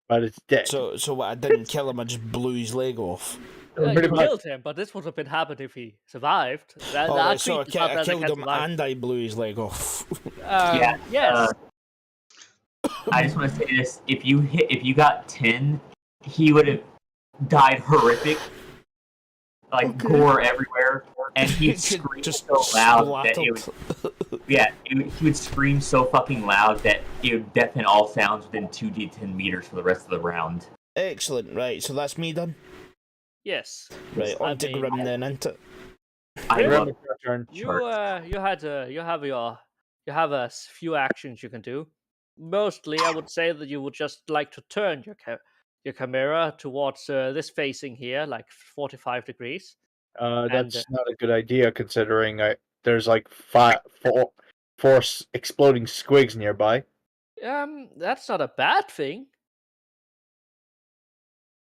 But it's dead. So what? I didn't kill him. I just blew his leg off. You killed him, but this would have been happened if he survived. I killed him and I blew his leg off. Yes. I just want to say this: if you got 10, he would have died horrific, like gore everywhere, and he'd scream so loud that it would. Yeah, he would scream so fucking loud that it would deafen all sounds within 2d10 meters for the rest of the round. Excellent. Right, so that's me done. Yes. Right, on to Grim then, ain't it? I love you have a few actions you can do. Mostly, I would say that you would just like to turn your camera towards this facing here, like 45 degrees. That's not a good idea considering there's like four exploding squigs nearby. That's not a bad thing.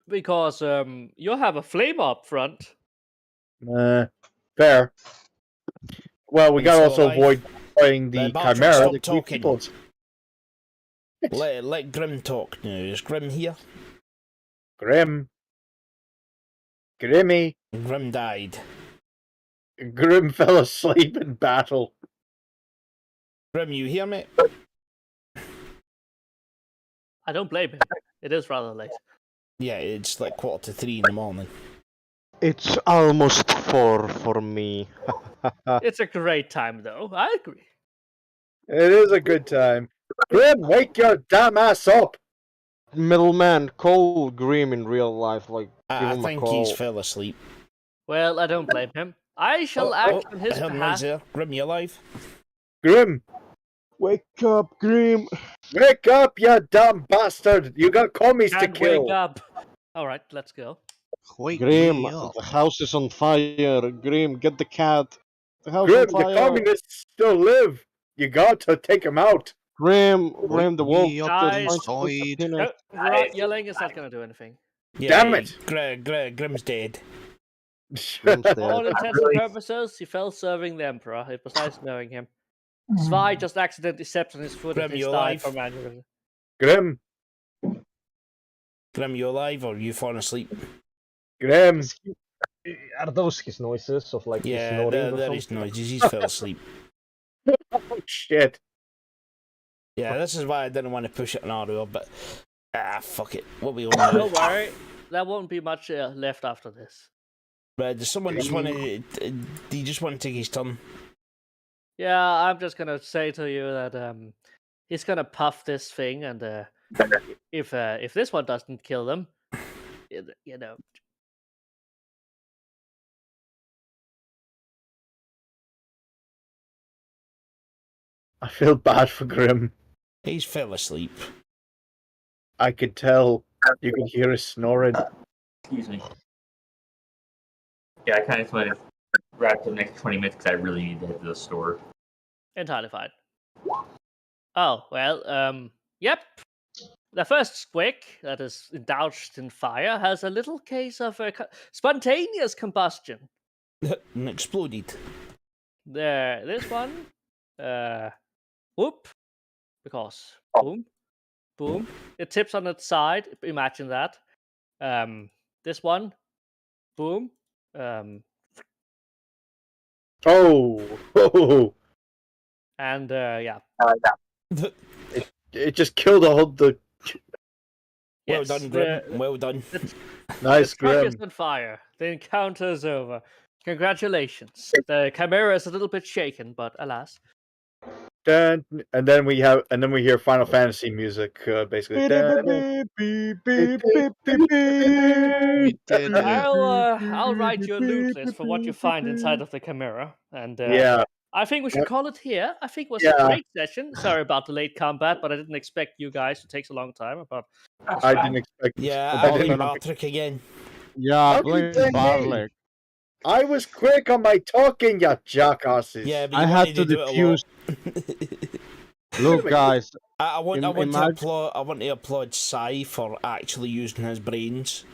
Because you have a flame up front. Fair. Well, we gotta also avoid destroying the chimera. Stop talking. Let Grim talk now. Is Grim here? Grimmy. Grim died. Grim fell asleep in battle. Grim, you hear me? I don't blame him. It is rather late. Yeah, it's like 2:45 in the morning. It's almost 4 for me. It's a great time, though. I agree. It is a good time. Grim, wake your damn ass up! Middleman, call Grim in real life, like, I him a think he's call. fell asleep. Well, I don't blame him. I shall act on I his heard a noise behalf. there. Grim, you alive? Grim, Wake up, Grim! wake up, you dumb bastard! You got commies to Can't kill. wake up. All right, let's go. Wake Grim, me up. the house is on fire. Grim, get the cat. The house Grim, on the fire. communists still live. You got to take them out. Grim, Wake the wolf. me up Guys, inside. Right, yelling is not going to do anything. Yeah, Damn it. Grim's dead. Grim's For dead. all intents and purposes, he fell serving the Emperor. It was nice knowing him. Zwei just accidentally stepped on his foot Grim, and he you died alive? from aneurysm. Grim, Grim, you alive or you falling asleep? Grim. Are those his noises of like Yeah, snoring there or is something? noises. He's fell asleep. Oh, shit. Yeah, this is why I didn't want to push it an hour, but fuck it. What we all know. Don't worry, there won't be much left after this. But does someone just want to? Do you just want to take his turn? Yeah, I'm just gonna say to you that he's gonna puff this thing, and if this one doesn't kill them, you know. I feel bad for Grim. He's fell asleep. I could tell. You could hear us snoring. Excuse me. Yeah, I kind of just want to wrap the next 20 minutes because I really need to head to the store. Entirely fine. Oh, well, yep. The first squick that is indulged in fire has a little case of spontaneous combustion. And exploded. There, this one, whoop, because boom, boom. It tips on its side. Imagine that. This one, boom. Oh. And yeah. It just killed all the. Well Yes, done, Grim. Well done. Nice, the truck Grim. is on fire. The encounter is over. Congratulations. The chimera is a little bit shaken, but alas. Dun, and then we hear Final Fantasy music, basically. Dun, We did it. I'll write your loot list for what you find inside of the chimera, and yeah, I think we should call it here. I think it was a Yeah. great session. Sorry about the late combat, but I didn't expect you guys to take so long time. But I didn't expect. Yeah, I I'll didn't- blame Patrick again. Yeah, How blame can you blame me? Barlek. I was quick on my talking, you jackasses. Yeah, but I you had wanted to do it a defuse. lot. Look, guys, I want to Imagine- applaud. I want to applaud Sai for actually using his brains.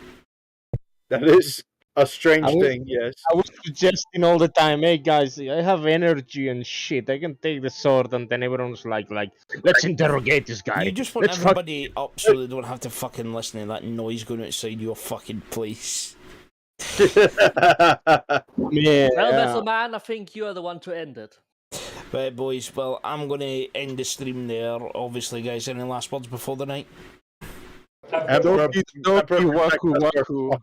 That is a strange I was- thing, yes. I was suggesting all the time, hey guys, I have energy and shit. I can take the sword, and then everyone's like, let's interrogate this guy. You just want Let's fuck- everybody up so they don't have to fucking listen to that noise going outside your fucking place. Yeah. well, Vessel Man, I think you are the one to end it. Right, boys. Well, I'm going to end the stream there. Obviously, guys, any last words before the night? Doki, waku, waku.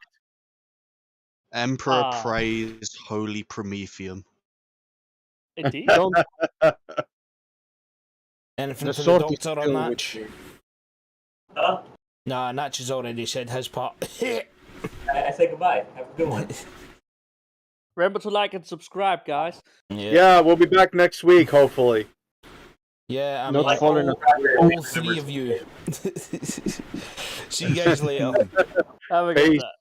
Emperor Ah. praise holy Prometheum. Indeed. Don't. Anything The for the sword is doctor on still Natch? with me. Huh? Nah, Natch has already said his part. I say goodbye. Have a good one. Remember to like and subscribe, guys. Yeah, we'll be back next week, hopefully. Yeah, I Not mean, falling all three of you. See you guys later. Have a good Peace. night.